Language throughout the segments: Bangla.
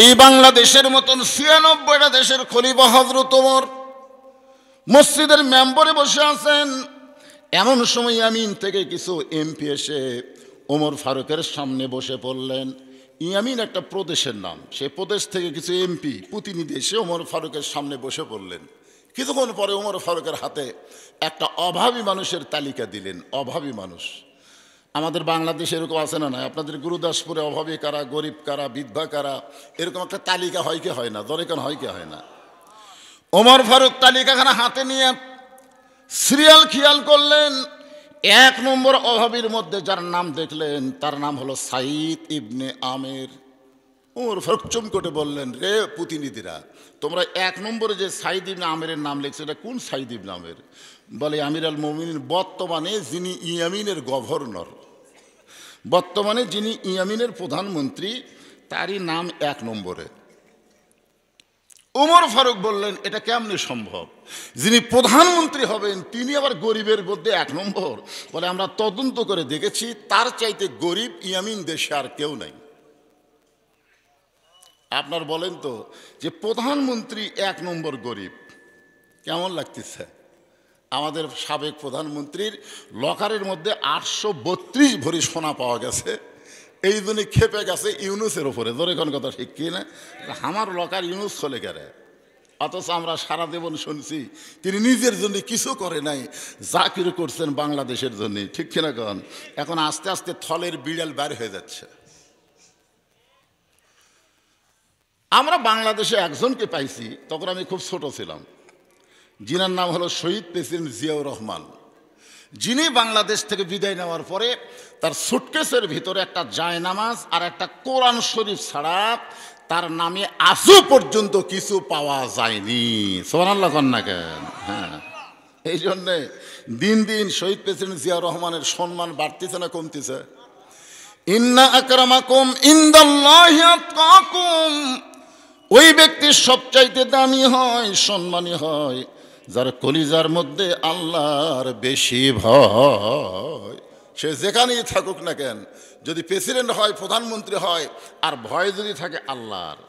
এই বাংলাদেশের মতন ৯৬টা দেশের খলিফা হযরত ওমর মসজিদের মেম্বরে বসে আছেন। এমন সময় ইয়ামিন থেকে কিছু এমপি এসে ওমর ফারুকের সামনে বসে পড়লেন। ইয়ামিন একটা প্রদেশের নাম, সে প্রদেশ থেকে কিছু এমপি প্রতিনিধি এসে ওমর ফারুকের সামনে বসে পড়লেন। কিছুক্ষণ পরে ওমর ফারুকের হাতে একটা অভাবী মানুষের তালিকা দিলেন। অভাবী মানুষ আমাদের বাংলাদেশে এরকম আছে না? নয় আপনাদের গুরুদাসপুরে অভাবী কারা, গরিব কারা, বিধবা কারা, এরকম একটা তালিকা হয় কি হয় না? দরেকান হয় কি হয় না? ওমর ফারুক তালিকাখানা হাতে নিয়ে সিরিয়াল খেয়াল করলেন। ১ নম্বর অভাবীর মধ্যে যার নাম দেখলেন তার নাম হলো সাইদ ইবনে আমের। ওমর ফারুক চমকে বললেন, রে প্রতিনিধিরা, তোমরা ১ নম্বরে যে সাইদ ইবনে আমেরের নাম লিখছো এটা কোন সাইদ ইবনে আমের? বলে আমির আল মুমিনিন, বর্তমানে যিনি ইয়ামিনের গভর্নর, বর্তমানে যিনি ইয়ামিনের প্রধানমন্ত্রী, তারই নাম ১ নম্বরে। ওমর ফারুক বললেন, এটা কেমনে সম্ভব? যিনি প্রধানমন্ত্রী হবেন তিনি আবার গরিবের মধ্যে ১ নম্বর? বলে আমরা তদন্ত করে দেখেছি, তার চাইতে গরিব ইয়ামিন দেশে আর কেউ নাই। আপনার বলেন তো যে প্রধানমন্ত্রী ১ নম্বর গরিব, কেমন লাগতেছে? আমাদের সাবেক প্রধানমন্ত্রীর লকারের মধ্যে ৮৩২ ভরি সোনা পাওয়া গেছে, এই জন্য খেপে গেছে ইউনুসের ওপরে। ধরে কোন কথা ঠিক কি না? আমার লকার ইউনুস চলে গেলে, অথচ আমরা সারা জীবন শুনছি তিনি নিজের জন্য কিছু করে নাই, যা কিছু করছেন বাংলাদেশের জন্য, ঠিক কিনা কন? এখন আস্তে আস্তে থলের বিড়াল বের হয়ে যাচ্ছে। আমরা বাংলাদেশে একজনকে পাইছি, তখন আমি খুব ছোট ছিলাম, যিনার নাম হলো শহীদ প্রেসিডেন্ট জিয়াউর রহমান, যিনি বাংলাদেশ থেকে বিদায় নেওয়ার পরে তার সুটকেসের ভিতরে একটা জায়নামাজ আর একটা কোরআন শরীফ ছাড়া তার নামে আজও পর্যন্ত কিছু পাওয়া যায়নি। সুবহানাল্লাহ কন না কেন? হ্যাঁ, এই জন্যে দিন দিন শহীদ প্রেসিডেন্ট জিয়াউর রহমানের সম্মান বাড়তেছে না কমতেছে? ইন্না আকরামাকুম ইনদাল্লাহি আতকাকুম, ওই ব্যক্তির সবচাইতে দামি হয়, সম্মানী হয় যার কলিজার মধ্যে আল্লাহর বেশি ভয়। সে যেখানেই থাকুক না কেন, যদি প্রেসিডেন্ট হয়, প্রধানমন্ত্রী হয়, আর ভয় যদি থাকে আল্লাহর।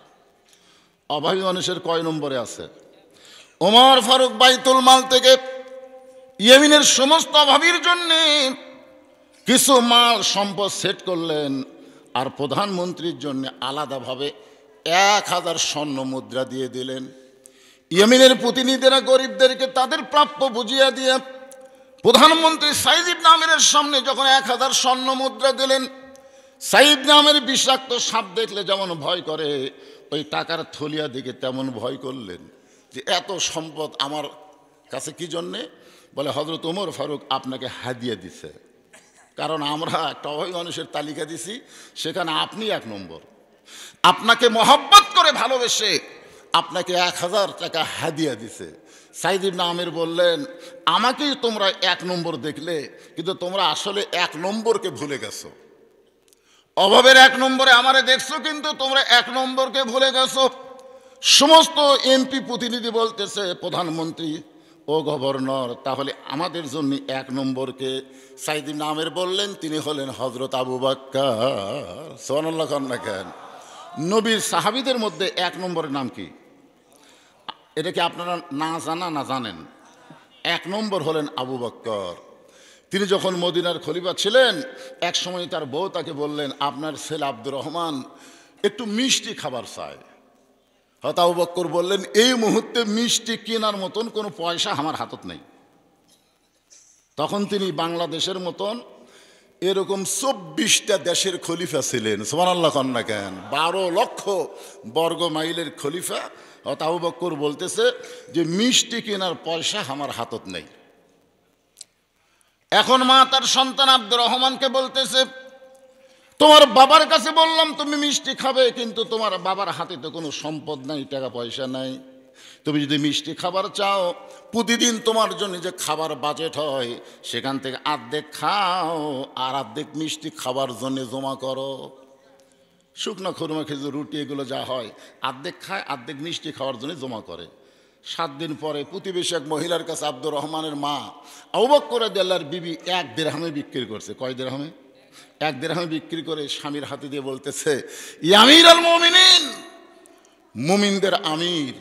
অভাবী মানুষের কয় নম্বরে আছে? ওমর ফারুক বাইতুল মাল থেকে ইয়েমেনের সমস্ত অভাবীর জন্যে কিছু মাল সম্পদ সেট করলেন, আর প্রধানমন্ত্রীর জন্য আলাদাভাবে ১,০০০ স্বর্ণ মুদ্রা দিয়ে দিলেন। ইয়েমেনের প্রতিনিধিরা গরিবদেরকে তাদের প্রাপ্য বুঝিয়ে দিয়ে প্রধানমন্ত্রী সাইদ ইবনে আমেরের সামনে যখন ১,০০০ স্বর্ণ মুদ্রা দিলেন, সাইদ ইবনে আমের বিষাক্ত সাপ দেখলে যেমন ভয় করে, ওই টাকার থলিয়া দিকে তেমন ভয় করলেন যে এত সম্পদ আমার কাছে কি জন্যে? বলে হযরত ওমর ফারুক আপনাকে হাদিয়া দিছে, কারণ আমরা একটা অভাবী মানুষের তালিকা দিছি, সেখানে আপনি ১ নম্বর। আপনাকে মহব্বত করে ভালোবেসে আপনাকে ১,০০০ টাকা হাদিয়া দিছে। সাইদ ইবনে আমের বললেন, আমাকেই তোমরা ১ নম্বর দেখলে, কিন্তু তোমরা আসলে ১ নম্বরকে ভুলে গেছো। অভাবের ১ নম্বরে আমারে দেখছো, কিন্তু তোমরা ১ নম্বরকে ভুলে গেছো। সমস্ত এমপি প্রতিনিধি বলতেছে, প্রধানমন্ত্রী ও গভর্নর, তাহলে আমাদের জন্য ১ নম্বরকে? সাইদ ইবনে আমের বললেন, তিনি হলেন হযরত আবু বকর। সুবহানাল্লাহ কন না কেন? নবীর সাহাবীদের মধ্যে ১ নম্বরের নাম কি? এটা কি আপনারা না জানা না জানেন? ১ নম্বর হলেন আবু বকর। তিনি যখন মদিনার খলিফা ছিলেন, এক সময় তার বউ তাকে বললেন, আপনার ছেলে আব্দুর রহমান একটু মিষ্টি খাবার চায়। হয়তো আবু বকর বললেন, এই মুহূর্তে মিষ্টি কেনার মতন কোনো পয়সা আমার হাতত নেই। তখন তিনি বাংলাদেশের মতন এরকম ২৪টা দেশের খলিফা ছিলেন। সুবহানাল্লাহ কন না কেন? ১২ লক্ষ বর্গ মাইলের খলিফা। আবু বকর বলতেছে যে মিষ্টি কেনার পয়সা আমার হাতত নেই। এখন মা তার সন্তান আব্দুর রহমানকে বলতেছে, তোমার বাবার কাছে বললাম তুমি মিষ্টি খাবে, কিন্তু তোমার বাবার হাতে তো কোনো সম্পদ নাই, টাকা পয়সা নাই। তুমি যদি মিষ্টি খাবার চাও, প্রতিদিন তোমার জন্য যে খাবার বাজেট হয় সেখান থেকে অর্ধেক খাও, আর অর্ধেক মিষ্টি খাবার জন্য জমা করো। শুকনো খুরমা, খেজুর, রুটি, এগুলো যা হয় অর্ধেক খায়, অর্ধেক মিষ্টি খাওয়ার জন্য জমা করে। 7 দিন পরে প্রতিবেশী এক মহিলার কাছে আব্দুর রহমানের মা আবু বকর রাদিয়াল্লাহু বিবি 1 দিরহামে বিক্রি করছে। কয় দিরহামে? 1 দিরহামে বিক্রি করে স্বামীর হাতে দিয়ে বলতেছে, ইয়া আমিরুল মুমিনিন, মুমিনদের আমির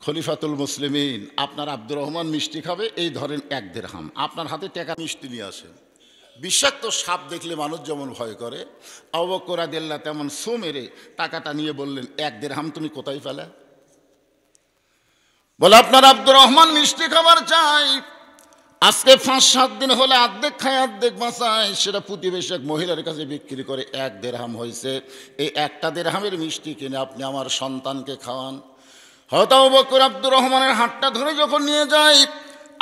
খলিফাতুল মুসলিমিন আপনার আব্দুর রহমান মিষ্টি খাবে, এই ধরেন 1 দিরহাম, আপনার হাতে টাকা মিষ্টি নিয়ে আসেন। বিষাক্ত সাপ দেখলে মানুষ যেমন ভয় করে, আবু বকর রাদিয়াল্লাহু তেমন সো মেরে টাকাটা নিয়ে বললেন, 1 দিরহাম তুমি কোথায় পেলে? বলে আপনার আব্দুর রহমান মিষ্টি খাবার চাই, আজকে 5-7 দিন হলে অর্ধেক খায় অর্ধেক বাঁচায়, সেটা প্রতিবেশী এক মহিলার কাছে বিক্রি করে 1 দিরহাম হয়েছে, এই 1টা দিরহামের মিষ্টি কিনে আপনি আমার সন্তানকে খাওয়ান। হয়তো আবু বকর আব্দুর রহমানের হাতটা ধরে যখন নিয়ে যায়,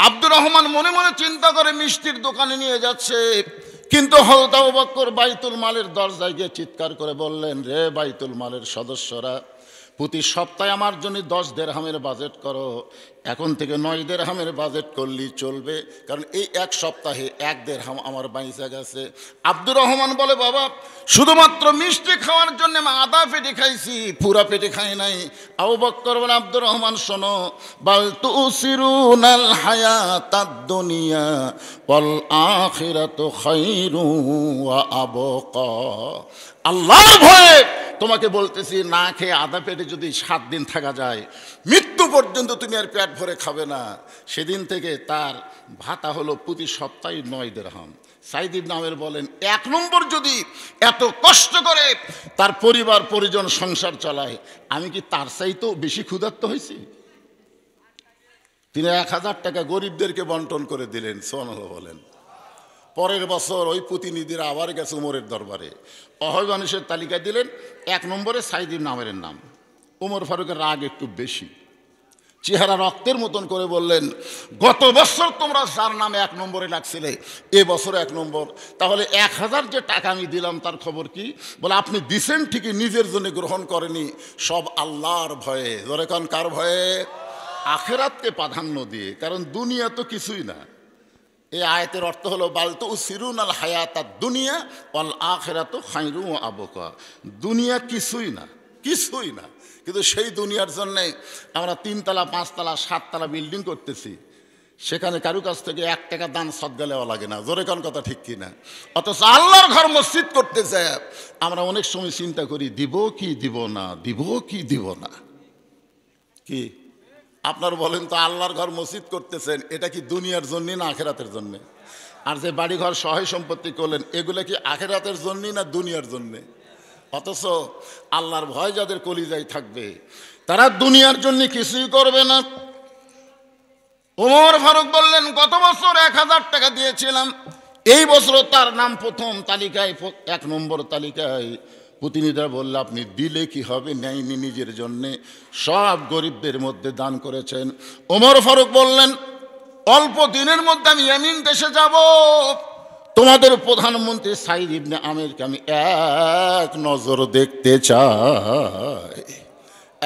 আব্দুর রহমান মনে মনে চিন্তা করে মিষ্টির দোকানে নিয়ে যাচ্ছে, কিন্তু হয়তো আবু বকর বাইতুল মালের দরজায় গিয়ে চিৎকার করে বললেন, রে বাইতুল মালের সদস্যরা, প্রতি সপ্তাহে আমার জন্য 10 দিরহামের বাজেট করো, এখন থেকে 9 দিরহামের বাজেট করলেই চলবে, কারণ এই 1 সপ্তাহে 1 দিরহাম আমার বাইচা গেছে। আব্দুর রহমান বলে, বাবা শুধুমাত্র মিষ্টি খাওয়ার জন্য আমি আধা পেটে খাইছি, পুরা পেটে খাই নাই। আবু বকর বলে, আব্দুর রহমান শোনো, বাল তুসিরুনাল হায়াতাদ দুনিয়া ওয়াল আখিরাতু খায়রু ওয়া আবকা। আল্লাহর ভয়ে তোমাকে বলতেছি, না খেয়ে আধা পেটে যদি 7 দিন থাকা যায়, মৃত্যু পর্যন্ত তুমি আর পেট ভরে খাবে না। সেদিন থেকে তার ভাতা হলো প্রতি সপ্তাহে 9 দিরহাম। সাইদ ইবনে আমের বলেন, 1 নম্বর যদি এত কষ্ট করে তার পরিবার পরিজন সংসার চালায়, আমি কি তার চাইতেও বেশি ক্ষুধার্ত হয়েছি? তিনি 1000 টাকা গরিবদেরকে বন্টন করে দিলেন, সুবহানাল্লাহ বলেন। পরের বছর ওই প্রতিনিধিরা আবার গেছে উমরের দরবারে, অহয় মানুষের তালিকা দিলেন, 1 নম্বরে সাইদ ইবনে আমেরের নাম। উমর ফারুকের রাগ একটু বেশি, চেহারা রক্তের মতন করে বললেন, গত বছর তোমরা যার নামে 1 নম্বরে লাগছিলে, এ বছর 1 নম্বর, তাহলে 1000 যে টাকা আমি দিলাম তার খবর কি? বলে, আপনি দিছেন ঠিকই, নিজের জন্য গ্রহণ করেনি, সব আল্লাহর ভয়ে। ধরে কান কার ভয়ে? আখিরাতকে প্রাধান্য দিয়ে, কারণ দুনিয়া তো কিছুই না। এই আয়াতের অর্থ হলো, বাল তুসিরুনাল হায়াতাদ দুনিয়া ওয়াল আখিরাতু খায়রু ওয়া আবকা। দুনিয়া কিছুই না, কিছুই না, কিন্তু সেই দুনিয়ার জন্যে আমরা 3 তলা 5 তলা 7 তলা বিল্ডিং করতেছি, সেখানে কারু কাছ থেকে 1 টাকা দান সদকা নেওয়া লাগে না। জোরে কোন কথা ঠিক কিনা? অথচ আল্লাহর ঘর মসজিদ করতে চাই, আমরা অনেক সময় চিন্তা করি, দিব কি দিব না, দিব কি দিব না। কি আপনার বলেন তো, আল্লাহর ঘর মসজিদ করতেছেন, এটা কি দুনিয়ার জন্য না আখিরাতের জন্য? আর যে বাড়িঘর সহায় সম্পত্তি করলেন, এগুলো কি আখিরাতের জন্য না দুনিয়ার জন্য? অথচ আল্লাহর ভয় যাদের কলিজায় থাকবে, তারা দুনিয়ার জন্য কিছুই করবে না। ওমর ফারুক বললেন, গত বছর 1000 টাকা দিয়েছিলাম, এই বছর তার নাম প্রথম তালিকায়, 1 নম্বর তালিকায়। প্রতিনিধিরা বলল, আপনি দিলে কি হবে, নেয়নি নিজের জন্যে, সব গরিবদের মধ্যে দান করেছেন। ওমর ফারুক বললেন, অল্প দিনের মধ্যে আমি ইয়ামিন দেশে যাব, তোমাদের প্রধানমন্ত্রী সাইদ ইবনে আমেরকে আমি 1 নজর দেখতে চাই।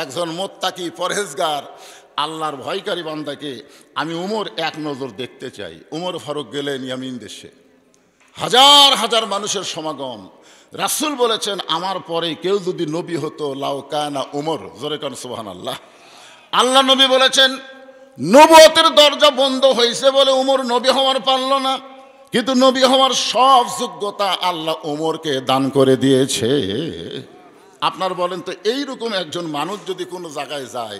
একজন মুত্তাকি পরহেজগার আল্লাহর ভয়কারী বান্দাকে আমি উমর 1 নজর দেখতে চাই। উমর ফারুক গেলেন ইয়ামিন দেশে, হাজার হাজার মানুষের সমাগম। রাসূল বলেছেন, আমার পরে কেউ যদি নবী হতো, লাউ কানা উমর। জোরে কান সুবহানাল্লাহ। আল্লাহ নবী বলেছেন, নবুয়তের দরজা বন্ধ হয়েছে বলে উমর নবী হওয়ার পারল না, কিন্তু নবী হওয়ার সব যোগ্যতা আল্লাহ উমরকে দান করে দিয়েছে। আপনার বলেন তো, এইরকম একজন মানুষ যদি কোনো জায়গায় যায়,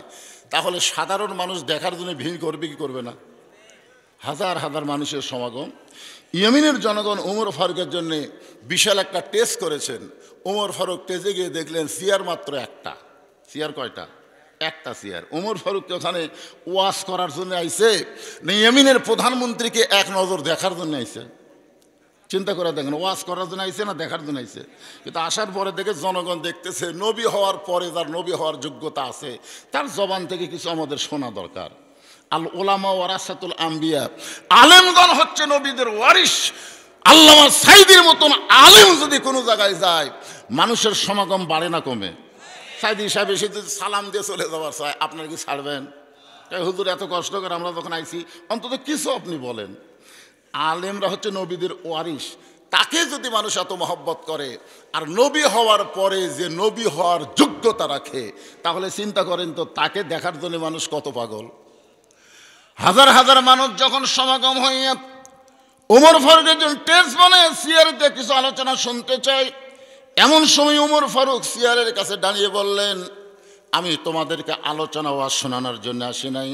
তাহলে সাধারণ মানুষ দেখার জন্য ভিড় করবে কি করবে না? হাজার হাজার মানুষের সমাগম। ইয়েমেনের জনগণ উমর ফারুকের জন্য বিশাল একটা টেস্ট করেছেন। উমর ফারুক টেজে গিয়ে দেখলেন চেয়ার মাত্র 1টা। চেয়ার কয়টা? 1টা চেয়ার। উমর ফারুককে ওখানে ওয়াজ করার জন্য আইছে না ইয়েমেনের প্রধানমন্ত্রীকে 1 নজর দেখার জন্য আইছে? চিন্তা করে দেখেন, ওয়াজ করার জন্য আইছে না দেখার জন্য আইছে? কিন্তু আসার পরে দেখে জনগণ দেখতেছে, নবী হওয়ার পরে যার নবী হওয়ার যোগ্যতা আছে, তার জবান থেকে কিছু আমাদের শোনা দরকার। আল উলামা ওয়ারাসাতুল আম্বিয়া, আলেমগণ হচ্ছে নবীদের ওয়ারিস। আল্লামা সাইদির মতন আলেম যদি কোনো জায়গায় যায়, মানুষের সমাগম বাড়ে না কমে? সাইদি সাহেব এসে যদি সালাম দিয়ে চলে যাওয়ার চায়, আপনার কি ছাড়বেন? হুজুর এত কষ্ট করে আমরা যখন আইছি, অন্তত কিছু আপনি বলেন। আলেমরা হচ্ছে নবীদের ওয়ারিস, তাকে যদি মানুষ এত মহব্বত করে, আর নবী হওয়ার পরে যে নবী হওয়ার যোগ্যতা রাখে, তাহলে চিন্তা করেন তো, তাকে দেখার জন্য মানুষ কত পাগল। হাজার হাজার মানুষ যখন সমাগম হইয়া উমর ফারুক একজন টেস্ট বানায় সিয়ারেতে কিছু আলোচনা শুনতে চাই, এমন সময় উমর ফারুক সিয়ারের কাছে দাঁড়িয়ে বললেন, আমি তোমাদেরকে আলোচনা ওয়াজ শোনানোর জন্য আসি নাই।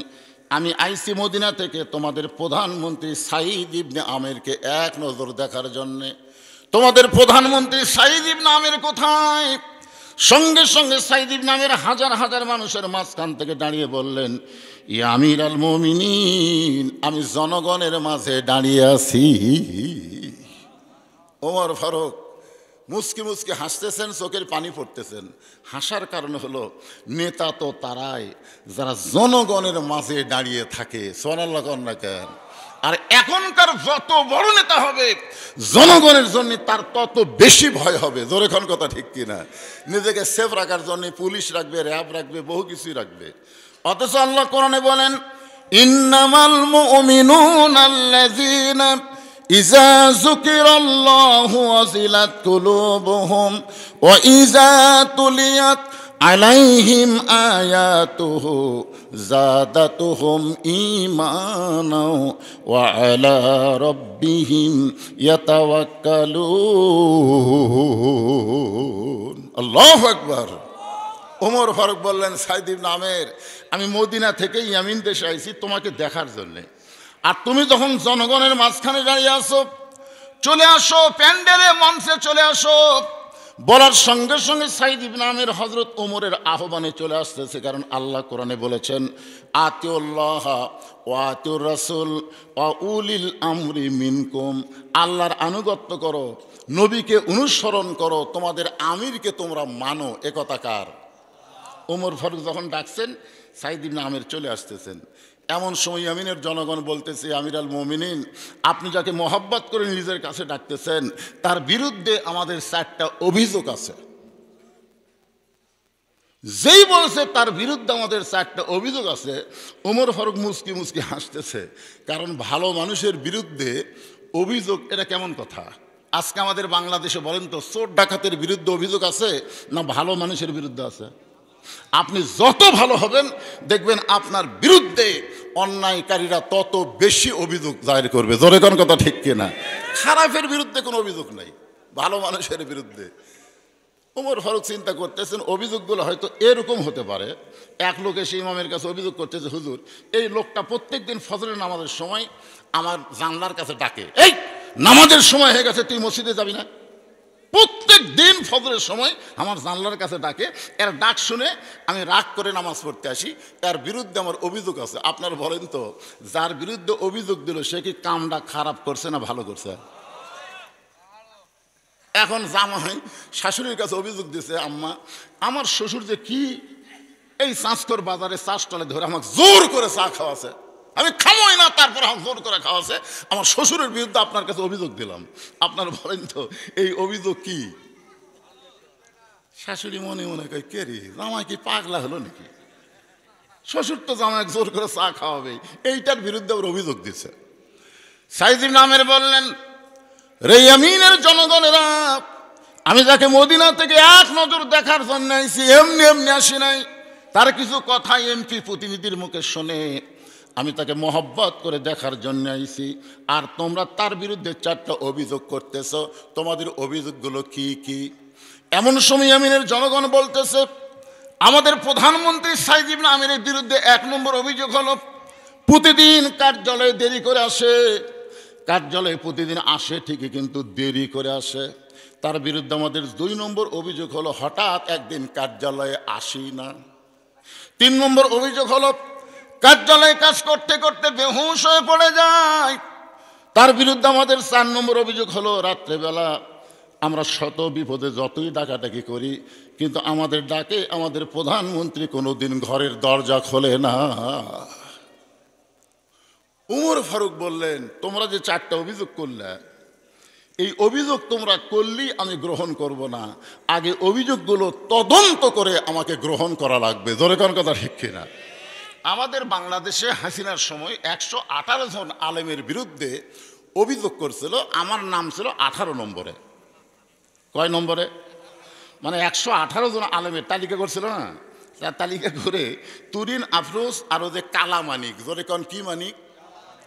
আমি আইসি মদিনা থেকে তোমাদের প্রধানমন্ত্রী সাঈদ ইবনে আমেরকে এক নজর দেখার জন্যে। তোমাদের প্রধানমন্ত্রী সাঈদ ইবনে আমের কোথায়? সঙ্গে সঙ্গে সাঈদ ইবনে আমের হাজার হাজার মানুষের মাঝখান থেকে দাঁড়িয়ে বললেন, ইয়া আমির আল মুমিনিন, আমি জনগণের মাঝে দাঁড়িয়ে আছি। ওমর ফারুক মুসকি মুসকি হাসতেছেন, চোখের পানি পড়তেছেন। হাসার কারণ হলো নেতা তো তারাই যারা জনগণের মাঝে দাঁড়িয়ে থাকে। সুবহানাল্লাহ কন্যা কেন? আর এখনকার যত বড় নেতা হবে জনগণের জন্য তার তত বেশি ভয় হবে। জোরে কোন কথা ঠিক কিনা? নিজেকে সেফ রাখার জন্য পুলিশ রাখবে, র্যাব রাখবে, বহু কিছুই রাখবে। অথচ আল্লাহ কোরআনে বলেন, ইন্নামাল মুমিনুনা আল্লাযীনা ইযা যুকিরাল্লাহু ওয়াজিলাত কুলুবুহুম ওয়া ইযা তুলিয়াত আলাইহিম আয়াতুহু যাদাতুহুম ঈমানাও ওয়া আলা রাব্বিহিম ইয়াতাওয়াক্কালুন। আল্লাহু আকবার। ওমর ফারুক বললেন, সাঈদ ইবনে আমের, আমি মদিনা থেকে ইয়ামিন দেশে আইছি তোমাকে দেখার জন্যে। আর তুমি যখন জনগণের মাঝখানে দাঁড়িয়ে আসো, চলে আসো প্যান্ডেলে, মঞ্চে চলে আসো। বলার সঙ্গে সঙ্গে সাঈদ ইবনে আমের হযরত ওমরের আহ্বানে চলে আসতেছে। কারণ আল্লাহ কোরআনে বলেছেন, আতিউল্লাহ ওয়া আতিউর রাসূল ওয়া উলিল আমরি মিনকুম, আল্লাহর আনুগত্য করো, নবীকে অনুসরণ করো, তোমাদের আমিরকে তোমরা মানো। একথা কার? ওমর ফারুক যখন ডাকছেন, সাঈদ ইবনে আমের চলে আসতেছেন। এমন সময় ইয়ামিনের জনগণ বলতেছে, আমির আল মুমিনিন, আপনি যাকে মহব্বত করে নিজের কাছে ডাকতেছেন তার বিরুদ্ধে আমাদের 4টা অভিযোগ আছে। যেই বলছে তার বিরুদ্ধে আমাদের 4টা অভিযোগ আছে, ওমর ফারুক মুসকি মুসকি হাসতেছে। কারণ ভালো মানুষের বিরুদ্ধে অভিযোগ, এটা কেমন কথা? আজকে আমাদের বাংলাদেশে বলেন তো, চোর ডাকাতের বিরুদ্ধে অভিযোগ আছে না ভালো মানুষের বিরুদ্ধে আছে? আপনি যত ভালো হবেন দেখবেন আপনার বিরুদ্ধে অন্যায়কারীরা তত বেশি অভিযোগ দায়ের করবে। জোরে কোন কথা ঠিক কিনা? খারাপের বিরুদ্ধে কোনো অভিযোগ নাই, ভালো মানুষের বিরুদ্ধে। ওমর ফারুক চিন্তা করতেছেন, অভিযোগগুলো হয়তো এরকম হতে পারে। এক লোক এসে ইমামের কাছে অভিযোগ করতেছে, হুজুর, এই লোকটা প্রত্যেক দিন ফজরের নামাজের সময় আমার জানলার কাছে ডাকে, এই নামাজের সময় হয়ে গেছে তুই মসজিদে যাবি না? প্রত্যেক দিন ফজরের সময় আমার জানলার কাছে ডাকে। এর ডাক শুনে আমি রাগ করে নামাজ পড়তে আসি। এর বিরুদ্ধে আমার অভিযোগ আছে। আপনার বলেন তো, যার বিরুদ্ধে অভিযোগ দিল সে কি কামটা খারাপ করছে না ভালো করছে? এখন জামাই শাশুড়ির কাছে অভিযোগ দিয়েছে, আম্মা, আমার শ্বশুর যে কি এই চাঁচকর বাজারে চাষটলে ধরে আমাকে জোর করে চা খাওয়াছে, আমি খামোই না, তারপর আমাকে জোর করে খাওয়াছে। আমার শ্বশুরের বিরুদ্ধে আপনার কাছে অভিযোগ দিলাম। আপনার বলেন তো এই অভিযোগ কি? শাশুড়ি মনে মনে কয়, কে রে, জামাই কি পাগলা হলো নাকি? শ্বশুর তো জামাই জোর করে চা খাওয়াবে, এইটার বিরুদ্ধে ওর অভিযোগ দিচ্ছে। সাঈদ ইবনে আমের বললেন, রে ইয়ামিনের জনগণেরা, আমি যাকে মদিনা থেকে এক নজর দেখার জন্য আইছি, এমনি এমনি আসি নাই। তার কিছু কথা এমপি প্রতিনিধির মুখে শুনে আমি তাকে মহব্বত করে দেখার জন্য আইছি। আর তোমরা তার বিরুদ্ধে 4টা অভিযোগ করতেছ, তোমাদের অভিযোগগুলো কি কি? এমন সময় ইয়ামিনের জনগণ বলতেছে, আমাদের প্রধানমন্ত্রী সাঈদ ইবনে আমেরের বিরুদ্ধে 1 নম্বর অভিযোগ হলো প্রতিদিন কার্যালয়ে দেরি করে আসে। কার্যালয়ে প্রতিদিন আসে ঠিকই, কিন্তু দেরি করে আসে। তার বিরুদ্ধে আমাদের 2 নম্বর অভিযোগ হলো হঠাৎ একদিন কার্যালয়ে আসি না। 3 নম্বর অভিযোগ হলো কার্যালয়ে কাজ করতে করতে বেহুশ হয়ে পড়ে যায়। তার বিরুদ্ধে আমাদের 4 নম্বর অভিযোগ হলো রাত্রেবেলা আমরা শত বিপদে যতই ডাকাডাকি করি, কিন্তু আমাদের ডাকে আমাদের প্রধানমন্ত্রী কোনোদিন ঘরের দরজা খোলে না। ওমর ফারুক বললেন, তোমরা যে 4টা অভিযোগ করলে, এই অভিযোগ তোমরা করলেই আমি গ্রহণ করব না, আগে অভিযোগগুলো তদন্ত করে আমাকে গ্রহণ করা লাগবে। জোরে কোন কথা ঠিক কিনা? আমাদের বাংলাদেশে হাসিনার সময় 118 জন আলেমের বিরুদ্ধে অভিযোগ করছিল। আমার নাম ছিল 18 নম্বরে। কয় নম্বরে? মানে 118 জন আলেমের তালিকা করছিল না, তার তালিকা করে তুরিন আফরোজ আর যে কালামানিক, জোরে কোন কি মানিক?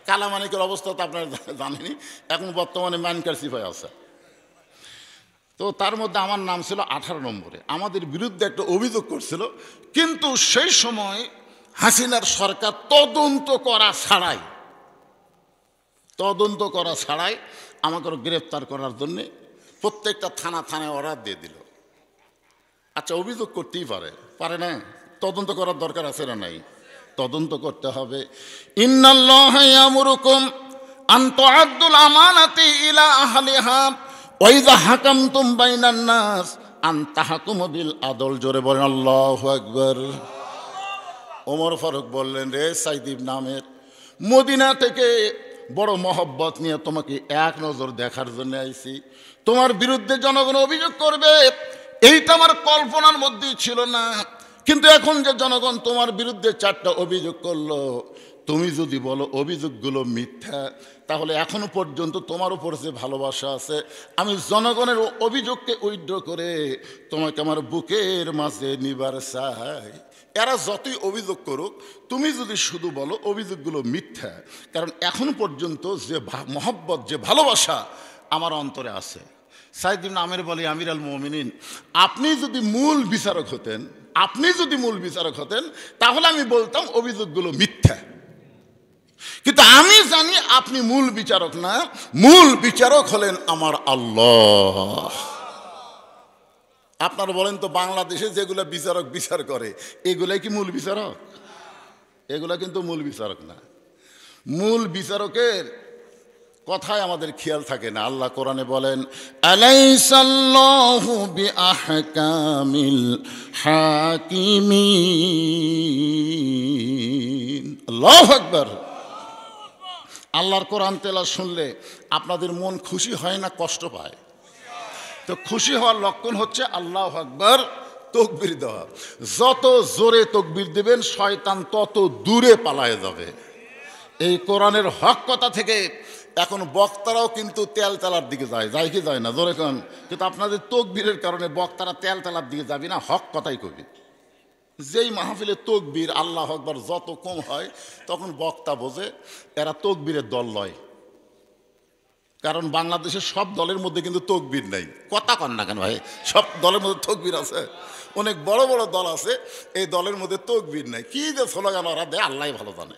কালামানিকের অবস্থা তো আপনারা জানেনই, এখন বর্তমানে মাইনকার সিপাই আছে। তো তার মধ্যে আমার নাম ছিল 18 নম্বরে। আমাদের বিরুদ্ধে একটা অভিযোগ করছিল, কিন্তু সেই সময় হাসিনার সরকার তদন্ত করা ছাড়াই আমাকে গ্রেফতার করার জন্যে প্রত্যেকটা থানায় অর্ডার দিয়ে দিল। আচ্ছা, অভিযোগ করতেই পারে না? তদন্ত করার দরকার আছে না নাই? তদন্ত করতে হবে। ইন্নাল্লাহা ইয়ামুরুকুম আন তুআদ্দুল আমানাতি ইলা আহলিহা ওয়া ইযা হাকামতুম বাইনান নাস আন তাহকুমু বিল আদল। জোরে বলেন আল্লাহু আকবার। ওমর ফারুক বললেন, রে সাইদ ইবনে আমের, মদিনা থেকে বড় মহব্বত নিয়ে তোমাকে এক নজর দেখার জন্য আইছি। তোমার বিরুদ্ধে জনগণ অভিযোগ করবে, এইটা আমার কল্পনার মধ্যেই ছিল না। কিন্তু এখন যে জনগণ তোমার বিরুদ্ধে 4টা অভিযোগ করলো, তুমি যদি বলো অভিযোগগুলো মিথ্যা, তাহলে এখনো পর্যন্ত তোমার উপর যে ভালোবাসা আছে, আমি জনগণের অভিযোগকে উইথড্র করে তোমাকে আমার বুকের মাঝে নিবার চাই। এরা যতই অভিযোগ করুক, তুমি যদি শুধু বলো অভিযোগগুলো মিথ্যা, কারণ এখনো পর্যন্ত যে মহব্বত, যে ভালোবাসা আমার অন্তরে আছে। সাইদ ইবনে আমের বলে, আমির আল মুমিনিন, আপনি যদি মূল বিচারক হতেন তাহলে আমি বলতাম অভিযোগগুলো মিথ্যা। কিন্তু আমি জানি আপনি মূল বিচারক না, মূল বিচারক হলেন আমার আল্লাহ। আপনারা বলেন তো, বাংলাদেশে যেগুলো বিচার করে এগুলাই কি মূল বিচারক? এগুলা কিন্তু মূল বিচারক না। মূল বিচারকের কথায় আমাদের খেয়াল থাকে না। আল্লাহ কোরআনে বলেন, আলাইসাল্লাহু বিআহকামিল হাকিমিন। আল্লাহু আকবার। আল্লাহর কোরআন তেলাওয়াত শুনলে আপনাদের মন খুশি হয় না কষ্ট পায়? তো খুশি হওয়ার লক্ষণ হচ্ছে আল্লাহু আকবার, তাকবীর দেওয়া। যত জোরে তাকবীর দিবেন শয়তান তত দূরে পালায়ে যাবে। এই কোরআনের হক কথা থেকে এখন বক্তারাও কিন্তু তেলতেলার দিকে যায় কি যায় না? জোরে কোন। কিন্তু আপনাদের তাকবীরের কারণে বক্তারা তেলতেলার দিকে যাবি না, হক কথাই কবি। যেই মাহফিলে তাকবীর আল্লাহু আকবার যত কম হয়, তখন বক্তা বোঝে এরা তাকবীরের দল লয়। কারণ বাংলাদেশের সব দলের মধ্যে কিন্তু তাকবীর নাই। কথা কন না কেন ভাই? সব দলের মধ্যে তাকবীর আছে। অনেক বড় বড় দল আছে, এই দলের মধ্যে তাকবীর নাই। কি যে স্লোগান ওরা দেয় আল্লাহ ভালো জানে।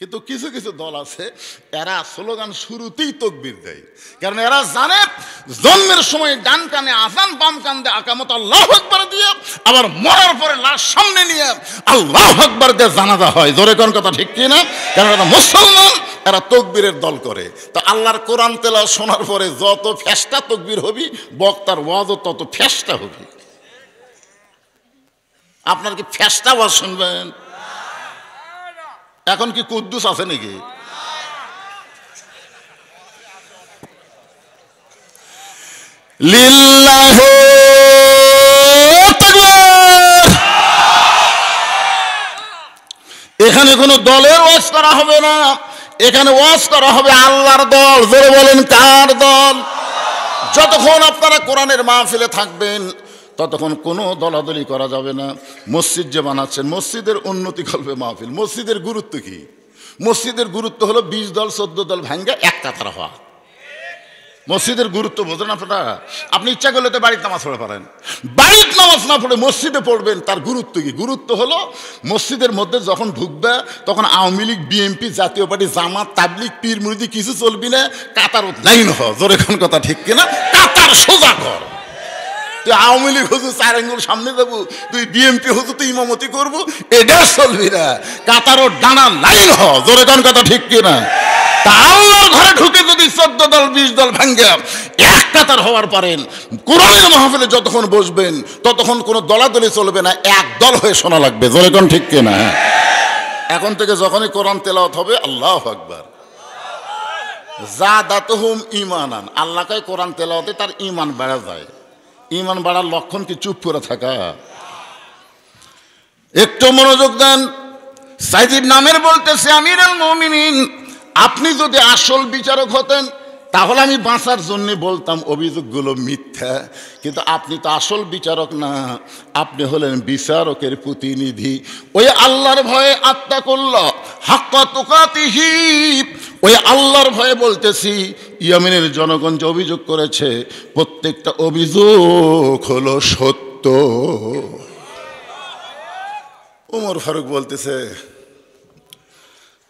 কিন্তু কিছু কিছু দল আছে, এরা স্লোগান শুরুতেই তাকবীর দেয়, কারণ এরা জানে জন্মের সময় ডান কানে আযান, বাম কান দিয়ে আকামত আল্লাহু আকবার দিয়ে, আবার মরার পরে লাশ সামনে নিয়ে আল্লাহু আকবার দিয়ে জানাজা হয়। জোরে কোন কথা ঠিক কি না? কারণ এরা মুসলমান, এরা তাকবীরের দল করে। তো আল্লাহর কোরআন তেলাওয়াত শোনার পরে যত ফেস্টা তাকবীর হবি, বক্তার ওয়াজও তত ফেস্টা হবি। আপনার কি ফেস্টা ওয়াজ শুনবেন? এখন কি কুদ্দুস আছে নাকি? লিল্লাহি তাকবীর। এখানে কোনো দলের ওয়াজ করা হবে না, এখানে ওয়াজ করা হবে আল্লাহর দল। জোরে বলেন, কার দল? যতক্ষণ আপনারা কোরআনের মাহফিলে থাকবেন ততক্ষণ কোনো দলাদলি করা যাবে না। মসজিদ যে বানাচ্ছেন, মসজিদের উন্নতি করবে মাহফিল। মসজিদের গুরুত্ব কি? মসজিদের গুরুত্ব হলো 20 দল 14 দল ভাঙ্গে এক কাতার হওয়া। মসজিদের গুরুত্ব বোঝেন আপনারা? আপনি ইচ্ছা করলে তো বাড়িতে নামাজ পড়ে পারেন, বাড়িতে নামাজ না পড়ে মসজিদে পড়বেন। তার গুরুত্ব কি? গুরুত্ব হলো মসজিদের মধ্যে যখন ঢুকবে তখন আওয়ামী লীগ, বিএনপি, জাতীয় পার্টি, জামাত, তাবলিগ, পীর মুরিদি কিছু চলবি না, কাতার লাইন হ। জোরে কোন কথা ঠিক কিনা? কাতার সোজা কর। তুই আওয়ামী লীগ হুজুর 4 আঙ্গুল সামনে যাবো, তুই বিএনপি হুজুর তুই ইমামতি করবো, এটা চলবি না। কাতারও ডানা লাইন হ। জোরে কোন কথা ঠিক কিনা? তা আল্লাহর ঘরে ঢুকে যদি 14 দল 20 দল ভাঙ্গে এক কাতার হওয়ার পারেন, কোরআনের মাহফিলে যতক্ষণ বসবেন ততক্ষণ কোনো দলাদলি চলবে না, এক দল হয়ে শোনা লাগবে। জোরে কোন ঠিক কিনা? এখন থেকে যখনই কোরআন তেলাওয়াত হবে আল্লাহু আকবার, যাদাতুহুম ঈমানান। আল্লাহ কয় কোরআন তেলাওয়াতে তার ঈমান বেড়ে যায়। ঈমান বাড়ার লক্ষণ কি চুপ করে থাকা? একটু মনোযোগ দেন। সাইদ ইবনে আমের বলতেছে, আমিরুল মুমিনিন, আপনি যদি আসল বিচারক হতেন তাহলে আমি বাঁচার জন্য বলতাম অভিযোগগুলো মিথ্যা। কিন্তু আপনি তো আসল বিচারক না, আপনি হলেন বিচারকের প্রতিনিধি। ওই আল্লাহর ভয়ে আত্তাকুল্লাহ হাক্কা তুকাতিহি, ওই আল্লাহর ভয়ে বলতেছি ইয়েমেনের জনগণ যে অভিযোগ করেছে প্রত্যেকটা অভিযোগ হলো সত্য। ওমর ফারুক বলতেছে,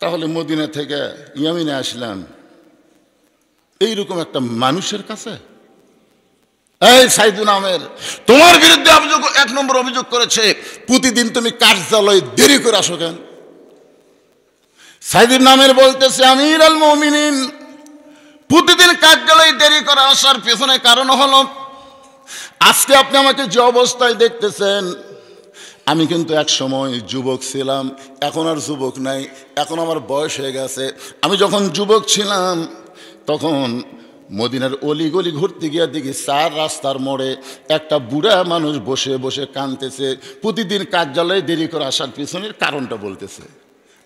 তাহলে মদিনা থেকে ইয়েমেনে আসলাম এইরকম একটা মানুষের কাছে? এই সাইদুল আমের, তোমার বিরুদ্ধে অভিযোগ, 1 নম্বর অভিযোগ করেছে প্রতিদিন তুমি কার্যালয়ে দেরি করে আসো কেন? সাইদুল আমের বলতেছে, আমির আল মুমিনিন, প্রতিদিন কার্যালয়ে দেরি করে আসার পেছনে কারণ হলো আজকে আপনি আমাকে যে অবস্থায় দেখতেছেন, আমি কিন্তু এক সময় যুবক ছিলাম, এখন আর যুবক নাই, এখন আমার বয়স হয়ে গেছে। আমি যখন যুবক ছিলাম তখন মদিনার অলিগলি ঘুরতে গিয়ে দেখি 4 রাস্তার মোড়ে একটা বুড়া মানুষ বসে বসে কাঁদতেছে, প্রতিদিন কার্যালয়ে দেরি করে আসার পিছনের কারণটা বলতেছে।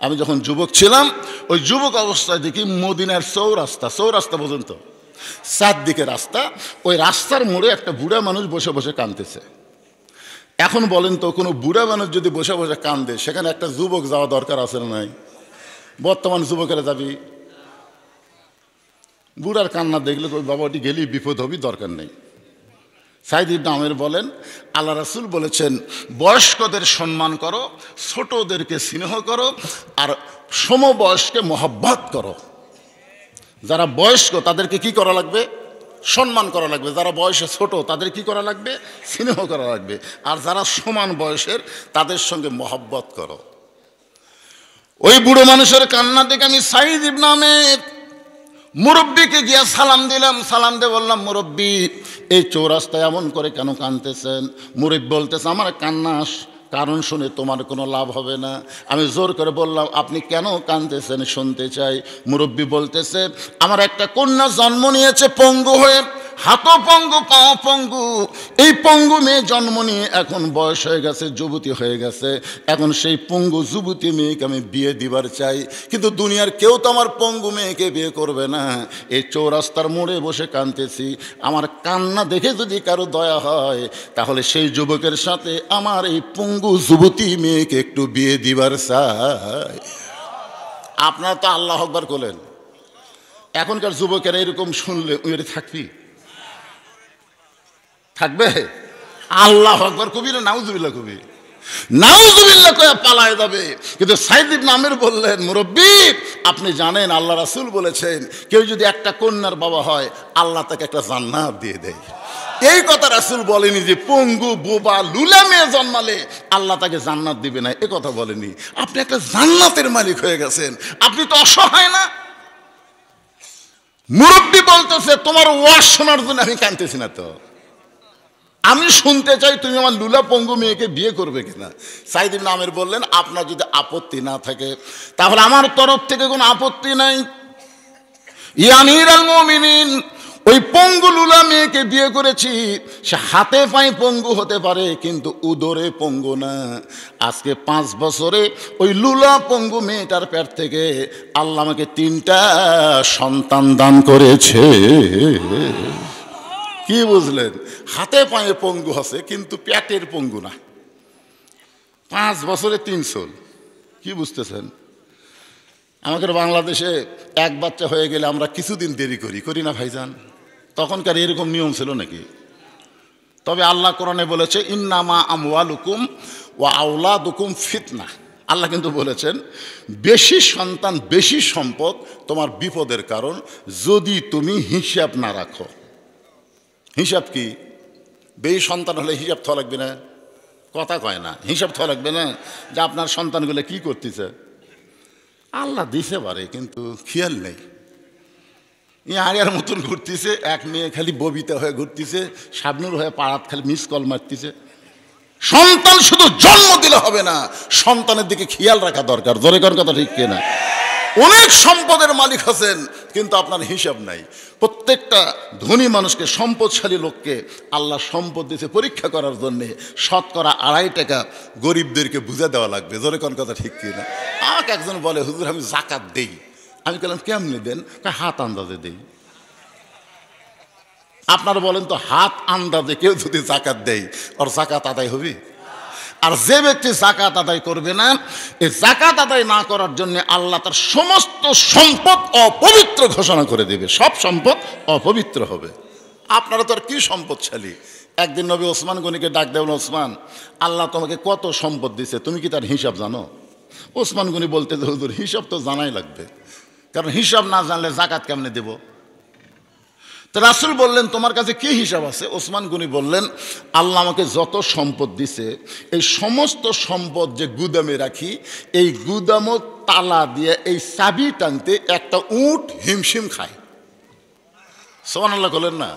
আমি যখন যুবক ছিলাম ওই যুবক অবস্থায় দেখি মদিনার চৌরাস্তা পর্যন্ত 4 দিকে রাস্তা, ওই রাস্তার মোড়ে একটা বুড়া মানুষ বসে বসে কাঁদতেছে। এখন বলেন তো, কোনো বুড়া মানুষ যদি বসে বসে কান্দে সেখানে একটা যুবক যাওয়া দরকার আছে না নাই? বর্তমান যুবকেরা যাবি? বুড়ার কান্না দেখলে ওই বাবাটি গেলেই বিপদ হবি, দরকার নেই। সাইদ ইবনে আমের বলেন, আল্লাহ রাসূল বলেছেন, বয়স্কদের সম্মান করো, ছোটদেরকে স্নেহ করো, আর সমবয়স্কে মহব্বত করো। যারা বয়স্ক তাদেরকে কি করা লাগবে? সম্মান করা লাগবে। যারা বয়সে ছোট তাদের কি করা লাগবে? স্নেহ করা লাগবে। আর যারা সমান বয়সের তাদের সঙ্গে মহব্বত করো। ওই বুড়ো মানুষের কান্না দেখে আমি সাইদ ইবনে আমের মুরব্বীকে গিয়া সালাম দিলাম। সালাম দিয়ে বললাম, মুরব্বী, এই চৌরাস্তায় এমন করে কেন কাঁদতেছেন? মুরব্বী বলতেছে, আমার কান্নাস কারণ শুনে তোমার কোনো লাভ হবে না। আমি জোর করে বললাম, আপনি কেন কাঁদতেছেন শুনতে চাই। মুরব্বী বলতেছে, আমার একটা কন্যা জন্ম নিয়েছে পঙ্গু হয়ে, হাতও পঙ্গু, পাও পঙ্গু। এই পঙ্গু মেয়ে জন্ম নিয়ে এখন বয়স হয়ে গেছে, যুবতী হয়ে গেছে। এখন সেই পঙ্গু যুবতী মেয়েকে আমি বিয়ে দিবার চাই, কিন্তু দুনিয়ার কেউ তো আমার পঙ্গু মেয়েকে বিয়ে করবে না। এই চৌরাস্তার মোড়ে বসে কাঁদতেছি, আমার কান্না দেখে যদি কারো দয়া হয় তাহলে সেই যুবকের সাথে আমার এই পঙ্গু যুবতী মেয়েকে একটু বিয়ে দিবার চাই। আপনারা তো আল্লাহ আকবার বলেন। এখনকার যুবকেরা এরকম শুনলে ওই থাকবে? আল্লাহ আকবার কবি না নাউজুবিল্লাহ কবি? নাউজুবিল্লাহ কয়ে পালায় যাবে। কিন্তু সাইদ ইবনে আমের বললেন, মুরব্বী, আপনি জানেন আল্লাহ রাসূল বলেছেন, কেউ যদি একটা কন্যার বাবা হয় আল্লাহ তাকে একটা জান্নাত দিয়ে দেয়। এই কথা রাসূল বলেনি যে পঙ্গু বোবা লুলা মেয়ে জন্মালে আল্লাহ তাকে জান্নাত দিবে না, এ কথা বলেনি। আপনি একটা জান্নাতের মালিক হয়ে গেছেন, আপনি তো অসহায় না? মুরব্বী বলতেছে, তোমার ওয়াজ শোনার জন্য আমি কাঁদতেছি না, তো আমি শুনতে চাই তুমি আমার লুলা পঙ্গু মেয়েকে বিয়ে করবে কিনা। সাইদ ইবনে আমের বললেন, আপনার যদি আপত্তি না থাকে তাহলে আমার তরফ থেকে কোনো আপত্তি নাই। ইয়া আমির আল মুমিনিন, ওই পঙ্গু লুলা মেয়েকে বিয়ে করেছি, সে হাতে পায়ে পঙ্গু হতে পারে কিন্তু উদরে পঙ্গু না। আজকে 5 বছরে ওই লুলা পঙ্গু মেয়েটার পেট থেকে আল্লাহ আমাকে 3টা সন্তান দান করেছে। কি বুঝলেন? হাতে পায়ে পঙ্গু আছে কিন্তু পেটের পঙ্গু না। 5 বছরে 3 জন। কি বুঝতেছেন? আমাদের বাংলাদেশে এক বাচ্চা হয়ে গেলে আমরা কিছুদিন দেরি করি না ভাইজান? তখনকার এরকম নিয়ম ছিল নাকি? তবে আল্লাহ কোরআনে বলেছে, ইন্নামা আমওয়ালুকুম ওয়া আওলাদুকুম ফিতনা। আল্লাহ কিন্তু বলেছেন, বেশি সন্তান বেশি সম্পদ তোমার বিপদের কারণ, যদি তুমি হিসাব না রাখো। হিসাব কি? বেশি সন্তান হলে হিসাব থা লাগবে না? কথা কয় না, হিসাব থা লাগবে না যে আপনার সন্তানগুলো কি করতেছে। আল্লাহ দিতে পারে কিন্তু খেয়াল নেই। আগের মতন ঘুরতেছে, এক মেয়ে খালি ববিতা হয়ে ঘুরতেছে, শাবনুর হয়ে পাড়াত খালি মিস কল মারতেছে। সন্তান শুধু জন্ম দিলে হবে না, সন্তানের দিকে খেয়াল রাখা দরকার। জোরে কোন কথা ঠিক কিনা? অনেক সম্পদের মালিক আছেন কিন্তু আপনার হিসাব নাই। প্রত্যেকটা ধনী মানুষকে, সম্পদশালী লোককে আল্লাহ সম্পদ দিয়েছে পরীক্ষা করার জন্যে। 2.5 টাকা গরিবদেরকে বুঝে দেওয়া লাগবে। জোরে কোন কথা ঠিক কিনা? আমাকে একজন বলে, হুজুর আমি জাকাত দেই। আমি বললাম, কেমনি দেন? হাত আন্দাজে দেই। আপনারা বলেন তো, হাত আন্দাজে কেউ যদি জাকাত দেয় ওর জাকাত আদায় হবে? আর যে ব্যক্তি যাকাত আদায় করবে না, এই যাকাত আদায় না করার জন্য আল্লাহ তার সমস্ত সম্পদ অপবিত্র ঘোষণা করে দেবে, সব সম্পদ অপবিত্র হবে। আপনারা তো আর কি সম্পদশালী। একদিন নবী ওসমান গনিকে ডাক দেবেন, ওসমান, আল্লাহ তোমাকে কত সম্পদ দিছে, তুমি কি তার হিসাব জানো? ওসমান গনি বলতে, হুজুর হিসাব তো জানাই লাগবে, কারণ হিসাব না জানলে যাকাত কেমনে দেব? তো রাসূল বললেন, তোমার কাছে কি হিসাব আছে? ওসমান গনি বললেন, আল্লাহ আমাকে যত সম্পদ দিছে এই সমস্ত সম্পদ যে গুদামে রাখি, এই গুদামও তালা দিয়ে এই চাবি টানতে একটা উট হিমশিম খায়। সুবহানাল্লাহ বলেন না?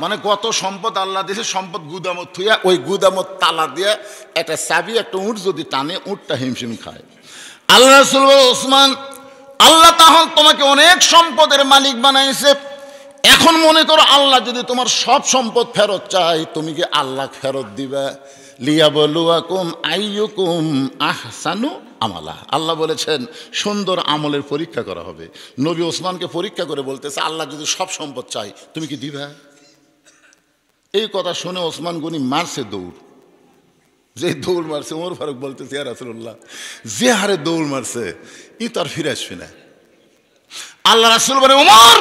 মানে কত সম্পদ আল্লাহ দিয়েছে, সম্পদ গুদামত থুইয়া ওই গুদামত তালা দিয়ে একটা চাবি একটা উট যদি টানে, উটটা হিমশিম খায়। আল্লাহ রাসূল বলে, ওসমান, আল্লাহ তাহলে তোমাকে অনেক সম্পদের মালিক বানাইছে, এখন মনে করো আল্লাহ যদি তোমার সব সম্পদ ফেরত চাই, তুমি কি আল্লাহ ফেরত দিবা? লিয়াবলুয়াকুম আইয়ুকুম আহসানু আমালা। আল্লাহ বলেছেন সুন্দর আমলের পরীক্ষা করা হবে। নবী ওসমানকে পরীক্ষা করে বলতেছে, আল্লাহ যদি সব সম্পদ চাই তুমি কি দিবা? এই কথা শুনে ওসমান গনি মারছে দৌড়। যে দৌড় মারছে, ওমর ফারুক বলতেছে, ইয়া রাসূলুল্লাহ, যে হারে দৌড় মারছে ই তো আর ফিরে আসবে না। আল্লাহ রাসূল বলে, ওমর,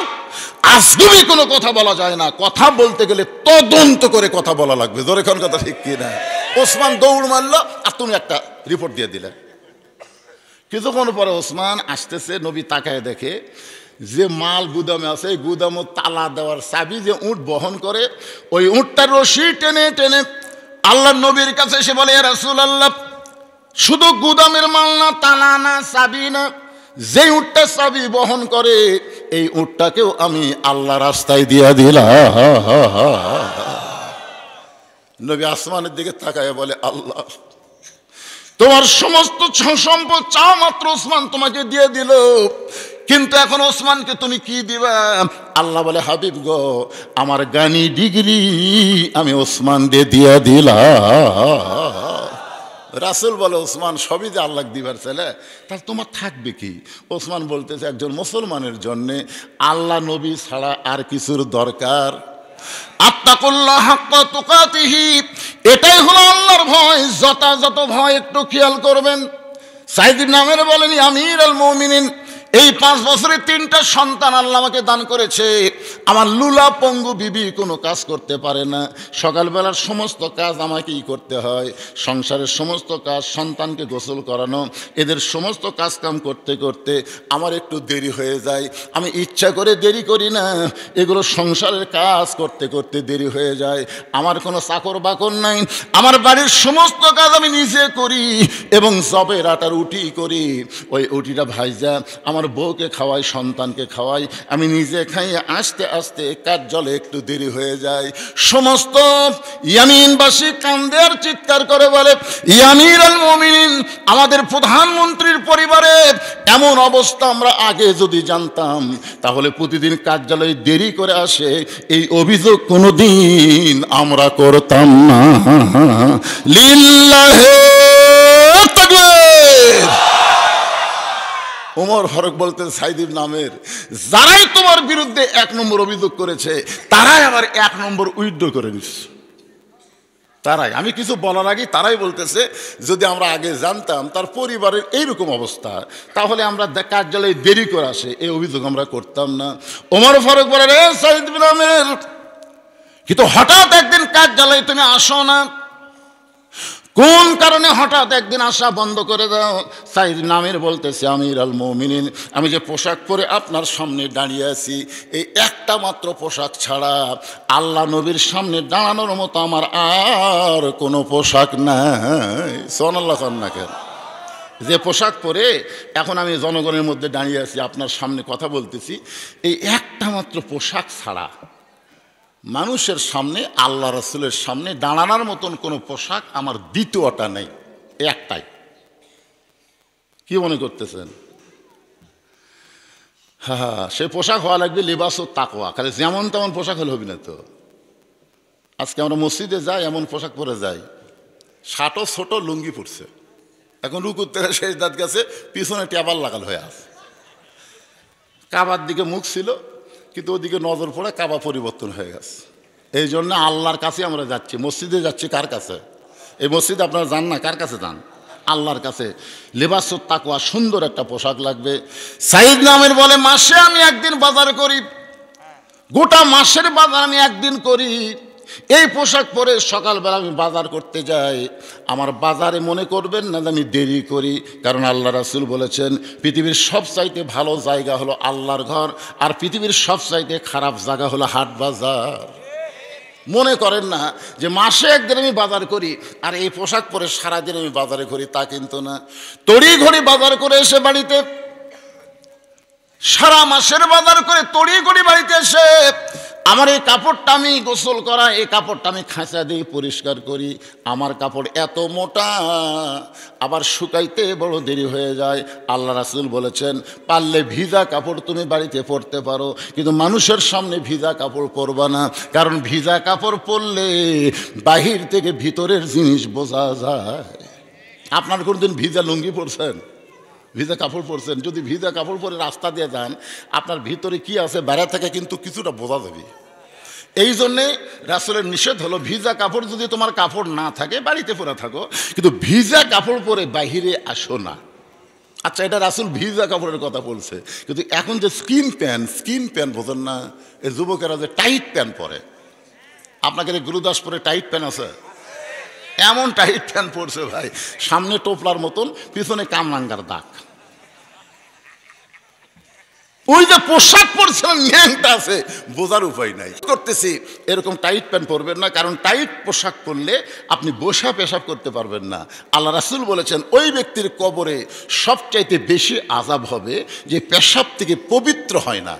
আজগুবি কোনো কথা বলা যায় না, কথা বলতে গেলে তদন্ত করে কথা বলা লাগবে। জোরে কোন কথা ঠিক কি না? ওসমান দৌড় মারলো আর তুমি একটা রিপোর্ট দিয়ে দিলে। কিছুক্ষণ পরে ওসমান আসতেছে, নবী তাকায় দেখে যে মাল গুদামে আছে, এই গুদামে তালা দেওয়ার চাবি যে উট বহন করে, ওই উটটার রশি টেনে টেনে আল্লাহ নবীর কাছে এসে বলে, ইয়া রাসূলুল্লাহ, শুধু গুদামের মাল না, তালা না, চাবি না, যে উটটা চাবি বহন করে এই উটটাকেও আমি আল্লাহ রাস্তায় দিয়া দিলাম। নবী আসমানের দিকে তাকায় বলে, আল্লাহ তোমার সমস্ত সম্পদ চাও মাত্র ওসমান তোমাকে দিয়ে দিল, কিন্তু এখন ওসমানকে তুমি কি দিবা? আল্লাহ বলে, হাবিব গো, আমার গানি ডিগ্রি আমি ওসমান দিয়ে দিলাম। রাসূল বলে, ওসমান সবই যে আল্লাহ দিবার ছেলে, তার তোমার থাকবে কি? ওসমান বলতেছে, একজন মুসলমানের জন্যে আল্লাহ নবী ছাড়া আর কিছুর দরকার? আত্তাকুল্লাহ হাক্কা তুকাতিহি, এটাই হলো আল্লাহর ভয়, যথাযথ ভয়। একটু খেয়াল করবেন। সাইদ ইবনে আমের বলেন, আমিরুল মুমিনিন, এই 5 বছরে 3টা সন্তান আল্লাহ আমাকে দান করেছে। আমার লুলা পঙ্গু বিবি কোনো কাজ করতে পারে না, সকালবেলার সমস্ত কাজ আমাকেই করতে হয়, সংসারের সমস্ত কাজ, সন্তানকে গোসল করানো, এদের সমস্ত কাজ কাম করতে করতে আমার একটু দেরি হয়ে যায়। আমি ইচ্ছা করে দেরি করি না, এগুলো সংসারের কাজ করতে করতে দেরি হয়ে যায়। আমার কোনো চাকর বাকর নাই, আমার বাড়ির সমস্ত কাজ আমি নিজে করি এবং জবের আটার উটি করি, ওই উটিটা ভাইজা আমার বউকে খাওয়াই, সন্তানকে খাওয়াই, আমি নিজে খাইয়ে আস্তে আস্তে কাজ জলে একটু দেরি হয়ে যায়। সমস্ত ইয়ামিনবাসী কান্দে আর চিৎকার করে বলে, আমিরুল মুমিনিন, আমাদের প্রধানমন্ত্রীর পরিবারে এমন অবস্থা আমরা আগে যদি জানতাম তাহলে প্রতিদিন কার্যালয়ে দেরি করে আসে, এই অভিযোগ কোনোদিন আমরা করতাম না। লিল্লাহি তাকবীর। ওমর ফারুক বলতে, সাইদ ইবনে আমের, যারাই তোমার বিরুদ্ধে 1 নম্বর অভিযোগ করেছে তারাই আবার 1 নম্বর উইথড্র করে নিচ্ছে। তারাই, আমি কিছু বলার আগে তারাই বলতেছে, যদি আমরা আগে জানতাম তার পরিবারের এইরকম অবস্থা তাহলে আমরা কার্যালয়ে দেরি করে আসে এই অভিযোগ আমরা করতাম না। ওমর ফারুক বলে, রে সাইদ ইবনে আমের, কিন্তু হঠাৎ একদিন কার্যালয়ে তুমি আসো না, কোন কারণে হঠাৎ একদিন আসা বন্ধ করে দাও? সাইদ নামের বলতেছে, আমিরুল মুমিনিন, আমি যে পোশাক পরে আপনার সামনে দাঁড়িয়ে আছি, এই একটা মাত্র পোশাক ছাড়া আল্লাহ নবীর সামনে দাঁড়ানোর মতো আমার আর কোনো পোশাক নাই। সুবহানাল্লাহ না কেন? যে পোশাক পরে এখন আমি জনগণের মধ্যে দাঁড়িয়ে আছি, আপনার সামনে কথা বলতেছি, এই একটা মাত্র পোশাক ছাড়া মানুষের সামনে, আল্লাহ রাসূলের সামনে দাঁড়ানোর মতন কোনো পোশাক আমার দ্বিতীয়টা নেই, একটাই। কি মনে করতেছেন? হ্যাঁ, সে পোশাক হওয়া লাগবে লিবাসু তাকওয়া। খালি যেমন তেমন পোশাক হলে হবে না তো। আজকে আমরা মসজিদে যাই, এমন পোশাক পরে যাই, শার্টও ছোট, লুঙ্গি পড়ছে, এখন রুকুর থেকে শেষ দাঁত গেছে, পিছনে টেবাল লাগাল হয়ে আছে। কাবার দিকে মুখ ছিল, কিন্তু ওদিকে নজর পড়ে কাবা পরিবর্তন হয়ে গেছে। এই জন্য আল্লাহর কাছে আমরা যাচ্ছি, মসজিদে যাচ্ছি কার কাছে? এই মসজিদে আপনারা যান না, কার কাছে যান? আল্লাহর কাছে। লেবাসুত তাকওয়া, সুন্দর একটা পোশাক লাগবে। সাইদ নামের বলে, মাসে আমি একদিন বাজার করি, গোটা মাসের বাজার আমি একদিন করি। এই পোশাক পরে সকালবেলা আমি বাজার করতে যাই। আমার বাজারে মনে করবেন না যে আমি দেরি করি, কারণ আল্লাহ রাসূল বলেছেন পৃথিবীর সবচাইতে ভালো জায়গা হলো আল্লাহর ঘর, আর পৃথিবীর সবচাইতে খারাপ জায়গা হলো হাট বাজার। মনে করেন না যে মাসে একদিন আমি বাজার করি আর এই পোশাক পরে সারাদিন আমি বাজারে করি, তা কিন্তু না। তড়ি ঘড়ি বাজার করে এসে বাড়িতে, সারা মাসের বাজার করে তড়ি ঘড়ি বাড়িতে এসে আমার এই কাপড়টা আমি গোসল করা, এই কাপড়টা আমি খাঁচা দিয়ে পরিষ্কার করি। আমার কাপড় এত মোটা, আবার শুকাইতে বড় দেরি হয়ে যায়। আল্লাহ রাসূল বলেছেন পারলে ভিজা কাপড় তুমি বাড়িতে পরতে পারো, কিন্তু মানুষের সামনে ভিজা কাপড় পরবা না, কারণ ভিজা কাপড় পরলে বাহির থেকে ভিতরের জিনিস বোঝা যায়। আপনার কোনদিন ভিজা লুঙ্গি পরছেন, ভিজা কাপড় পরছেন? যদি ভিজা কাপড় পরে রাস্তা দিয়ে যান, আপনার ভিতরে কি আছে বাইরে থেকে কিন্তু কিছুটা বোঝা যাবে। এই জন্যে রাসূলের নিষেধ হলো ভিজা কাপড় যদি তোমার কাপড় না থাকে বাড়িতে পরে থাকো, কিন্তু ভিজা কাপড় পরে বাহিরে আসো না। আচ্ছা, এটা রাসূল ভিজা কাপড়ের কথা বলছে, কিন্তু এখন যে স্কিন প্যান্ট বোঝেন না, এই যুবকেরা যে টাইট প্যান্ট পরে, আপনাকে গুরুদাসপুরে টাইট প্যান্ট আছে? এমন টাইট প্যান্ট পরছে ভাই, সামনে টোপলার মতন, পিছনে কামরাঙ্গার দাগ। ওই যে পোশাক পরছিলেন ন্যাংটা আছে, বোঝার উপায় নাই। করতেছি এরকম টাইট প্যান্ট পরবেন না, কারণ টাইট পোশাক পরলে আপনি বসা পেশাব করতে পারবেন না। আল্লাহ রাসূল বলেছেন ওই ব্যক্তির কবরে সবচাইতে বেশি আযাব হবে যে পেশাব থেকে পবিত্র হয় না।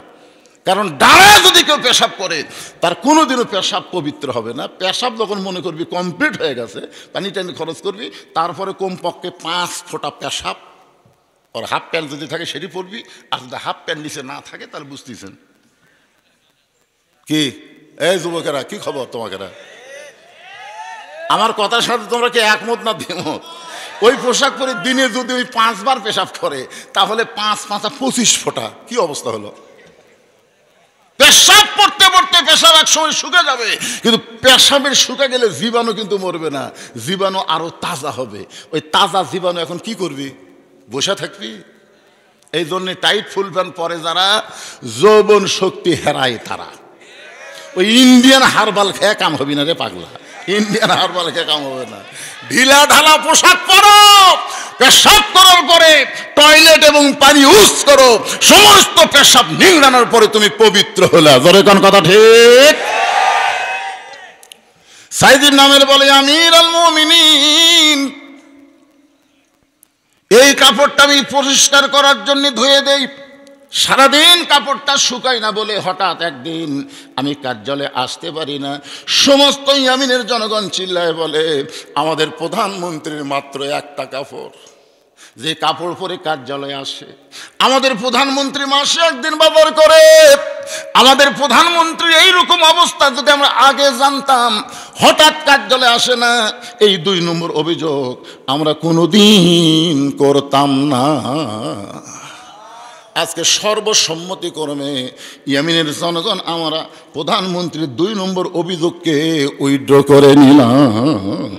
কারণ দাঁড়ায় যদি কেউ পেশাব করে তার কোনোদিনও পেশাব পবিত্র হবে না। পেশাব যখন মনে করবি কমপ্লিট হয়ে গেছে, পানি টানি খরচ করবি, তারপরে কমপক্ষে 5 ফোঁটা পেশাব, আর হাফ প্যান্ট যদি থাকে সেটি পরবি, আর যদি হাফ প্যান্ট নিচে না থাকে তাহলে বুঝতেছেন কি? এই যুবকেরা, কি খবর তোমাকেরা? আমার কথার সাথে তোমরা কি একমত না দ্বিমত? ওই পোশাক পরে দিনে যদি ওই 5 বার পেশাব করে, তাহলে 5 5 25 ফোঁটা, কি অবস্থা হলো? পেশাব পড়তে পড়তে পেশাব এক সময় শুকে যাবে, কিন্তু পেশাবের শুকে গেলে জীবাণু কিন্তু মরবে না, জীবাণু আরো তাজা হবে। ওই তাজা জীবাণু এখন কি করবি? বসে থাকবি? এই জন্য টাইট ফুল প্যান্ট পরে যারা যৌবন শক্তি হেরায় তারা। ওই ইন্ডিয়ান হারবাল খেয়ে কাম হবি না রে পাগলা, ইন্ডিয়ান হারবাল খেয়ে কাম হবে না। ঢিলা ঢালা পোশাক পরো, পেশাব করার পরে টয়লেট এবং পানি ইউজ করো, সমস্ত পেশাব নিংড়ানোর পরে তুমি পবিত্র হলে। জোরে কোন কথা ঠিক? সাইদির নামের বলে আমির আল মুমিনিন, এই কাপড়টা আমি পরিষ্কার করার জন্য ধুয়ে দেই, সারাদিন কাপড়টা শুকাই না বলে হঠাৎ একদিন আমি কার্যালয়ে আসতে পারি না। সমস্ত ইয়ামিনের জনগণ চিল্লায় বলে আমাদের প্রধানমন্ত্রীর মাত্র একটা কাপড়, যে কাপড় পরে কার্যালয়ে আসে। আমাদের প্রধানমন্ত্রী মাসে একদিন বাজার করে। আমাদের প্রধানমন্ত্রী এইরকম অবস্থা যদি আমরা আগে জানতাম, হঠাৎ কার্যালয়ে আসে না, এই 2 নম্বর অভিযোগ আমরা কোনোদিন করতাম না। আজকে সর্বসম্মতিক্রমে ইয়ামিনের জনগণ আমরা প্রধানমন্ত্রীর 2 নম্বর অভিযোগকে উইথড্র করে নিলাম।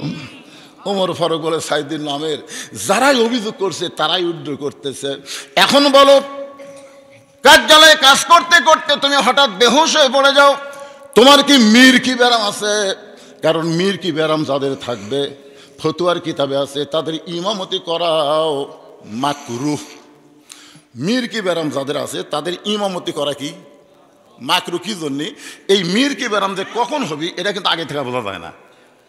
ওমর ফারুক বলে সাইদিন নামের যারাই অভিযোগ করছে তারাই উইথড্র করতেছে। এখন বলো, কার্যালয়ে কাজ করতে করতে তুমি হঠাৎ বেহুশ হয়ে পড়ে যাও, তোমার কি মিরকি ব্যারাম আছে? কারণ মিরকি ব্যারাম যাদের থাকবে ফতুয়ার কিতাবে আছে তাদের ইমামতি করাও মাকরুহ। মিরকি ব্যারাম যাদের আছে তাদের ইমামতি করা কি মাকরুহ। কি জন্যে? এই মিরকি ব্যারাম যে কখন হবি এটা কিন্তু আগে থেকে বোঝা যায় না।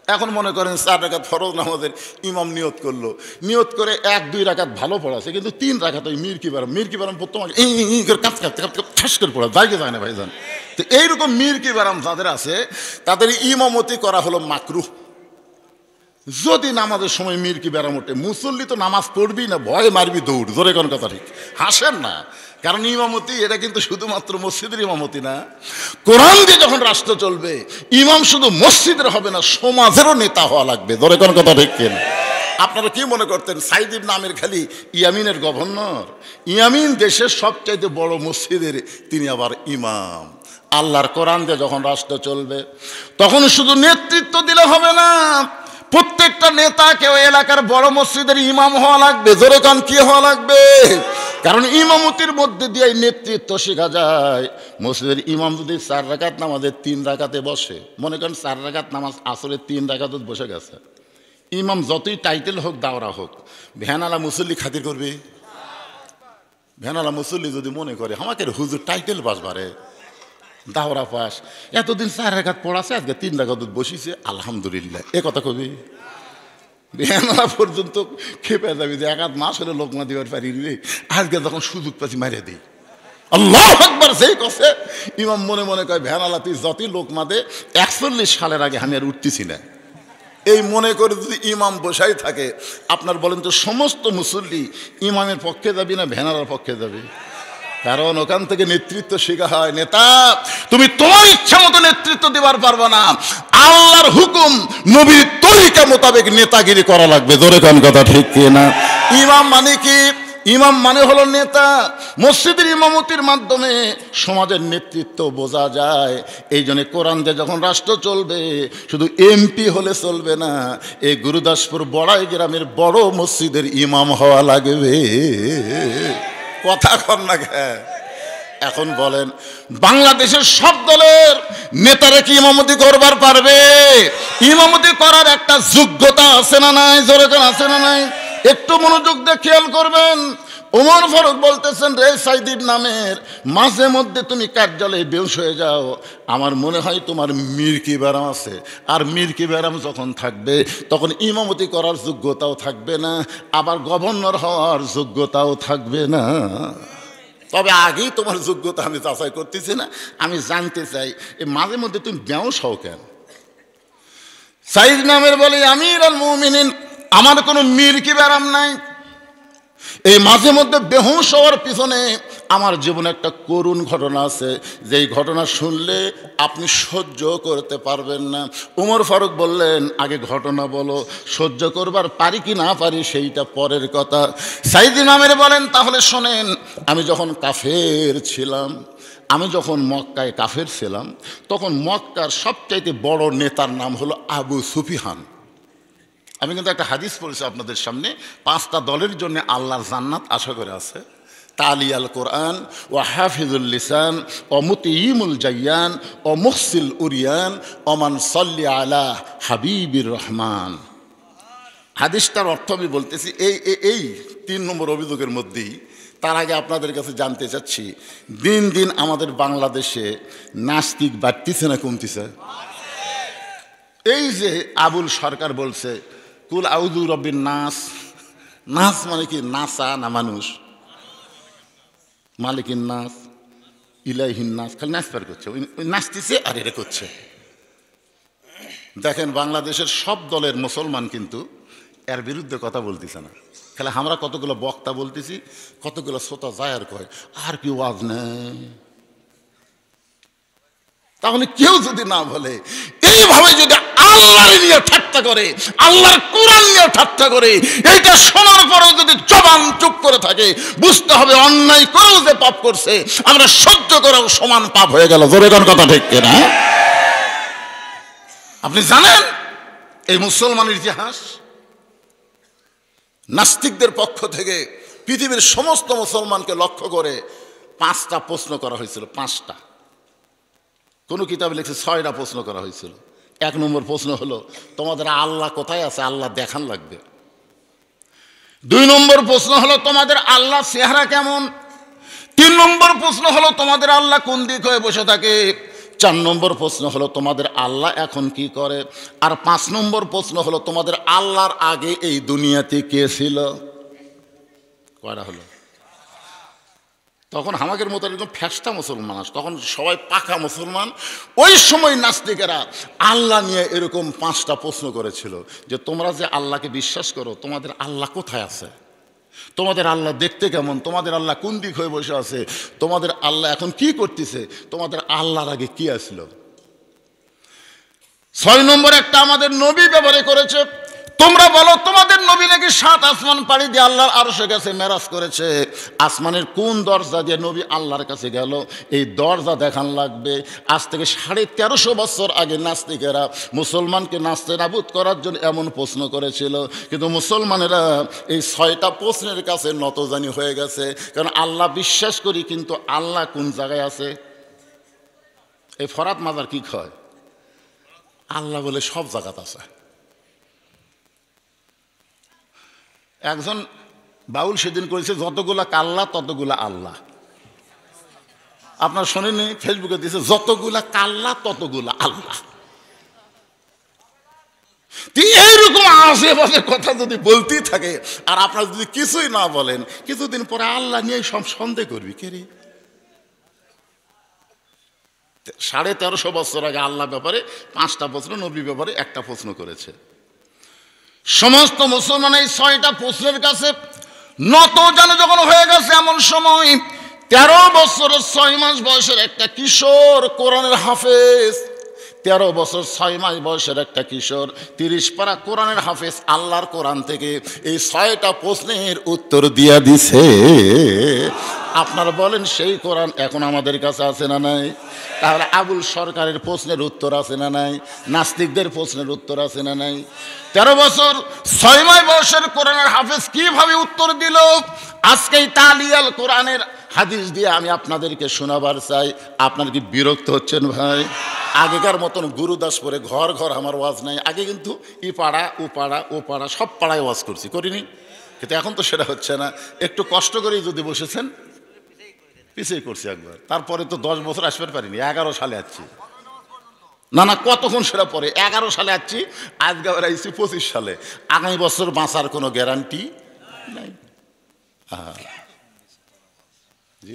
এখন মনে করেন 4 রাকাত ফরজ নামাজের ইমাম নিয়ত করলো, নিয়ত করে 1-2 রাকাত ভালো পড়াছে, কিন্তু 3 রাকাত ওই মিরকি ব্যারাম প্রথমে ঠাস করে পড়া জায়গা যায় না ভাইজান। তো এইরকম মিরকি ব্যারাম যাদের আছে তাদের ইমামতি করা হলো মাকরুহ। যদি নামাজের সময় মিরকি ব্যারাম ওঠে, মুসল্লি তো নামাজ পড়বি না, ভয়ে মারবি দৌড়। জোরে কোন কথা ঠিক? হাসেন না, কারণ ইমামতি এটা কিন্তু শুধুমাত্র মসজিদের ইমামতি না। কোরআন দিয়ে যখন রাষ্ট্র চলবে, ইমাম শুধু মসজিদের হবে না, সমাজেরও নেতা হওয়া লাগবে। জোরে কোন কথা ঠিক কিনা? আপনারা কি মনে করতেন সাইদ ইবনে আমির খালি ইয়ামিনের গভর্নর? ইয়ামিন দেশের সবচাইতে বড় মসজিদের তিনি আবার ইমাম। আল্লাহর কোরআন দিয়ে যখন রাষ্ট্র চলবে, তখন শুধু নেতৃত্ব দিলে হবে না, প্রত্যেকটা নেতাকে ওই এলাকার বড় মসজিদের ইমাম হওয়া লাগবে। জোরে কান, কি হওয়া লাগবে? কারণ ইমামতির মধ্যে দিয়ে নেতৃত্ব শেখা যায়। মসজিদের ইমাম যদি 4 রাকাত নামাজের 3 রাকাতে বসে, মনে করেন 4 রাকাত নামাজ আসরের 3 রাকাত বসে গেছে, ইমাম যতই টাইটেল হোক, দাওরা হোক, ভ্যানালা মুসল্লি খাতির করবে? ভ্যানালা মুসল্লি যদি মনে করে আমাকে হুজুর টাইটেল বাসবারে, দাওরা পাস, এতদিন 4 রাকাত পড়াছে, আজকে 3 রাকাত বসিছে, আলহামদুলিল্লাহ, এ কথা কবি? ভ্যানালা পর্যন্ত খেপে যাবি যে 1 মাস হলে লোকমা দিবার পারি রে, আজকে যখন সুযোগ পাচ্ছি মারিয়ে দিই। আল্লাহু আকবার। সেই কথা ইমাম মনে মনে কয়, ভ্যানালা তুই যতই লোকমা দে, 41 সালের আগে আমি আর উঠতেছি না। এই মনে করে যদি ইমাম বসাই থাকে, আপনার বলেন তো সমস্ত মুসল্লি ইমামের পক্ষে যাবি না ভ্যানালার পক্ষে যাবে? কারণ ওখান থেকে নেতৃত্ব শেখা হয়। নেতা, তুমি তোমার ইচ্ছা মতো নেতৃত্ব দেবার পারবে না, আল্লাহর হুকুম নবীর তরিকা মোতাবেক নেতাগিরি করা লাগবে। জোরে কোন কথা ঠিক কিনা? ইমাম মানে কি? ইমাম মানে হলো নেতা। মসজিদের ইমামতির মাধ্যমে সমাজের নেতৃত্ব বোঝা যায়। এই জন্য কোরআন দিয়ে যখন রাষ্ট্র চলবে, শুধু এমপি হলে চলবে না, এই গুরুদাসপুর বড়াই গ্রামের বড় মসজিদের ইমাম হওয়া লাগবে। কথা কন না কে? এখন বলেন, বাংলাদেশের সব দলের নেতারা কি ইমামতি করবার পারবে? ইমামতি করার একটা যোগ্যতা আছে না নাই? জোরে কোন আছে না নাই? একটু মনোযোগ দিয়ে খেয়াল করবেন। ওমর ফারুক বলতেছেন, রে সাইদির নামের মাঝে মধ্যে তুমি কার্যালয়ে বেহুশ হয়ে যাও, আমার মনে হয় তোমার মির্কি ব্যারাম আছে। আর মির্কি ব্যারাম যখন থাকবে, তখন ইমামতি করার যোগ্যতাও থাকবে না, আবার গভর্নর হওয়ার যোগ্যতাও থাকবে না। তবে আগেই তোমার যোগ্যতা আমি যাচাই করতেছি না, আমি জানতে চাই এই মাঝে মধ্যে তুমি বেহুশ হও কেন? সাইদ নামের বলে, আমির আল মুমিনিন, আমার কোনো মির্কি ব্যারাম নাই। এই মাঝে মধ্যে বেহুশ হওয়ার পিছনে আমার জীবনে একটা করুণ ঘটনা আছে, যেই ঘটনা শুনলে আপনি সহ্য করতে পারবেন না। ওমর ফারুক বললেন, আগে ঘটনা বলো, সহ্য করবার পারি কি না পারি সেইটা পরের কথা। সাইদ ইমামের বলেন, তাহলে শোনেন, আমি যখন কাফের ছিলাম, আমি যখন মক্কায় কাফের ছিলাম, তখন মক্কার সবচাইতে বড় নেতার নাম হলো আবু সুফিয়ান। আমি কিন্তু একটা হাদিস পড়েছি আপনাদের সামনে, 5টা দলের জন্য আল্লাহর জান্নাত আশা করে আছে। তালি আল কোরআন, ও হাফিজুল লিসান, ও মুতিইমুল জাইয়ান, ও মুহসিল উরিয়ান, ওমান সল্লি আলা হাবিবির রহমান। হাদিসটার অর্থ আমি বলতেছি এই 3 নম্বর অভিযোগের মধ্যেই। তার আগে আপনাদের কাছে জানতে চাচ্ছি, দিন দিন আমাদের বাংলাদেশে নাস্তিক বাড়তিছে না কমতিছে? এই যে আবুল সরকার বলছে কুল আউযু রব্বিন নাস, নাস মানে কি? নাসা না মানুষ, মালিকিন নাস, ইলাইহিন নাস, খালি নাচ পার করছে, ওই নাচতেছে আর এটা করছে। দেখেন, বাংলাদেশের সব দলের মুসলমান কিন্তু এর বিরুদ্ধে কথা বলতেছে না। খালি আমরা কতগুলো বক্তা বলতেছি, কতগুলো শ্রোতা যায় আর কয় আর কি ওয়াজ নেই। তাহলে কেউ যদি না বলে, এইভাবে যদি আল্লাহর নিয়ে ঠাট্টা করে, আল্লাহর কোরআন নিয়ে ঠাট্টা করে, এইটা শোনার পরেও যদি জবান চুপ করে থাকে, বুঝতে হবে অন্যায় করেও যে পাপ করছে, আমরা সহ্য করেও সমান পাপ হয়ে গেল। জোরে কোন কথা ঠিক কিনা? আপনি জানেন এই মুসলমানের ইতিহাস? নাস্তিকদের পক্ষ থেকে পৃথিবীর সমস্ত মুসলমানকে লক্ষ্য করে 5টা প্রশ্ন করা হয়েছিল। 5টা, কোনো কিতাবে লিখছে 6টা প্রশ্ন করা হয়েছিল। 1 নম্বর প্রশ্ন হলো, তোমাদের আল্লাহ কোথায় আছে? আল্লাহ দেখান লাগবে। 2 নম্বর প্রশ্ন হলো, তোমাদের আল্লাহ চেহারা কেমন? 3 নম্বর প্রশ্ন হলো, তোমাদের আল্লাহ কোন দিক হয়ে বসে থাকে? 4 নম্বর প্রশ্ন হলো, তোমাদের আল্লাহ এখন কি করে? আর 5 নম্বর প্রশ্ন হলো, তোমাদের আল্লাহর আগে এই দুনিয়াতে কে ছিল? কয়টা হলো? তখন আমাদের মতো একদম ফ্যাসটা মুসলমান আছে, তখন সবাই পাকা মুসলমান। ওই সময় নাস্তিকেরা আল্লাহ নিয়ে এরকম 5টা প্রশ্ন করেছিল, যে তোমরা যে আল্লাহকে বিশ্বাস করো, তোমাদের আল্লাহ কোথায় আছে? তোমাদের আল্লাহ দেখতে কেমন? তোমাদের আল্লাহ কোন দিক হয়ে বসে আছে? তোমাদের আল্লাহ এখন কি করতেছে? তোমাদের আল্লাহর আগে কি আসলো? 6 নম্বর একটা আমাদের নবী ব্যবহার করেছে, তোমরা বলো তোমাদের নবী নাকি 7 আসমান পাড়ি দিয়ে আল্লাহর আরশের কাছে মেরাজ করেছে। আসমানের কোন দরজা দিয়ে নবী আল্লাহর কাছে গেল এই দরজা দেখান লাগবে। আজ থেকে 1350 বছর আগে নাস্তিকেরা মুসলমানকে নাস্তে নাবুদ করার জন্য এমন প্রশ্ন করেছিল, কিন্তু মুসলমানেরা এই 6টা প্রশ্নের কাছে নতজানি হয়ে গেছে। কারণ আল্লাহ বিশ্বাস করি, কিন্তু আল্লাহ কোন জায়গায় আছে? এই ফরাত মাজার কি কয়? আল্লাহ বলে সব জায়গাতে আছে। একজন বাউল সেদিন করেছে, যতগুলা কাল্লা ততগুলা আল্লাহ। আপনার শোনেনি? ফেসবুকে দিয়েছে, যতগুলা কাল্লা ততগুলা আল্লাহ। এইরকম আশেপাশে কথা যদি বলতেই থাকে আর আপনার যদি কিছুই না বলেন, কিছুদিন পরে আল্লাহ নিয়ে সব সন্দেহ করবি কে রে? 1350 বছর আগে আল্লাহ ব্যাপারে 5টা প্রশ্ন, নবী ব্যাপারে 1টা প্রশ্ন করেছে। সমস্ত মুসলমান এই 6টা প্রশ্নের কাছে নত জানে যখন হয়ে গেছে, এমন সময় 13 বছর 6 মাস বয়সের একটা কিশোর কোরআনের হাফেজ, 13 বছর 6 মাস বয়সের একটা কিশোর 30 পারা কোরআনের হাফেজ আল্লাহর কোরআন থেকে এই 6টা প্রশ্নের উত্তর দিয়া দিছে। আপনারা বলেন সেই কোরআন এখন আমাদের কাছে আছে না নাই? তাহলে আবুল সরকারের প্রশ্নের উত্তর আছে না নাই? নাস্তিকদের প্রশ্নের উত্তর আছে না নাই? 13 বছর 6 মাস বয়সের কোরআনের হাফেজ কিভাবে উত্তর দিল, আজকেই তালিয়াল কোরআনের হাদিস দিয়ে আমি আপনাদেরকে শোনাবার চাই। আপনারা কি বিরক্ত হচ্ছেন ভাই? আগেকার মতন গুরুদাস পরে ঘর ঘর আমার ওয়াজ নাই। আগে কিন্তু ই পাড়া ও পাড়া ও পাড়া সব পাড়ায় ওয়াজ করছি, করিনি? কিন্তু এখন তো সেটা হচ্ছে না। একটু কষ্ট করেই যদি বসেছেন, পিছিয়ে করছি একবার, তারপরে তো 10 বছর আসতে পারিনি। 11 সালে আসছি, না কতক্ষণ সেটা পরে 11 সালে আসছি, আজকে আবার আইছি 25 সালে। আগামী বছর বাঁচার কোনো গ্যারান্টি নাই। জি,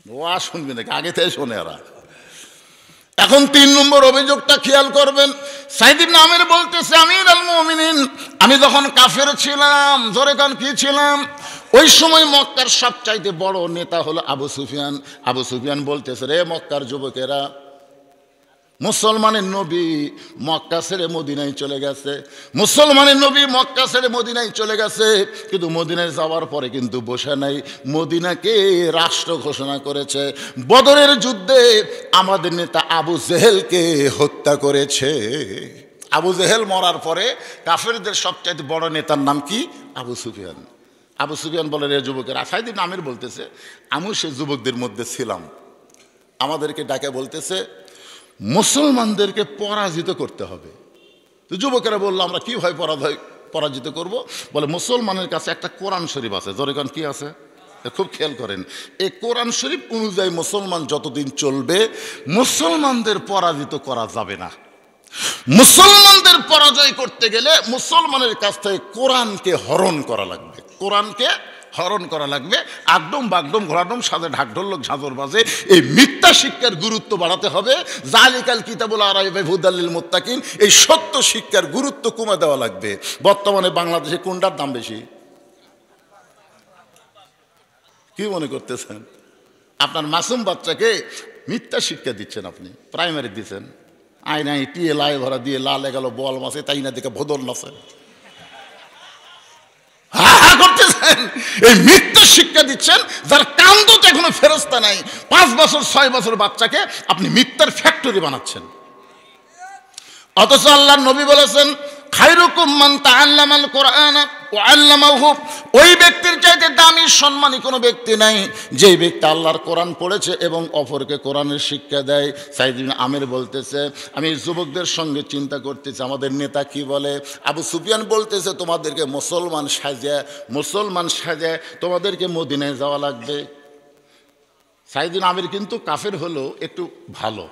ওয়াজ শুনবি নাকি? আগে থেকে শোনে এরা। এখন 3 নম্বর অভিযোগটা খেয়াল করবেন। সাইদ ইবনে আমির বলতেছে, আমিরুল মুমিনিন, আমি যখন কাফের ছিলাম, জোরে কান কি ছিলাম, ওই সময় মক্কার সবচাইতে বড় নেতা হলো আবু সুফিয়ান। আবু সুফিয়ান বলতেছে, রে মক্কার যুবকেরা, মুসলমানের নবী মক্কা ছেড়ে মদিনায় চলে গেছে, মুসলমানের নবী মক্কা ছেড়ে মদিনায় চলে গেছে, কিন্তু মদিনায় যাওয়ার পরে কিন্তু বসে নাই, মদিনাকে রাষ্ট্র ঘোষণা করেছে। বদরের যুদ্ধে আমাদের নেতা আবু জেহেলকে হত্যা করেছে। আবু জেহেল মরার পরে কাফেরদের সবচাইতে বড় নেতার নাম কি? আবু সুফিয়ান। আবু সুফিয়ান বলে, রে যুবকের, সাইদ ইবনে আমির বলতেছে, আমি সেই যুবকদের মধ্যে ছিলাম। আমাদেরকে ডাকে বলতেছে, মুসলমানদেরকে পরাজিত করতে হবে। তো যুবকেরা বললো, আমরা কীভাবে পরাজিত করব? বলে, মুসলমানের কাছে একটা কোরআন শরীফ আছে। জোরেকান কি আছে? খুব খেয়াল করেন, এই কোরআন শরীফ অনুযায়ী মুসলমান যতদিন চলবে, মুসলমানদের পরাজিত করা যাবে না। মুসলমানদের পরাজয় করতে গেলে মুসলমানের কাছ থেকে কোরআনকে হরণ করা লাগবে। কোরআনকে হরণ করা লাগবে। আগডম বাগডম ঘোড়াডম সাজে ঢাকঢোল ঝাঁঝর বাজে, এই মিথ্যা শিক্ষার গুরুত্ব বাড়াতে হবে। জালিকাল কিতাবুল আরাইবা হুদাল লিল মুত্তাকিন, এই সত্য শিক্ষার গুরুত্ব কমে দেওয়া লাগবে। বর্তমানে বাংলাদেশে কোনটার দাম বেশি? কি মনে করতেছেন? আপনার মাসুম বাচ্চাকে মিথ্যা শিক্ষা দিচ্ছেন, আপনি প্রাইমারি দিচ্ছেন, আয়নাই টিয়ে লাই ভরা দিয়ে লালে গেল বল মাসে, তাই না দেখে ভোদল নাচে করতেছেন। এই মিথ্যা শিক্ষা দিচ্ছেন, যার কান্দ তো এখনো ফেরস্তা নাই। 5 বছর 6 বছর বাচ্চাকে আপনি মিথ্যার ফ্যাক্টরি বানাচ্ছেন। অথচ আল্লাহর নবী বলেছেন, খায়রুকুম মান তাআল্লামাল কোরআন ওয়া আল্লামাহু, ওই ব্যক্তির চাইতে দামি সম্মানী কোনো ব্যক্তি নাই যেই ব্যক্তি আল্লাহর কোরআন পড়েছে এবং অপরকে কোরআনের শিক্ষা দেয়। সাইদ ইবনে আমির বলতেছে, আমি যুবকদের সঙ্গে চিন্তা করতেছি আমাদের নেতা কি বলে। আবু সুফিয়ান বলতেছে, তোমাদেরকে মুসলমান সাজে তোমাদেরকে মদিনায় যাওয়া লাগবে। সাইদ ইবনে আমির কিন্তু কাফের হলো একটু ভালো।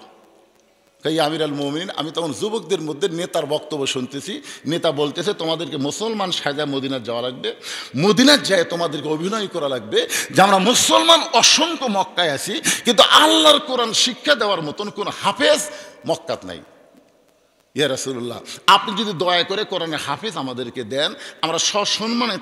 তাই আমিরুল মুমিনিন, আমি তখন যুবকদের মধ্যে নেতার বক্তব্য শুনতেছি। নেতা বলতেছে, তোমাদেরকে মুসলমান সাজা মদিনার যাওয়া লাগবে, মদিনার যায় তোমাদেরকে অভিনয় করা লাগবে যে আমরা মুসলমান অসংখ্য মক্কায় আছি, কিন্তু আল্লাহর কোরআন শিক্ষা দেওয়ার মতন কোন হাফেজ মক্কাত নাই। ইয়া রাসূলুল্লাহ, আপনি যদি দয়া করে কোরআনে হাফিজ আমাদেরকে দেন, আমরা সসম্মানে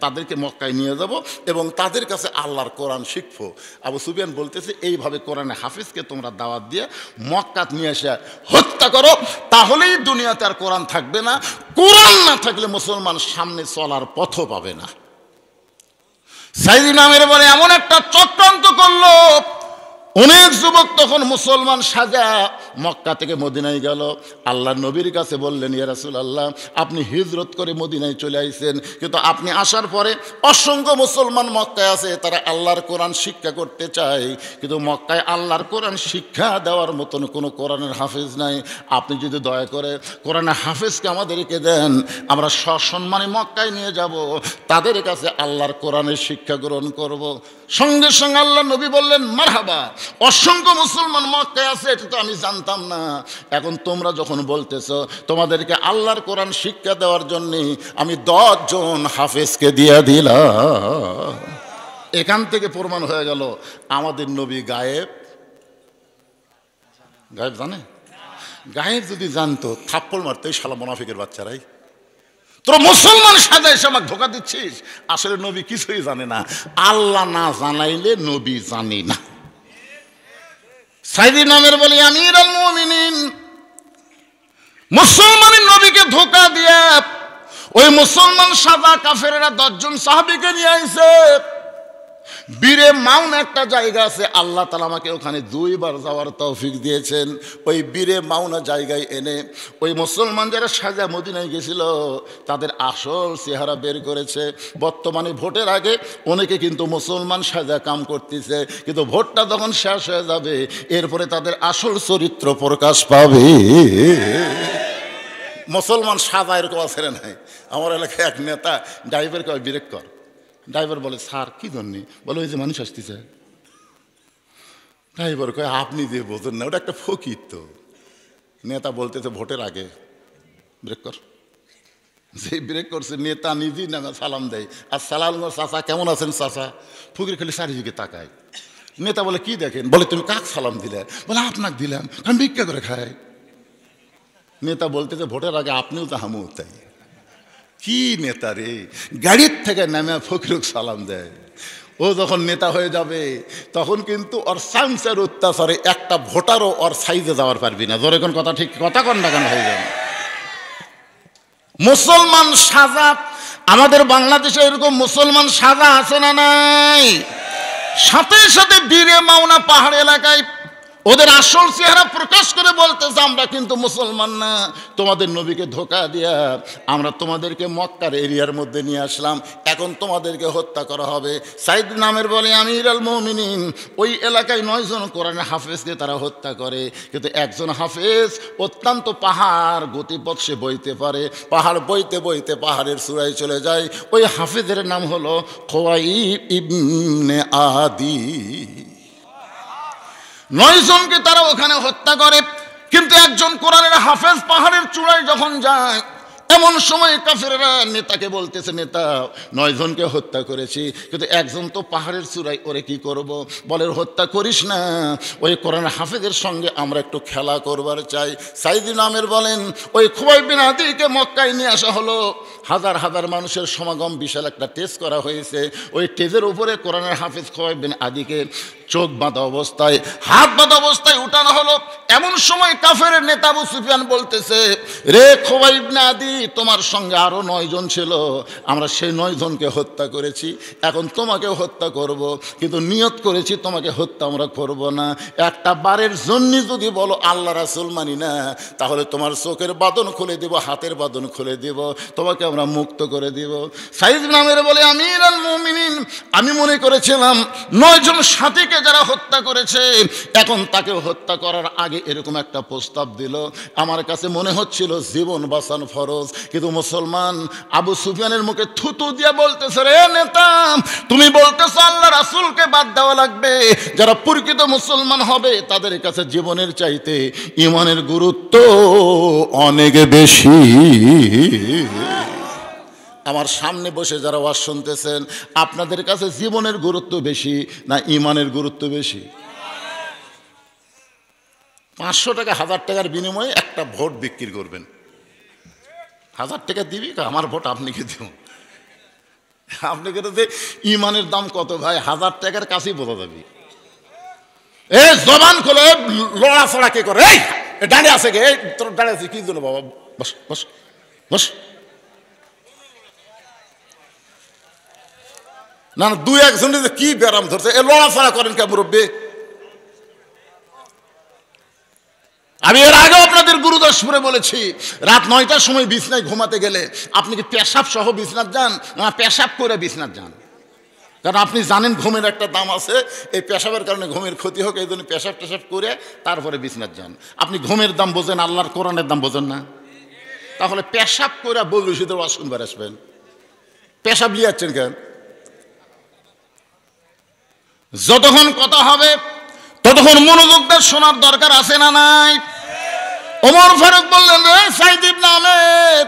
তাদেরকে মক্কায় নিয়ে যাব এবং তাদের কাছে আল্লাহর কোরআন শিখবো। আবু সুফিয়ান বলতেছে, এইভাবে কোরআনে হাফিজকে তোমরা দাওয়াত দিয়ে মক্কাত নিয়ে এসে হত্যা করো, তাহলেই দুনিয়াতে আর কোরআন থাকবে না। কোরআন না থাকলে মুসলমান সামনে চলার পথও পাবে না। সাইদিনা আমের বলে এমন একটা চক্রান্ত করলো, অনেক যুবক তখন মুসলমান সাজা মক্কা থেকে মদিনায় গেল। আল্লাহর নবীর কাছে বললেন, ইয়া রাসূলুল্লাহ, আপনি হিজরত করে মদিনায় চলে আইছেন, কিন্তু আপনি আসার পরে অসংখ্য মুসলমান মক্কায় আছে, তারা আল্লাহর কোরআন শিক্ষা করতে চায়, কিন্তু মক্কায় আল্লাহর কোরআন শিক্ষা দেওয়ার মতন কোনো কোরআনের হাফেজ নাই। আপনি যদি দয়া করে কোরআনের হাফেজকে আমাদেরকে দেন, আমরা সসম্মানে মক্কায় নিয়ে যাব, তাদের কাছে আল্লাহর কোরআনের শিক্ষা গ্রহণ করব। সঙ্গে সঙ্গে আল্লাহ নবী বললেন, মারহাবা, অসংখ্য মুসলমান মক্কায় আছে, এটা তো আমি জানতাম না। এখন তোমরা যখন বলতেছ তোমাদেরকে আল্লাহর কোরআন শিক্ষা দেওয়ার জন্য আমি 10 জন হাফেজকে দিয়ে দিলাম। এখান থেকে প্রমাণ হয়ে গেল আমাদের নবী গায়েব। গায়েব জানে? গায়েব যদি জানতো থাপ্পড় মারতো এই শালা মুনাফিকের বাচ্চারাই। তোরা মুসলমান সাজা এসে আমাকে ধোকা দিচ্ছিস। আসলে নবী কিছুই জানে না, আল্লাহ না জানাইলে নবী জানি না। সাইদিনা আমের বলি, আমিরুল মুমিনিন মুসলমানের নবীকে ধোকা দিয়ে ওই মুসলমান সাজা কাফেরেরা 10 জন সাহাবীকে নিয়ে আইছে। বীরে মাউন একটা জায়গা আছে, আল্লাহ তাআলা আমাকে ওখানে 2 বার যাওয়ার তৌফিক দিয়েছেন। ওই বীরে মাউনা জায়গায় এনে ওই মুসলমান যারা সাজা মদিনায় গেছিল তাদের আসল চেহারা বের করেছে। বর্তমানে ভোটের আগে অনেকে কিন্তু মুসলমান সাজা কাম করতেছে, কিন্তু ভোটটা যখন শেষ হয়ে যাবে এরপরে তাদের আসল চরিত্র প্রকাশ পাবে। মুসলমান সাজা এরকম আছে নাই? আমার এলাকায় এক নেতা ড্রাইভারকে ব্রেক কর, ড্রাইভার বলে, স্যার কি জন্যে? বলে, ওই যে মানুষ আসতেছে। ড্রাইভার কয়, আপনি যে বোঝেন না, ওটা একটা ফকির তো। নেতা বলতেছে, ভোটের আগে ব্রেক কর। যে ব্রেক করছে নেতা নিজেই নামে সালাম দেয়, আর সালাম, চাচা কেমন আছেন চাচা? ফকির খালি চারিদিকে তাকায়। নেতা বলে, কি দেখেন? বলে, তুমি কাক সালাম দিলে? বলে, আপনাকে দিলাম, আমি ভিক্ষা করে খাই। নেতা বলতেছে, ভোটের আগে আপনিও তো আমিও তাই। কি নেতা রে, গাড়ির থেকে নামে ফকিরক সালাম দেয়। ও যখন নেতা হয়ে যাবে তখন কিন্তু ওর সাইন্সের অত্যাচারে একটা ভোটারও ওর সাইজে যাওয়ার পারবি না। জোরে কোন কথা, ঠিক কথা কোন না কেন হয়ে যাবে। মুসলমান সাজা আমাদের বাংলাদেশে এরকম মুসলমান সাজা আছে না নাই? সাথে সাথে বীরে মাওনা পাহাড় এলাকায় ওদের আসল চেহারা প্রকাশ করে বলতেছে, আমরা কিন্তু মুসলমান না, তোমাদের নবীকে ধোকা দিয়া আমরা তোমাদেরকে মক্কার এরিয়ার মধ্যে নিয়ে আসলাম, এখন তোমাদেরকে হত্যা করা হবে। সাইদিনা আমের বলে, আমিরুল মুমিনিন ওই এলাকায় 9 জন কোরআনের হাফেজকে তারা হত্যা করে, কিন্তু একজন হাফেজ অত্যন্ত পাহাড় গতিপথ সে বইতে পারে, পাহাড় বইতে বইতে পাহাড়ের চূড়ায় চলে যায়। ওই হাফেজের নাম হলো খুয়াইব ইবনে আদি। 9 জনকে তারা ওখানে হত্যা করে, কিন্তু একজন কোরআনের হাফেজ পাহাড়ের চূড়ায় যখন যায়, এমন সময় কাফেররা নেতাকে বলতেছে, নেতা 9 জনকে হত্যা করেছি, কিন্তু একজন তো পাহাড়ের চূড়ায়, ওরে কি করব? বলে, হত্যা করিস না, ওই কোরআনের হাফেজের সঙ্গে আমরা একটু খেলা করবার চাই। সাইদিনা আমের বলেন, ওই খুবাইব বিন আদিকে মক্কায় নিয়ে আসা হলো। হাজার হাজার মানুষের সমাগম, বিশাল একটা টেস্ট করা হয়েছে। ওই টেজের উপরে কোরআনের হাফেজ খুবাইব বিন আদিকে চোখ বাঁধা অবস্থায়, হাত বাঁধা অবস্থায় উঠানো হলো। এমন সময় কাফেরের নেতা আবু সুফিয়ান বলতেছে, রে খুবাইব বিন আদি, তোমার সঙ্গে আরো 9 জন ছিল, আমরা সেই 9 জনকে হত্যা করেছি, এখন তোমাকেও হত্যা করব, কিন্তু নিয়ত করেছি তোমাকে হত্যা আমরা করব না। একটা বারের জন্য যদি বলো আল্লাহ রাসূল মানি না, তাহলে তোমার চোখের বাঁধন খুলে দিব, হাতের বাঁধন খুলে দিব, তোমাকে আমরা মুক্ত করে দিব। সাইদিনা আমের বলে, আমিরুল মুমিনিন আমি মনে করেছিলাম 9 জন সাথীকে যারা হত্যা করেছে, এখন তাকে হত্যা করার আগে এরকম একটা প্রস্তাব দিল, আমার কাছে মনে হচ্ছিল জীবন বাঁচানো ফরজ। কিন্তু মুসলমান আবু সুফিয়ানের মুখে থুতু দিয়ে বলতেছে, রে নেতা, তুমি বলতেছো আল্লাহ রাসূলকে বাদ দেওয়া লাগবে, যারা প্রকৃত মুসলমান হবে তাদের কাছে জীবনের চাইতে ঈমানের গুরুত্ব অনেক বেশি। আমার সামনে বসে যারা ওয়াজ শুনতেছেন, আপনাদের কাছে জীবনের গুরুত্ব বেশি না ঈমানের গুরুত্ব বেশি? 500 টাকা 1000 টাকার বিনিময়ে একটা ভোট বিক্রি করবেন। 1000 টাকা দিবি, আমার ভোট আপনাকে দিব। আপনাকে যে ইমানের দাম কত ভাই, 1000 টাকার কাছেই বোঝা যাবে। এ জবান খোলে, লড়াছড়া কে করে? এই দাঁড়িয়ে আছে কে? তোর দাঁড়িয়ে আছে কি জন্য বাবা? বস বস বস। না না, 2-1 জন কি ব্যারাম ধরছে, এ লড়াছড়া করেন কে মুরব্বী? আমি এর আগে আপনাদের গুরুদাসপুরে বলেছি, রাত 9টার সময় বিছনায় ঘুমাতে গেলে আপনি কি পেশাব সহ বিছনাত যান না পেশাব করে বিছনাত যান? কারণ আপনি জানেন ঘুমের একটা দাম আছে, এই পেশাবের কারণে ঘুমের ক্ষতি হোক, এই জন্য পেশাব টেশাব করে তারপরে বিছনাত যান। আপনি ঘুমের দাম বোঝেন, আল্লাহর কোরআনের দাম বোঝেন না? তাহলে পেশাব করে বলুষিদের ওয়াজ শুনবার আসবেন, পেশাব লিয়াচ্ছেন কেন? যতক্ষণ কথা হবে ততক্ষণ মনোযোগ দিয়ে শোনার দরকার আছে না নাই? ওমর ফারুক বললেন, রে সাইদ ইবনে আমের,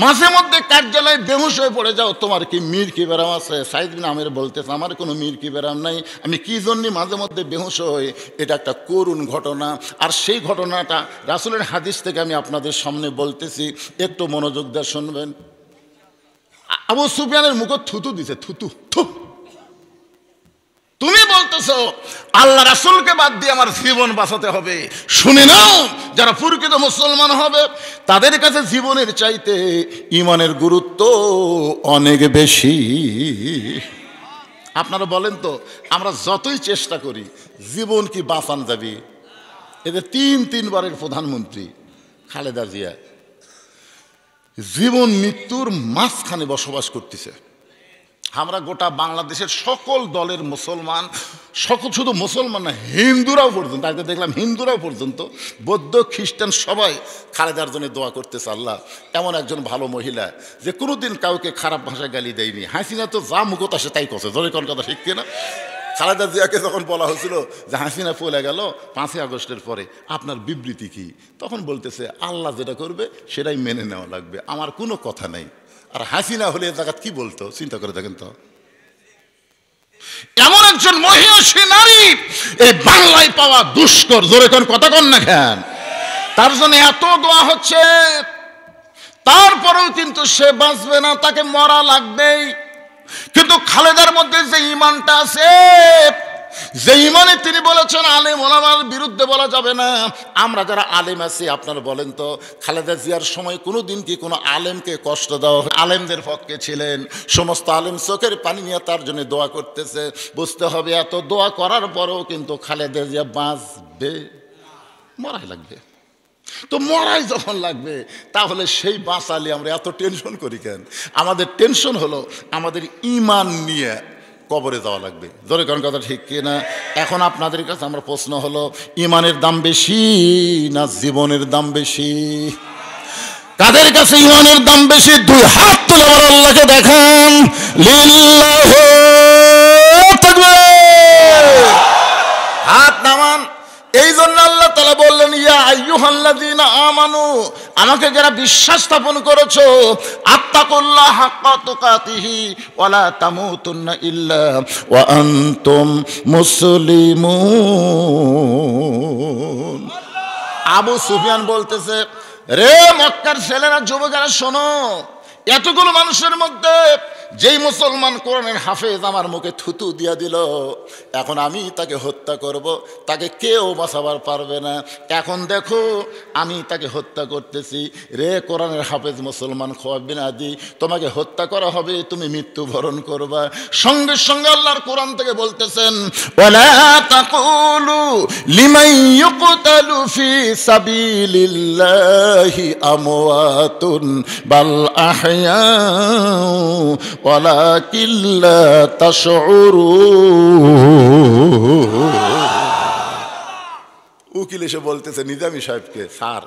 মাঝে মধ্যে কার্যালয়ে বেহুশ হয়ে পড়ে যাও, তোমার কি মির কি ব্যারাম আছে? সাইদ ইবনে আমের বলতেছে, আমার কোনো মির কি ব্যারাম নাই, আমি কি জন্য মাঝে মধ্যে বেহুশ হই, এটা একটা করুণ ঘটনা। আর সেই ঘটনাটা রাসূলের হাদিস থেকে আমি আপনাদের সামনে বলতেছি, একটু মনোযোগ দিয়ে শুনবেন। আবু সুফিয়ানের মুখে থুতু দিছে, থুতু থু। তুমি বলতেছো আল্লাহ রাসূলকে বাদ দিয়ে আমার জীবন বাঁচাতে হবে। শুনে নাও, যারা প্রকৃত মুসলমান হবে তাদের কাছে জীবনের চাইতে ঈমানের গুরুত্ব অনেক বেশি। আপনারা বলেন তো, আমরা যতই চেষ্টা করি জীবন কি বাঁচান যাবে? এদের 3 বারের প্রধানমন্ত্রী খালেদা জিয়া জীবন মৃত্যুর মাঝখানে বসবাস করতেছে। আমরা গোটা বাংলাদেশের সকল দলের মুসলমান, শুধু মুসলমান না, হিন্দুরাও পর্যন্ত, আগে দেখলাম হিন্দুরাও পর্যন্ত, বৌদ্ধ খ্রিস্টান সবাই খালেদার জন্য দোয়া করতেছে। আল্লাহ এমন একজন ভালো মহিলা যে কোনোদিন কাউকে খারাপ ভাষায় গালি দেয়নি। হাসিনা তো যা মুখত আসে তাই করছে, জোরে কোন কথা ঠিক কিনা? খালেদা জিয়াকে যখন বলা হয়েছিল যে হাসিনা পলে গেল 5ই আগস্টের পরে, আপনার বিবৃতি কি? তখন বলতেছে, আল্লাহ যেটা করবে সেটাই মেনে নেওয়া লাগবে, আমার কোনো কথা নেই। আর হাসিনা হলে এ জায়গা কি বলতো চিন্তা করে দেখেন তো। এমন একজন মহিষী নারী এই বাংলায় পাওয়া দুষ্কর, জোরে কোন কথা কন না কেন? তার জন্য এত দোয়া হচ্ছে, তারপরেও কিন্তু সে বাঁচবে না, তাকে মরা লাগবেই। কিন্তু খালেদার মধ্যে যে ঈমানটা আছে, যে ঈমানে তিনি বলেছেন আলেম ওলামার বিরুদ্ধে বলা যাবে না। আমরা যারা আলেম আছি, আপনারা বলেন তো, খালেদা জিয়ার সময় কোনো দিন কি কোনো আলেমকে কষ্ট দেওয়া? আলেমদের পক্ষে ছিলেন, সমস্ত আলেম চোখের পানি নিয়ে তার জন্য দোয়া করতেছে। বুঝতে হবে, এত দোয়া করার পরেও কিন্তু খালেদা জিয়া বাঁচবে, মরাই লাগবে। তো মরাই যখন লাগবে, তাহলে সেই বাঁচালে আমরা এত টেনশন করি কেন? আমাদের টেনশন হলো আমাদের ঈমান নিয়ে কবরে যাওয়া লাগবে, জোরে কোন কথা ঠিক কিনা? এখন আপনাদের কাছে আমার প্রশ্ন হলো, ঈমানের দাম বেশি না জীবনের দাম বেশি? কাদের কাছে ঈমানের দাম বেশি? 2 হাত তুলে আমার আল্লাহকে দেখান। লিল্লাহু তাকবীর, হাত নামান। এই জন্য আল্লাহ তাআলা বললেন, ইয়া আইয়ুহাল্লাযীনা আমানু, আমাকে যারা বিশ্বাস স্থাপন করেছো, আত্তাকুল্লাহ হাক্কা তুকাতিহি ওয়া লা তামুতুন্না ইল্লা ওয়া আনতুম মুসলিমুন। আবু সুফিয়ান বলতেছে, রে মক্কার ছেলেরা, যুবকেরা শোনো, এতগুলো মানুষের মধ্যে যেই মুসলমান কোরআনের হাফেজ আমার মুখে থুতু দিয়া দিল, এখন আমি তাকে হত্যা করব, তাকে কেউ বাঁচাবার পারবে না। এখন দেখো আমি তাকে হত্যা করতেছি। রে কোরআনের হাফেজ মুসলমান খোয়াবিন আদি, তোমাকে হত্যা করা হবে, তুমি মৃত্যুবরণ করবা। সঙ্গে সঙ্গে আল্লাহর কোরআন থেকে বলতেছেন, ওয়ালা তাকুলু লিমান ইউকতালু ফি সাবিলিল্লাহি আমওয়াতুন বাল আহইয়া ওয়ালাকিন লা তাশউরুন। উকিল এসে বলতেছে নিজামী সাহেবকে, স্যার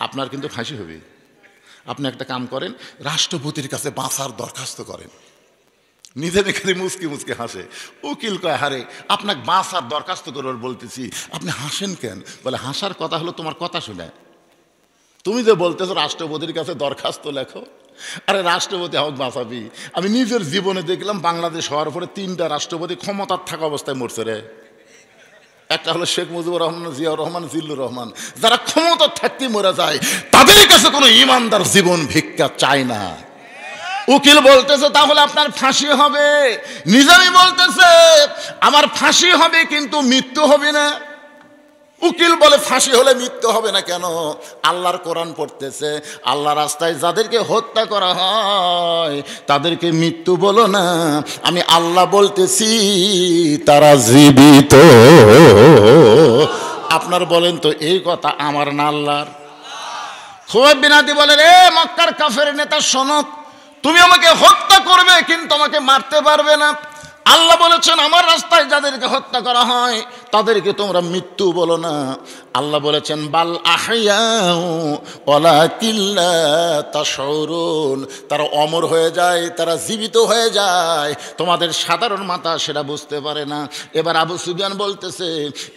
আপনার কিন্তু ফাঁসি হবে, আপনি একটা কাম করেন, রাষ্ট্রপতির কাছে বাঁচার দরখাস্ত করেন। নিজামী খালি মুচকি মুচকি হাসে। উকিল কয়, হারে আপনাকে বাঁচার দরখাস্ত করবার বলতেছি, আপনি হাসেন কেন? বলে, হাসার কথা হলো তোমার কথা শুনে, তুমি যে বলতেছো রাষ্ট্রপতির কাছে দরখাস্ত লেখো। আরে রাষ্ট্রপতি হোক বাঁচাবি, আমি নিজের জীবনে দেখলাম বাংলাদেশ হওয়ার পরে 3টা রাষ্ট্রপতি ক্ষমতার থাকা অবস্থায় মরছে রে। একটা হলো শেখ মুজিবুর রহমান, জিয়াউর রহমান, জিল্লুর রহমান। যারা ক্ষমতা থাকতে মরে যায় তাদের কাছে কোনো ইমানদার জীবন ভিক্ষা চায় না। উকিল বলতেছে তাহলে আপনার ফাঁসি হবে, নিজামী বলতেছে আমার ফাঁসি হবে কিন্তু মৃত্যু হবে না। উকিল বলে ফাঁসি হলে মৃত্যু হবে না কেন? আল্লাহর কোরআন পড়তেছে, আল্লাহ রাস্তায় যাদেরকে হত্যা করা হয় তাদেরকে মৃত্যু বলো না, আমি আল্লাহ বলতেছি তারা জীবিত। আপনার বলেন তো এই কথা আমার না আল্লাহর? খুবাইব বিন আদি বলে, রে মক্কার কাফের নেতা শোনো, তুমি আমাকে হত্যা করবে কিন্তু আমাকে মারতে পারবে না। আল্লাহ বলেছেন আমার রাস্তায় যাদেরকে হত্যা করা হয় তাদেরকে তোমরা মৃত্যু বলো না। আল্লাহ বলেছেন বাল আহইয়াউ ওয়ালাকিন লা তাশউরুন, তারা অমর হয়ে যায়, তারা জীবিত হয়ে যায়, তোমাদের সাধারণ মাথা সেটা বুঝতে পারে না। এবার আবু সুফিয়ান বলতেছে,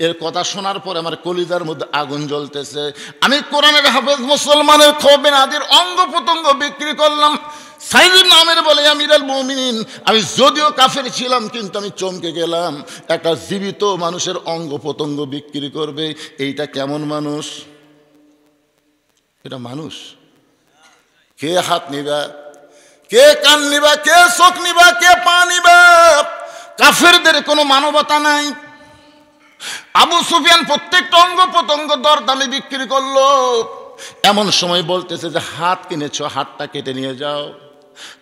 এর কথা শোনার পরে আমার কলিজার মধ্যে আগুন জ্বলতেছে। আমি কোরআনের হাফেজ মুসলমানের খুবাইব বিন আদির অঙ্গ প্রত্যঙ্গ বিক্রি করলাম। সাইদ ইবনে আমের বলে, আমিরুল মুমিনিন, আমি যদিও কাফের ছিলাম কিন্তু আমি চমকে গেলাম, একটা জীবিত মানুষের অঙ্গ প্রত্যঙ্গ বিক্রি করবে, এইটা কেমন মানুষ? এটা মানুষ? কে হাত নিবা, কে কান নিবা, কে চোখ নিবা, কে পা নিবা? কাফেরদের কোনো মানবতা নাই। আবু সুফিয়ান প্রত্যেকটা অঙ্গ প্রত্যঙ্গ দরদামে বিক্রি করলো। এমন সময় বলতেছে যে হাত কিনেছ, হাতটা কেটে নিয়ে যাও।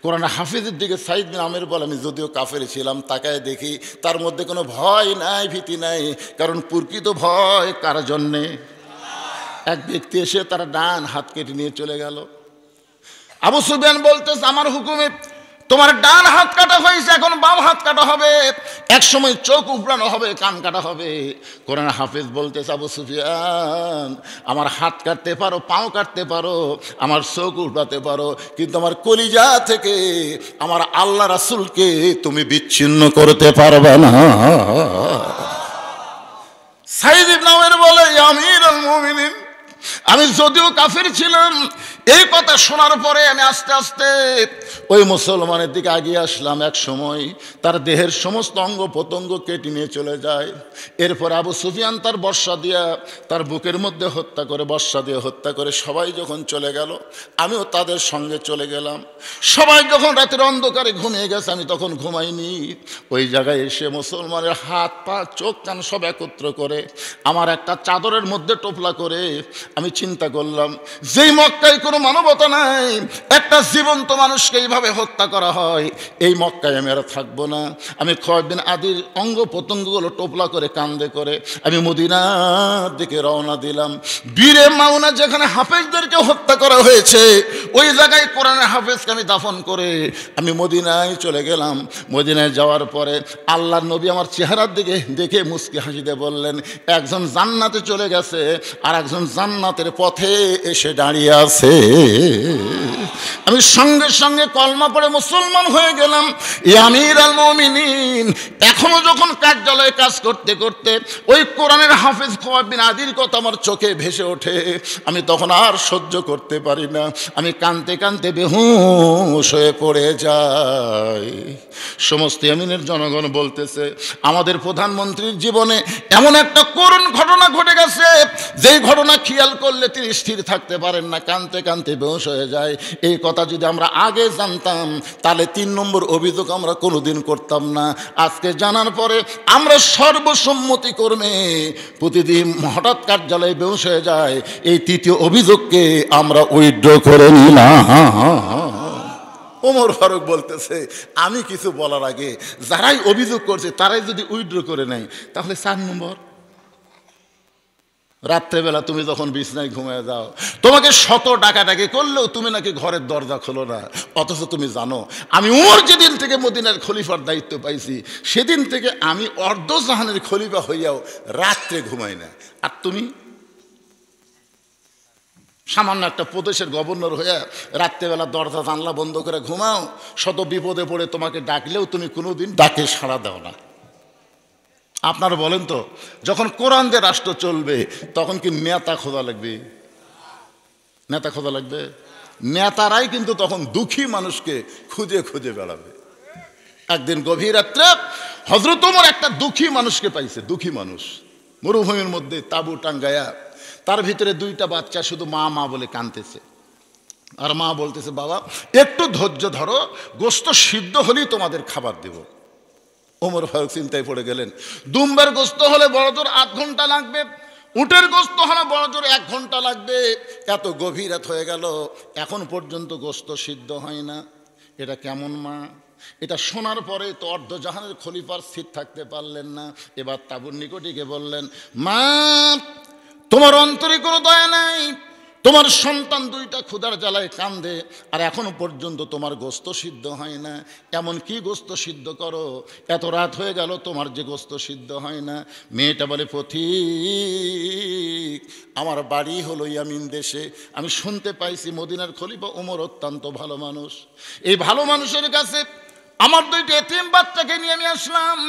কোরআন হাফিজের দিকে সাইদ বিন আমের বলে, আমি যদিও কাফের ছিলাম তাকায় দেখি তার মধ্যে কোনো ভয় নাই, ভীতি নাই। কারণ প্রকৃত ভয় কার জন্যে? এক ব্যক্তি এসে তার ডান হাত কেটে নিয়ে চলে গেল। আবু সুফিয়ান বলতেছে আমার হুকুমে তোমার ডান হাত কাটা হয়েছে, এখন বাম হাত কাটা হবে, এক সময় চোখ উপড়ানো হবে, কান কাটা হবে। কোরআন হাফেজ বলতেছে আবু সুফিয়ান আমার হাত কাটতে পারো, পাও কাটতে পারো, আমার চোখ উপড়াতে পারো, কিন্তু আমার কলিজা থেকে আমার আল্লাহ রাসূলকে তুমি বিচ্ছিন্ন করতে পারবে না। সাইদ ইবনে আমের বলে, আমিরুল মুমিনিন, আমি যদিও কাফের ছিলাম, এই কথা শোনার পরে আমি আস্তে আস্তে ওই মুসলমানের দিকে এগিয়ে আসলাম। এক সময় তার দেহের সমস্ত অঙ্গ প্রত্যঙ্গ কেটে নিয়ে চলে যায়। এরপর আবু সুফিয়ান তার বর্ষা দিয়া তার বুকের মধ্যে হত্যা করে, বর্ষা দিয়ে হত্যা করে সবাই যখন চলে গেল আমিও তাদের সঙ্গে চলে গেলাম। সবাই যখন রাতের অন্ধকারে ঘুমিয়ে গেছে আমি তখন ঘুমাইনি। ওই জায়গায় এসে মুসলমানের হাত পা চোখ কান সব একত্র করে আমার একটা চাদরের মধ্যে টোপলা করে আমি চিন্তা করলাম, যেই মক্কায় কোনো মানবতা নাই, একটা জীবন্ত মানুষকে এইভাবে হত্যা করা হয়, এই মক্কায় আমি আর থাকবো না। আমি খুবাইব বিন আদির অঙ্গ প্রত্যঙ্গগুলো টোপলা করে কান্দে করে আমি মদিনার দিকে রওনা দিলাম। বীরে মাওনা যেখানে হাফেজদেরকে হত্যা করা হয়েছে ওই জায়গায় কোরআনের হাফেজকে আমি দাফন করে আমি মদিনায় চলে গেলাম। মদিনায় যাওয়ার পরে আল্লাহর নবী আমার চেহারার দিকে দেখে মুস্কি হাসিতে বললেন, একজন জান্নাতে চলে গেছে আর একজন জান্নাতের পথে এসে দাঁড়িয়ে আছে। আমি সঙ্গে সঙ্গে কলমা পড়ে মুসলমান হয়ে গেলাম। আমিরুল মুমিনিন এখনো যখন কার্যালয়ে কাজ করতে করতে ওই কোরআনের হাফেজ খুবাইব বিন আদির কথা আমার চোখে ভেসে ওঠে, আমি তখন আর সহ্য করতে পারি না, আমি কাঁদতে কাঁদতে বেহুশ হয়ে পড়ে যাই। সমস্ত ইয়ামিনের জনগণ বলতেছে আমাদের প্রধানমন্ত্রীর জীবনে এমন একটা করুণ ঘটনা ঘটে গেছে, যেই ঘটনা খেয়াল করলে তিনি স্থির থাকতে পারেন না, কাঁদতে কাঁদতে বেহুশ হয়ে যায়। এই কথা যদি আমরা আগে জানতাম তাহলে ৩ নম্বর অভিযোগ আমরা কোনোদিন করতাম না। আজকে জানার পরে আমরা সর্বসম্মতিক্রমে প্রতিদিন হঠাৎ কার্যালয়ে বেহুশ হয়ে যায়, এই ৩য় অভিযোগকে আমরা উইথড্র করে নিলাম। ওমর ফারুক বলতেছে আমি কিছু বলার আগে যারাই অভিযোগ করছে তারাই যদি উইথড্র করে নেয় তাহলে ৪ নম্বর। রাত্রেবেলা তুমি যখন বিছনায় ঘুমিয়ে যাও তোমাকে শত ডাকাডাকি করলেও তুমি নাকি ঘরের দরজা খোলো না, অথচ তুমি জানো আমি ওর যেদিন থেকে মদিনার খলিফার দায়িত্ব পাইছি সেদিন থেকে আমি অর্ধজাহানের খলিফা হইয়াও রাত্রে ঘুমাই না। আর তুমি সামান্য একটা প্রদেশের গভর্নর হয়ে রাত্রেবেলা দরজা জানলা বন্ধ করে ঘুমাও, শত বিপদে পড়ে তোমাকে ডাকলেও তুমি কোনোদিন ডাকে সাড়া দাও না। আপনারা বলেন তো যখন কোরআন দিয়ে রাষ্ট্র চলবে তখন কি নেতা খোঁজা লাগবে? নেতা খোঁজা লাগবে? নেতারাই কিন্তু তখন দুঃখী মানুষকে খুঁজে খুঁজে বেড়াবে। একদিন গভীর রাত্রে হযরত ওমর একটা দুঃখী মানুষকে পাইছে, দুঃখী মানুষ মরুভূমির মধ্যে তাঁবু টাঙ্গায়া, তার ভিতরে দুইটা বাচ্চা শুধু মা মা বলে কাঁদতেছে। আর মা বলতেছে, বাবা একটু ধৈর্য ধরো, গোস্ত সিদ্ধ হলেই তোমাদের খাবার দেব। ওমর ফারুক চিন্তায় পড়ে গেলেন, দুম্বার গোস্ত হলে বড়জোর 8 ঘন্টা লাগবে, উটের গোস্ত হলে বড়জোর 1 ঘন্টা লাগবে। এত গভীর রাত হয়ে গেল, এখন পর্যন্ত গোস্ত সিদ্ধ হয় না। এটা কেমন মা? এটা শোনার পরে তো অর্ধজাহানের খলিফার স্থির থাকতে পারলেন না। এবার তাঁবুর নিকটে গিয়ে বললেন, মা তোমার অন্তরে কোনো দয়া নাই, তোমার সন্তান দুইটা ক্ষুধার জ্বালায় কান্দে, আর এখনো পর্যন্ত তোমার গোস্ত সিদ্ধ হয় না। এমন কি গোস্ত সিদ্ধ করো, এত রাত হয়ে গেল তোমার যে গোস্ত সিদ্ধ হয় না? মেয়েটা বলে, পথিক আমার বাড়ি হলো ইয়ামিন দেশে, আমি শুনতে পাইছি মদিনার খলিফা ওমর অত্যন্ত ভালো মানুষ। এই ভালো মানুষের কাছে আমার দুইটা এতিম বাচ্চাকে নিয়ে আমি আসলাম।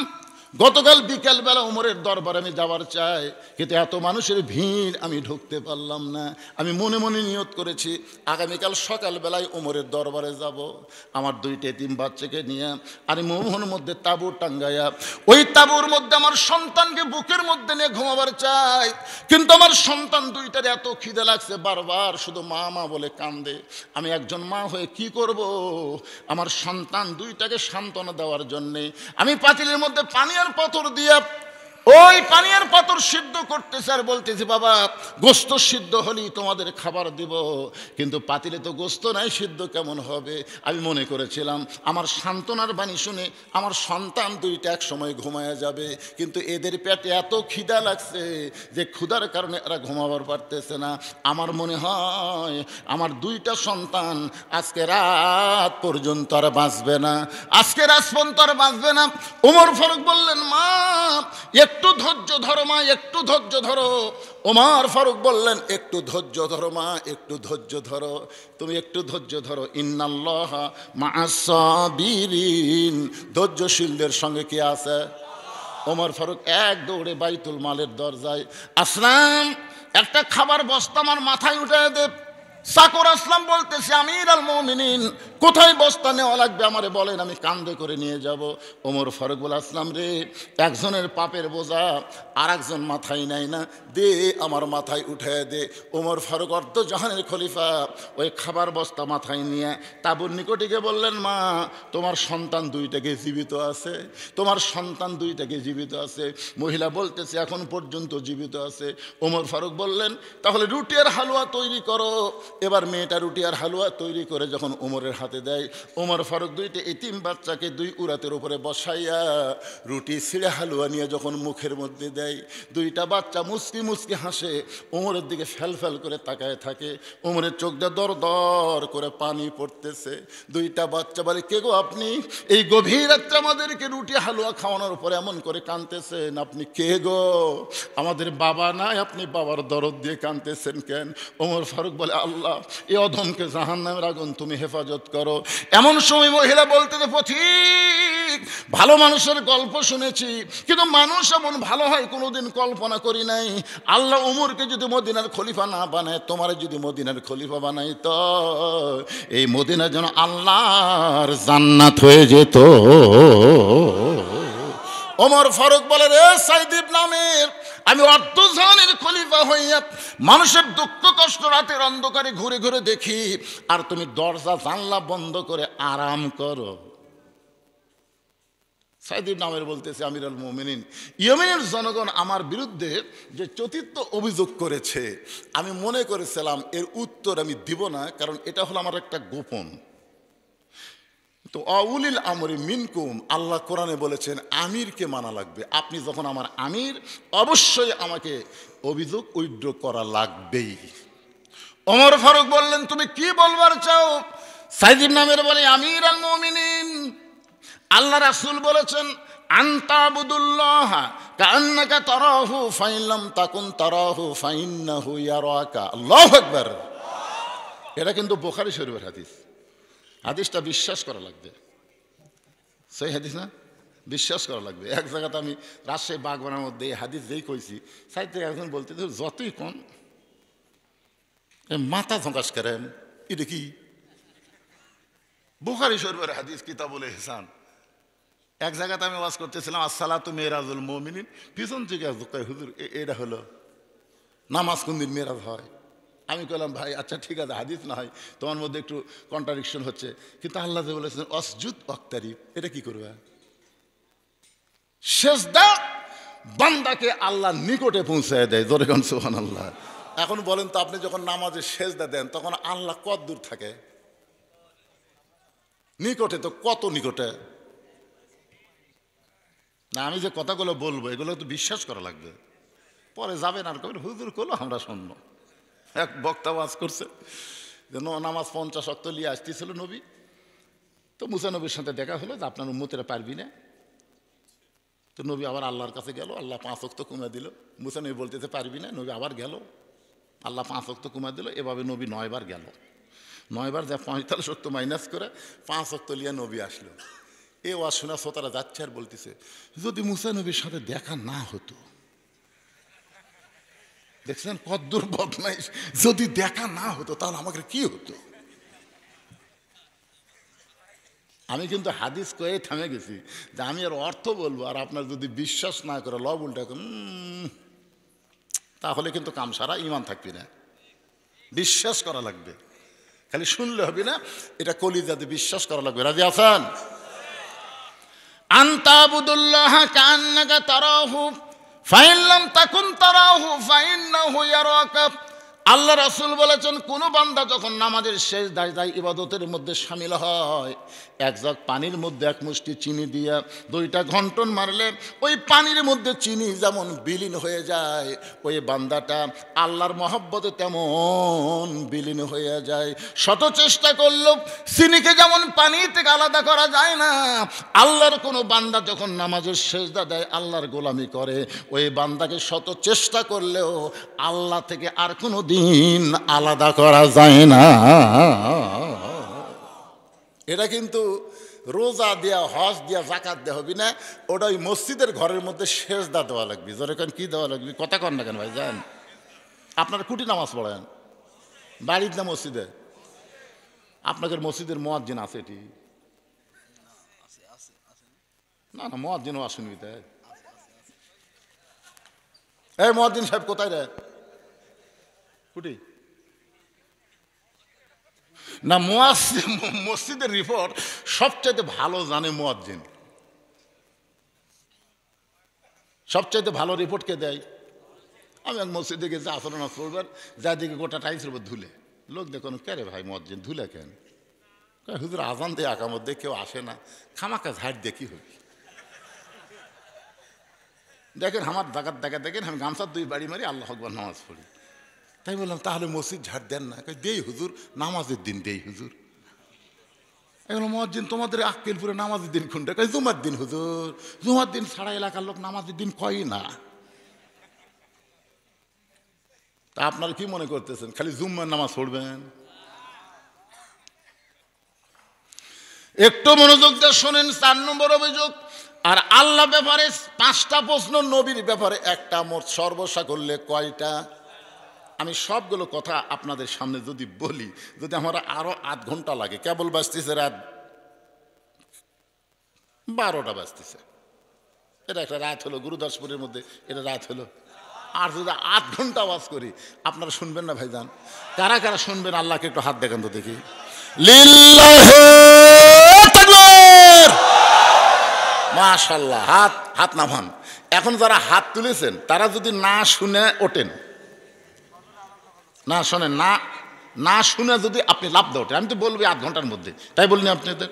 গতকাল বিকেলবেলা ওমরের দরবারে আমি যাওয়ার চাই, কিন্তু এত মানুষের ভিড় আমি ঢুকতে পারলাম না। আমি মনে মনে নিয়ত করেছি আগামীকাল সকালবেলায় ওমরের দরবারে যাব। আমার দুইটা এতিম বাচ্চাকে নিয়ে আমি মরুভূমির মধ্যে তাঁবু টাঙ্গাইয়া ওই তাঁবুর মধ্যে আমার সন্তানকে বুকের মধ্যে নিয়ে ঘুমাবার চাই, কিন্তু আমার সন্তান দুইটার এত খিদে লাগছে, বারবার শুধু মা মা বলে কান্দে। আমি একজন মা হয়ে কি করব? আমার সন্তান দুইটাকে সান্ত্বনা দেওয়ার জন্যে আমি পাতিলের মধ্যে পানি পাথর দিয়ে ওই পানির পাথর সিদ্ধ করতেছে, আর বলতেছি, বাবা গোস্ত সিদ্ধ হলেই তোমাদের খাবার দিব। কিন্তু পাতিলে তো গোস্ত নাই, সিদ্ধ কেমন হবে? আমি মনে করেছিলাম আমার সান্ত্বনার বাণী শুনে আমার সন্তান দুইটা এক সময় ঘুমায়া যাবে, কিন্তু এদের পেটে এত খিদা লাগছে যে ক্ষুধার কারণে এরা ঘুমাবার পারতেছে না। আমার মনে হয় আমার দুইটা সন্তান আজকে রাত পর্যন্ত আর বাঁচবে না, আজকে রাত পর্যন্ত আর বাঁচবে না। ওমর ফারুক বললেন, মা একটু ধৈর্য ধরো মা, একটু ধৈর্য ধরো। ওমর ফারুক বললেন, একটু ধৈর্য ধরো মা, একটু ধৈর্য ধরো, তুমি একটু ধৈর্য ধরো। ইন্নাল্লাহা মা'আস সাবিরিন, ধৈর্যশীলদের সঙ্গে কে আছে? ওমর ফারুক এক দৌড়ে বাইতুল মালের দরজায়, আসলাম একটা খাবার বস্তা আমার মাথায় উঠে দে। চাকর আসলাম বলতেছে, আমির আল মুমিনিন কোথায় বস্তা নেওয়া লাগবে আমারে বলেন, আমি কান্দে করে নিয়ে যাব। ওমর ফারুক বলে, আসলাম রে, একজনের পাপের বোঝা আর একজন মাথায় নেয় না, দে আমার মাথায় উঠে দে। ওমর ফারুক অর্ধজাহানের খলিফা ওই খাবার বস্তা মাথায় নিয়ে তাঁবুর নিকটে গিয়ে বললেন, মা তোমার সন্তান দুইটাকে জীবিত আছে, তোমার সন্তান দুইটাকে জীবিত আছে। মহিলা বলতেছে, এখন পর্যন্ত জীবিত আছে। ওমর ফারুক বললেন, তাহলে রুটি আর হালুয়া তৈরি করো। এবার মেয়েটা রুটি আর হালুয়া তৈরি করে যখন ওমরের হাতে দেয়, ওমর ফারুক দুইটা এতিম বাচ্চাকে দুই উরাতের উপরে বসাইয়া রুটি ছিঁড়ে হালুয়া নিয়ে যখন মুখের মধ্যে দেয়, দুইটা বাচ্চা মুচকি মুচকি হাসে, ওমরের দিকে ফ্যাল ফ্যাল করে তাকায় থাকে। ওমরের চোখ দিয়ে দর দর করে পানি পড়তেছে। দুইটা বাচ্চা বলে, কে গো আপনি? এই গভীর রাত্রে আমাদেরকে রুটি হালুয়া খাওয়ানোর পরে এমন করে কাঁদতেছেন, আপনি কে গো? আমাদের বাবা নাই, আপনি বাবার দরদ দিয়ে কাঁদতেছেন কেন? ওমর ফারুক বলে, আল্লাহ এই অধমকে জাহান্নামের আগুন তুমি হেফাজত করো। এমন সময় মহিলা বলতে, পথিক ভালো মানুষের গল্প শুনেছি, কিন্তু মানুষ এমন ভালো হয় কোনোদিন কল্পনা করি নাই। আল্লাহ উমরকে যদি মদিনার খলিফা না বানায়, তোমার যদি মদিনার খলিফা বানাই, তো এই মদিনা যেন আল্লাহর জান্নাত হয়ে যেত। ওমর ফারুক বলে, রে সাইদ ইবনে আমির, আমি অর্ধজাহানের খলিফা হইয়া মানুষের দুঃখ কষ্ট রাতের অন্ধকারে ঘুরে ঘুরে দেখি, আর তুমি দরজা জানলা বন্ধ করে আরাম করো। সাইদ ইবনে আমির বলতেছে, আমির আল মুমিনিন, ইয়েমেনের জনগণ আমার বিরুদ্ধে যে চতুর্থ অভিযোগ করেছে, আমি মনে করেছিলাম এর উত্তর আমি দিব না, কারণ এটা হলো আমার একটা গোপন। তো আউলিল আমরি মিনকুম, আল্লাহ কোরআনে বলেছেন আমিরকে মানা লাগবে। আপনি যখন আমার আমির, অবশ্যই আমাকে অভিযোগ উইথড্র করা লাগবেই। ওমর ফারুক বললেন, তুমি কি বলবার চাও? সাইদ ইবনে আমির বলে, আমির আল মুমিনিন, আল্লাহ রাসূল বলেছেন, আনতাবুদুল্লাহ কাআন্নাকা তারাহু ফাইন লাম তাকুন তারাহু ফাইন্নাহু ইয়ারাকা। আল্লাহু আকবার। এটা কিন্তু বুখারী শরীফের হাদিস। হাদিসটা বিশ্বাস করা লাগবে, সেই হাদিস না, বিশ্বাস করা লাগবে। এক জায়গাতে আমি রাজশাহী বাগবানের মধ্যে এই হাদিস যেই কইছি, সাহিত্য একজন বলতে, যতই কোন মাথা ঝঙ্কাস করেন, এটা কি? বুখারী শরীফের হাদিস, কিতাবুল ইহসান। এক জায়গাতে আমি ওয়াজ করতেছিলাম, আসসালাতু মেরাজুল মুমিনিন, পিছন থেকে হুজুর এটা হলো নামাজ কোন দিন মেরাজ হয়? আমি বললাম ভাই আচ্ছা ঠিক আছে, হাদিস না হয় তোমার মধ্যে একটু কন্ট্রাডিকশন হচ্ছে, কিন্তু আল্লাহ যে বলেছেন অসজুদ ওয়াক্তারিব, এটা কি করবে? সেজদা বান্দাকে আল্লাহর নিকটে পৌঁছায় দেয়, জোরে কোন সুবহানাল্লাহ। এখন বলেন তো, আপনি যখন নামাজে সেজদা দেন তখন আল্লাহ কত দূর থাকে? নিকটে তো, কত নিকটে। না আমি যে কথাগুলো বলবো এগুলো তো বিশ্বাস করা লাগবে, পরে যাবেন আর কবেন হুজুর করলো আমরা শুনল। এক বক্তা ওয়াজ করছে যে নামাজ 50 ওয়াক্ত নিয়ে আসতেছিল নবী, তো মুসা নবীর সাথে দেখা হলো যে আপনার উম্মতেরা পারবি না, তো নবী আবার আল্লাহর কাছে গেল, আল্লাহ 5 ওয়াক্ত কমে দিল। মুসা নবী বলতেতে পারবি না, নবী আবার গেল, আল্লাহ 5 ওয়াক্ত কমে দিল। এভাবে নবী 9 বার গেল, 9 বার যা 45 ওয়াক্ত মাইনাস করে 5 ওয়াক্ত লিয়ে নবী আসলো। এ ওয়াজ শোনা শ্রোতারা যাচ্ছে আর বলতেছে, যদি মুসা নবীর সাথে দেখা না হতো, দেখছেন কদ্দুর বদমাইশ, যদি দেখা না হতো তাহলে আমাকে কি হতো? আমি কিন্তু হাদিস কয়ে থামে গেছি যে আমি আর অর্থ বলবো, আর আপনার যদি বিশ্বাস না করে লব উল্টা তাহলে কিন্তু কাম সারা, ইমান থাকবি না। বিশ্বাস করা লাগবে, খালি শুনলে হবে না, এটা কলিজাতে বিশ্বাস করা লাগবে। রাজি আছেন? আনতাবুদুল্লাহ কান্নাকা তারাহু ফাইন লাম তাকুন তারাহু ফাইন্নাহু ইয়ারাকা। আল্লাহ রাসূল বলেছেন, কোন বান্দা যখন নামাজের শেষ দায় ইবাদতের মধ্যে শামিল হয়, এক জগ পানির মধ্যে এক মুষ্টি চিনি দিয়া 2টা ঘন্টন মারলে ওই পানির মধ্যে চিনি যেমন বিলীন হয়ে যায়, ওই বান্দাটা আল্লাহর মহব্বতে তেমন বিলীন হয়ে যায়। শত চেষ্টা করলেও চিনিকে যেমন পানি থেকে আলাদা করা যায় না, আল্লাহর কোনো বান্দা যখন নামাজের সেজদা দেয়, আল্লাহর গোলামি করে, ওই বান্দাকে শত চেষ্টা করলেও আল্লাহ থেকে আর কোনো দিন আলাদা করা যায় না। এটা কিন্তু রোজা দিয়া, হজ দিয়া, জাকাত দেওয়া হবে না, ওটা ওই মসজিদের ঘরের মধ্যে সেজদা দেওয়া লাগবে। যেরকম কি দেওয়া লাগবে, কথা কন না কেন ভাই? যান আপনারা কুটি নামাজ পড়েন বাড়ির না মসজিদে? আপনাদের মসজিদের মুয়াজ্জিন আছে? এটি না না, মুয়াজ্জিনও আসেনি তাই। এই মুয়াজ্জিন সাহেব কোথায় রে? কুটি না, মসজিদের রিপোর্ট সবচাইতে ভালো জানে মুয়াজ্জিন। সবচাইতে ভালো রিপোর্ট কে দেয়? আমি এক মসজিদে গেছি আসর নামাজ পড়বার, যা দিকে গোটা টাইসের উপর ধুলে, লোক দেখুন কে রে ভাই মুয়াজ্জিন ধুলে কেন? হুজুর আজান দিয়ে আকামত দিয়ে কেউ আসে না, খামাকা ঝাড় দিয়ে কি হবে? দেখেন আমার জাগাত দেখা দেখেন, আমি গামছার 2 বাড়ি মারি, আল্লাহু আকবার নামাজ পড়ি। তাই বললাম তাহলে মসজিদ ঝাড় দেন না? দেই হুজুর, নামাজের দিন দেই হুজুর। এগুলো মুয়াজ্জিন তোমাদের আক্কেলপুরে নামাজের দিন কোনটা? জুমার দিন হুজুর। জুমার দিন সারা এলাকার লোক নামাজের দিন কয় না। তা আপনারা কি মনে করতেছেন খালি জুম্মার নামাজ পড়বেন? একটু মনোযোগ দিয়ে শোনেন। 4 নম্বর অভিযোগ। আর আল্লাহ ব্যাপারে 5টা প্রশ্ন, নবীর ব্যাপারে 1টা, মোট সর্বসা করলে কয়টা? আমি সবগুলো কথা আপনাদের সামনে যদি বলি, যদি আমার আরো আধ ঘন্টা লাগে। কেবল বাজতেছে রাত 12টা বাজতেছে। এটা একটা রাত হলো, গুরুদাসপুরের মধ্যে এটা রাত হলো। আর যদি 8 ঘন্টা ওয়াজ করি, আপনারা শুনবেন না ভাইজান? কারা কারা শুনবেন আল্লাহকে একটু হাত দেখান তো দেখি। লিল্লাহি তাকবীর, মাশাআল্লাহ। হাত নামান। এখন যারা হাত তুলেছেন তারা যদি না শুনে ওঠেন, না শোনেন, না শুনে যদি আপনি লাভ দিয়ে ওঠেন, আমি তো বলবো 8 ঘন্টার মধ্যে, তাই বলিনি আপনাদের?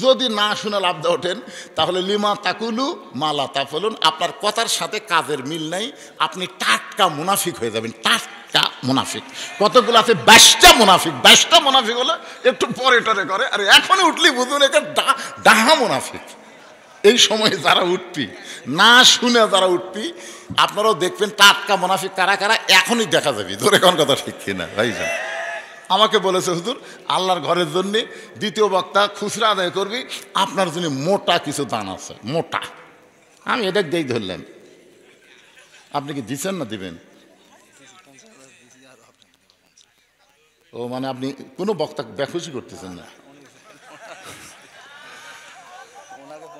যদি না শুনে লাভ দিয়ে ওঠেন তাহলে লিমা তাকুলু মালা তাফলুন, আপনার কথার সাথে কাজের মিল নাই, আপনি টাটকা মুনাফিক হয়ে যাবেন। টাটকা মুনাফিক কতগুলো আছে? 22টা মুনাফিক। 22টা মুনাফিক হলে একটু পরে টরে করে, আর এখনই উঠলি বুঝুন একে ডাহা মুনাফিক। এই সময়ে যারা উঠবি, না শুনে যারা উঠবি, আপনারাও দেখবেন টাটকা মুনাফিক কারা কারা এখনই দেখা যাবে। ধরে কোন কথা ঠিক কিনা ভাইজান? আমাকে বলেছে হুজুর আল্লাহর ঘরের জন্য 2য় বক্তা খুচরা আদায় করবি, আপনার জন্য মোটা কিছু দান আছে, মোটা। আমি এটা দিয়ে ধরলাম। আপনি কি দিচ্ছেন না দিবেন? ও মানে আপনি কোনো বক্তা বেখুশি করতেছেন না?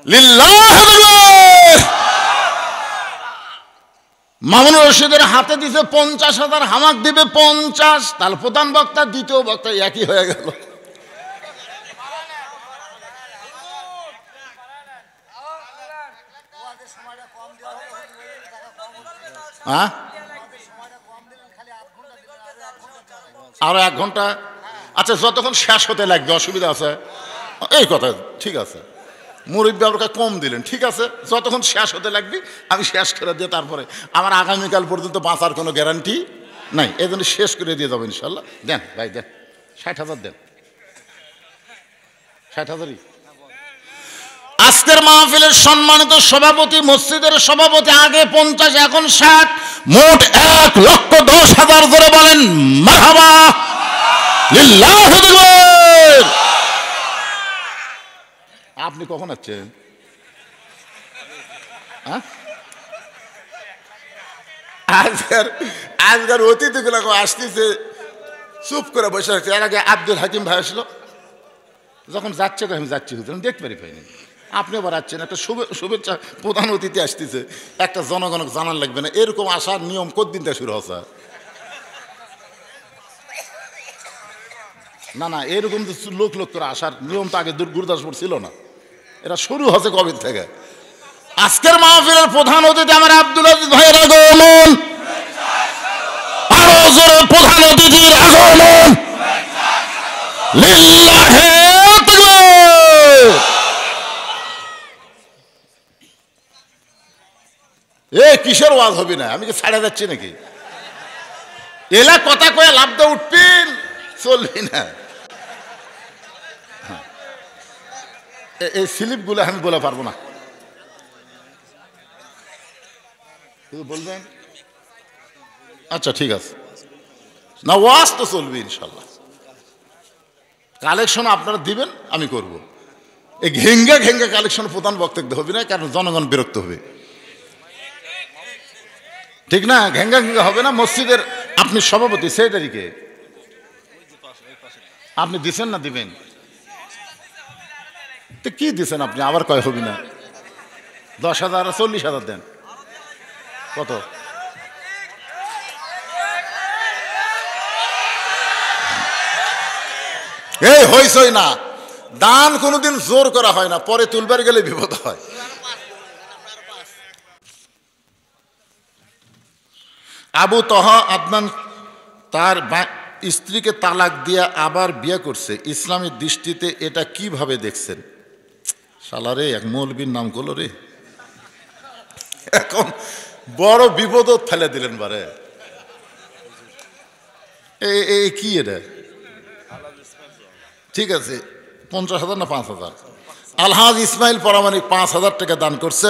লিল্লাহ। মামুন রশিদের হাতে দিছে 50,000, হামাক দিবে 50। তাহলে প্রধান বক্তা দ্বিতীয় বক্তা একই হয়ে গেল। হ্যাঁ, আরো 1 ঘন্টা। আচ্ছা, যতক্ষণ শেষ হতে লাগবে, অসুবিধা আছে? এই কথা ঠিক আছে, মুরব্বী আপনাকে কম দিলেন, ঠিক আছে, যতক্ষণ শেষ হতে লাগবে আমি শেষ করে দিয়ে তারপরে আমার আগামীকাল পর্যন্ত বাঁচার কোনো গ্যারান্টি নাই, এই জন্য শেষ করে দিয়ে যাবো ইনশাল্লাহ। দেন ভাই, দেন 60,000 দেন, 60,000ই। আজকের মাহফিলের সম্মানিত সভাপতি, মসজিদের সভাপতি, আগে 50 এখন 60, মোট 1,10,000 ধরে বলেন মারহাবা লিল্লাহি তাকবীর। আপনি কখন আসছেন? আজকের অতিথিগুলো আসতেছে, চুপ করে বসে আছে। এর আগে আব্দুল হাকিম ভাই আসলো, যখন যাচ্ছে আমি যাচ্ছি, আমি দেখতে পাইনি। আপনি আবার আসছেন, একটা শুভেচ্ছা, প্রধান অতিথি আসতেছে, একটা জনগণক জানার লাগবে না? এরকম আসার নিয়ম কতদিন থেকে শুরু হচ্ছে? না না, এরকম তো লোক লোক করে আসার নিয়ম তো আগে গুরুদাসপুর ছিল না, এটা শুরু হচ্ছে কবে থেকে? আজকের মাহফিলের প্রধান অতিথি আমার আব্দুল আজিজ ভাইয়ের আগমন, আরো জোরে প্রধান অতিথির আগমন, লিল্লাহি তাকবীর। এ কিসের ওয়াজ হবে না? আমি কি ছাড়া যাচ্ছি নাকি? এলা কথা কয়ে লাভ দিয়ে উঠবেন, চলবি না। এই স্লিপগুলো আমি বলে পারবো না, বলবেন? আচ্ছা ঠিক আছে, না ওয়াজ তো চলবে ইনশাল্লাহ। কালেকশন আপনারা দিবেন, আমি করব। এই ঘেঙ্গা ঘেঙ্গা কালেকশন প্রধান বক্তব্য হবে না, কারণ জনগণ বিরক্ত হবে, ঠিক না? ঘেঙ্গা ঘেঙ্গা হবে না। মসজিদের আপনি সভাপতি, সেক্রেটারিকে আপনি দিছেন না? দিবেন তো কি দিছেন আপনি? আবার কয় হবি না? 10,000 আর 40,000 দেন। কত? এই হইছই না, দান কোনোদিন জোর করা হয় না, পরে তুলবার গেলে বিপদ হয়। আবু তহা আদনান তার স্ত্রীকে তালাক দিয়ে আবার বিয়ে করছে, ইসলামের দৃষ্টিতে এটা কিভাবে দেখছেন? শালারে, এক মৌলবীর নাম করলো রে, এখন বড় বিপদ ফেলে দিলেন বারে। এই কি এটা? ঠিক আছে, 50,000 না 5,000? আলহাজ ইসমাইল পরামানিক 5,000 টাকা দান করছে।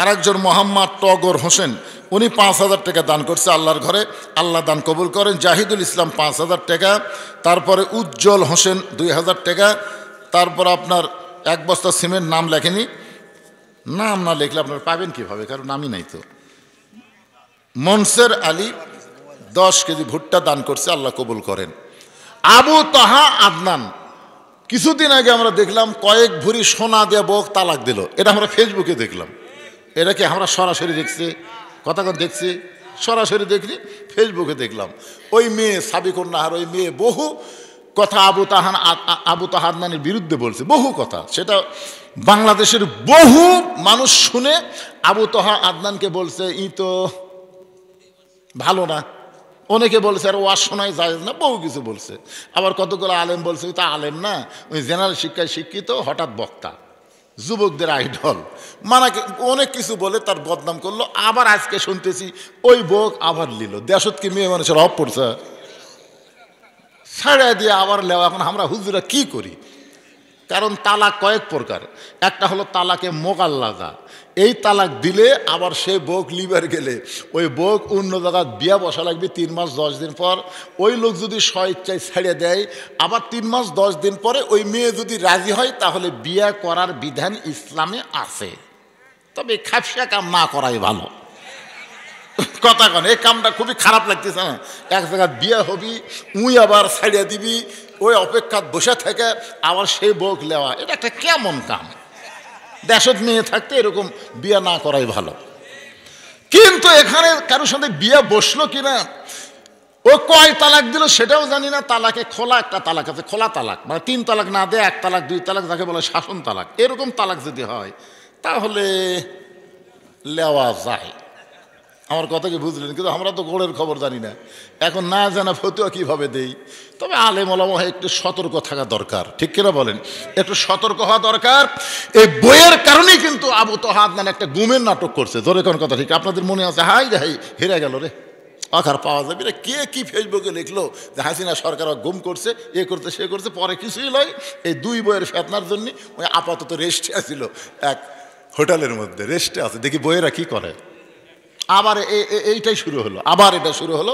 আরেকজন মোহাম্মদ টগর হোসেন, উনি 5,000 টাকা দান করছে আল্লাহর ঘরে, আল্লাহ দান কবুল করেন। জাহিদুল ইসলাম 5,000 টাকা, তারপরে উজ্জ্বল হোসেন 2,000 টাকা, তারপর আপনার 1 বস্তা সিমেন্ট, নাম লেখেনি, নাম না লিখলে আপনারা পাবেন কিভাবে, কারণ নামই নাই তো। মনসের আলী 10 কেজি ভুট্টা দান করছে, আল্লাহ কবুল করেন। আবু তাহা আদনান, কিছুদিন আগে আমরা দেখলাম কয়েক ভরি সোনা দিয়ে বউ তালাক দিল, এটা আমরা ফেসবুকে দেখলাম। এটা কি আমরা সরাসরি দেখছি? কথা দেখছি, সরাসরি দেখলি, ফেসবুকে দেখলাম। ওই মেয়ে সাবিকুন নাহার, ওই মেয়ে বহু কথা আবু তাহা আদনানের বিরুদ্ধে বলছে, বহু কথা। সেটা বাংলাদেশের বহু মানুষ শুনে আবু তাহা আদনানকে বলছে ই তো ভালো না, অনেকে বলছে আর ওয়াজ শোনায় যায় না, বহু কিছু বলছে। আবার কতগুলো আলেম বলছে তা আলেম না, ওই জেনারেল শিক্ষায় শিক্ষিত, হঠাৎ বক্তা, যুবকদের আইডল, মানে অনেক কিছু বলে তার বদনাম করলো। আবার আজকে শুনতেছি ওই বক আবার নিল। দেশত কি মেয়ে মানুষের অভাব পড়ছে? ছাড়া দিয়ে আবার লেওয়া। এখন আমরা হুজুরা কি করি? কারণ তালাক কয়েক প্রকার, একটা হলো তালাকে মোগাল্লাজা, এই তালাক দিলে আবার সে বউক লিবার গেলে ওই বউক অন্য জায়গায় বিয়া বসা লাগবে 3 মাস 10 দিন পর। ওই লোক যদি স্বেচ্ছায় ছেড়ে দেয়, আবার 3 মাস 10 দিন পরে ওই মেয়ে যদি রাজি হয়, তাহলে বিয়া করার বিধান ইসলামে আছে। তবে খাপসা কাম না করাই ভালো। কথা কন, এই কামটা খুবই খারাপ লাগতেছে না? এক জায়গায় বিয়ে হবি, উই আবার ছাড়িয়ে দিবি, ওই অপেক্ষা বসে থেকে আবার সেই বউক লেওয়া, এটা একটা কেমন কাম? দেশত মেয়ে থাকতে এরকম বিয়া না করাই ভালো। কিন্তু এখানে কারোর সাথে বিয়া বসলো কিনা, ও কয় তালাক দিল সেটাও জানি না। তালাকে খোলা একটা তালাক আছে, খোলা তালাক মানে 3 তালাক না দেয় 1 তালাক 2 তালাক, যাকে বলে শাসন তালাক। এরকম তালাক যদি হয় তাহলে লেওয়া যায়। আমার কথা কি বুঝলেন? কিন্তু আমরা তো গোড়ের খবর জানি না, এখন না জানা ফতুয়া কিভাবে দেই। তবে আলেম ওলামা একটু সতর্ক থাকা দরকার, ঠিক কিনা বলেন? একটু সতর্ক হওয়া দরকার। এই বইয়ের কারণেই কিন্তু আবু তোহা আদনান একটা গুমের নাটক করছে। জোরে কোন কথা ঠিক? আপনাদের মনে আছে, হাই রে হাই হেরে গেল রে, আখার পাওয়া যাবে রে। কে কি ফেসবুকে লিখলো যে হাসিনা সরকার গুম করছে, এ করছে সে করছে, পরে কিছুই নয়। এই 2 বইয়ের ফেতনার জন্য ওই আপাতত রেস্টে আছিল, এক হোটেলের মধ্যে রেস্টে আছে। দেখি বইয়েরা কি করে। আবার এইটাই শুরু হলো, আবার এটা শুরু হলো।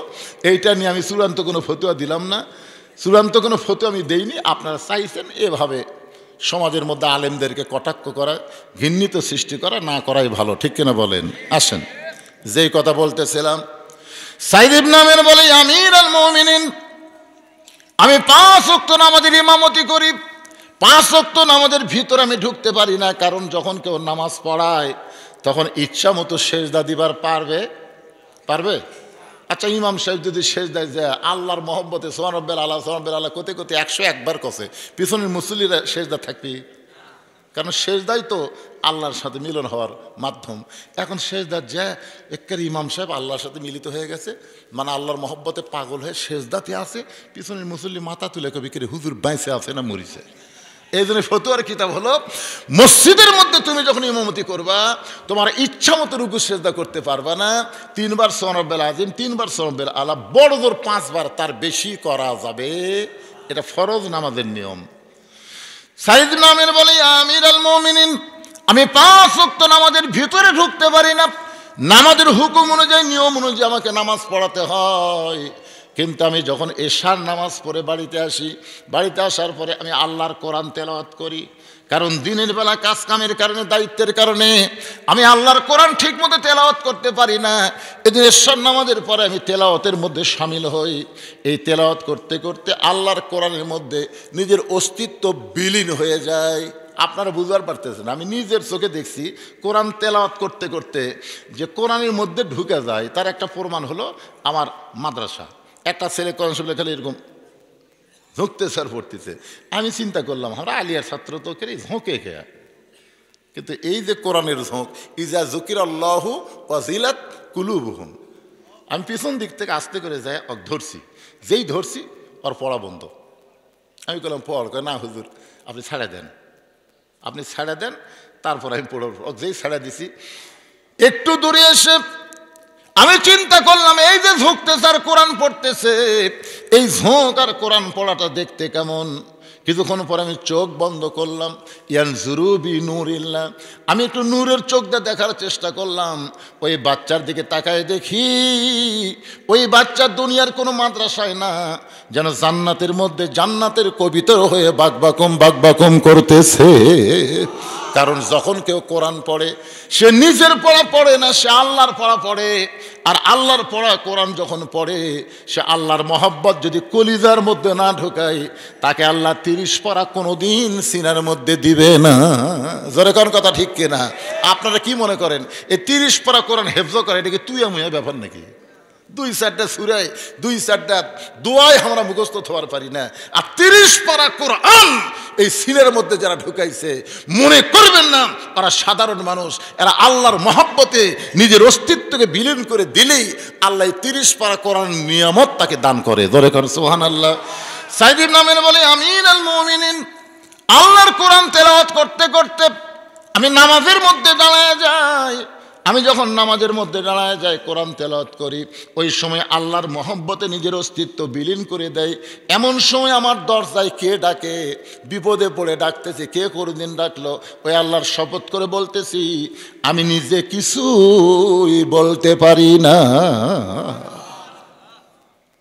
এইটা নিয়ে আমি চূড়ান্ত কোনো ফতুয়া দিলাম না, চূড়ান্ত কোনো ফতুয়া আমি দেইনি। আপনারা চাইছেন এভাবে সমাজের মধ্যে আলেমদেরকে কটাক্ষ করা, ঘৃণিত সৃষ্টি করা, না করাই ভালো, ঠিক কিনা বলেন? আসেন, যেই কথা বলতেছিলাম, সাইদ ইবনে আমের বলে আমির আল মুমিনিন, আমি 5 ওয়াক্ত নামাজের ইমামতি করি। 5 ওয়াক্ত নামাজের ভিতর আমি ঢুকতে পারি না, কারণ যখন কেউ নামাজ পড়ায় তখন ইচ্ছা মতো সেজদা দিবার পারবে? আচ্ছা, ইমাম সাহেব যদি সেজদায় যায় আল্লাহর মহব্বতে সুবহান রাব্বিল আলা সুবহান রাব্বিল আলা কোতে কোতে 101 বার কষে, পিছনের মুসল্লিরা সেজদা থাকবি? কারণ সেজদাই তো আল্লাহর সাথে মিলন হওয়ার মাধ্যম। এখন সেজদার যা একের ইমাম সাহেব আল্লাহর সাথে মিলিত হয়ে গেছে, মানে আল্লাহর মহব্বতে পাগল হয়ে সেজদাতে আছে, পিছনের মুসল্লি মাথা তুলে কবি করে হুজুর বাইসে আছে না মরিছে। এই জন্য ফতুয়ার কিতাব হলো, মসজিদের মধ্যে তুমি যখন ইমামতি করবা তোমার ইচ্ছা মতো রুকু সেজদা করতে পারবা না। 3 বার সুবহান রাব্বিল আযীম, 3 বার সুবহান রাব্বিল আলা, বড় জোর 5 বার, তার বেশি করা যাবে। এটা ফরজ নামাজের নিয়ম। সাইদ নামের বলে আমির আল মুমিনিন, আমি 5 ওয়াক্ত নামাজের ভিতরে ঢুকতে পারি না। নামাজের হুকুম অনুযায়ী, নিয়ম অনুযায়ী আমাকে নামাজ পড়াতে হয়। কিন্তু আমি যখন এশার নামাজ পড়ে বাড়িতে আসি, বাড়িতে আসার পরে আমি আল্লাহর কোরআন তেলাওয়াত করি। কারণ দিনের বেলা কাজ কামের কারণে, দায়িত্বের কারণে আমি আল্লাহর কোরআন ঠিক মতো তেলাওয়াত করতে পারি না। এদিন এশার নামাজের পরে আমি তেলাওয়াতের মধ্যে সামিল হই। এই তেলাওয়াত করতে করতে আল্লাহর কোরআনের মধ্যে নিজের অস্তিত্ব বিলীন হয়ে যায়। আপনারা বুঝবার পারতেছেন, আমি নিজের চোখে দেখছি কোরআন তেলাওয়াত করতে করতে যে কোরআনের মধ্যে ঢুকে যায়, তার একটা প্রমাণ হলো আমার মাদ্রাসা। একটা ছেলে কোরআন শরীফ লেখালে এরকম ঝুঁকতে স্যার পড়তেছে। আমি চিন্তা করলাম আমরা আলিয়ার ছাত্র তো কেন ঝোঁকে খেয়া, কিন্তু এই যে কোরআনের ঝোঁক, ইজা জুকির আল্লাহু ওয়াজিলাত কুলুবুহুম, আমি পিছন দিক থেকে আস্তে করে যাই ধরছি, যেই ধরছি ওর পড়া বন্ধ। আমি বললাম পড়, না হুজুর আপনি ছাড়া দেন, আপনি ছাড়া দেন, তারপর আমি পড়ব। যেই ছাড়া দিছি একটু দূরে এসে আমি চিন্তা করলাম এই যে ঝুঁকতেছে আর কোরআন পড়তেছে, এই ঝোঁক আর কোরআন পড়াটা দেখতে কেমন। কিছুক্ষণ পর আমি চোখ বন্ধ করলাম, ইয়ানজুরু বি নূরিল্লাহ, আমি একটু নূরের চোখ দিয়ে দেখার চেষ্টা করলাম। ওই বাচ্চার দিকে তাকায় দেখি ওই বাচ্চা দুনিয়ার কোনো মাদ্রাসায় না, যেন জান্নাতের মধ্যে জান্নাতের কবিতা হয়ে বাকবাকম করতেছে। কারণ যখন কেউ কোরআন পড়ে সে নিজের পড়া পড়ে না, সে আল্লাহর পড়া পড়ে। আর আল্লাহর পড়া কোরআন যখন পড়ে, সে আল্লাহর মহব্বত যদি কলিজার মধ্যে না ঢোকায়, তাকে আল্লাহ 30 পারা কোনোদিন সিনার মধ্যে দিবে না। জোরে কোন কথা ঠিক কিনা? আপনারা কি মনে করেন এই 30 পারা কোরআন হেফজ করে এটা কি তুই আমি ব্যাপার নাকি? 2-4টা সুরায় 2-4টা দোয়াই আমরা মুখস্থ হওয়ার পারি না। আর 30 পারা কোরআন এই সিনের মধ্যে যারা ঢুকাইছে, মনে করবেন না ওরা সাধারণ মানুষ। এরা আল্লাহর মহব্বতে নিজের অস্তিত্বকে বিলীন করে দিলেই আল্লাহ 30 পারা কোরআন নিয়ামত তাকে দান করে। ধরে কর সুবহানাল্লাহ। সাইদ ইবনে আমের বলে আমির আল মুমিনিন, আল্লাহর কোরআন তেলাওয়াত করতে করতে আমি নামাজের মধ্যে দাঁড়ায় যাই। আমি যখন নামাজের মধ্যে দাঁড়ায় যাই, কোরআন তেলাওয়াত করি, ওই সময় আল্লাহর মহব্বতে নিজের অস্তিত্ব বিলীন করে দেয়। এমন সময় আমার দরজায় কে ডাকে, বিপদে পড়ে ডাকতেছি। কে কোনদিন ডাকলো? ওই আল্লাহর শপথ করে বলতেছি আমি নিজে কিছুই বলতে পারি না।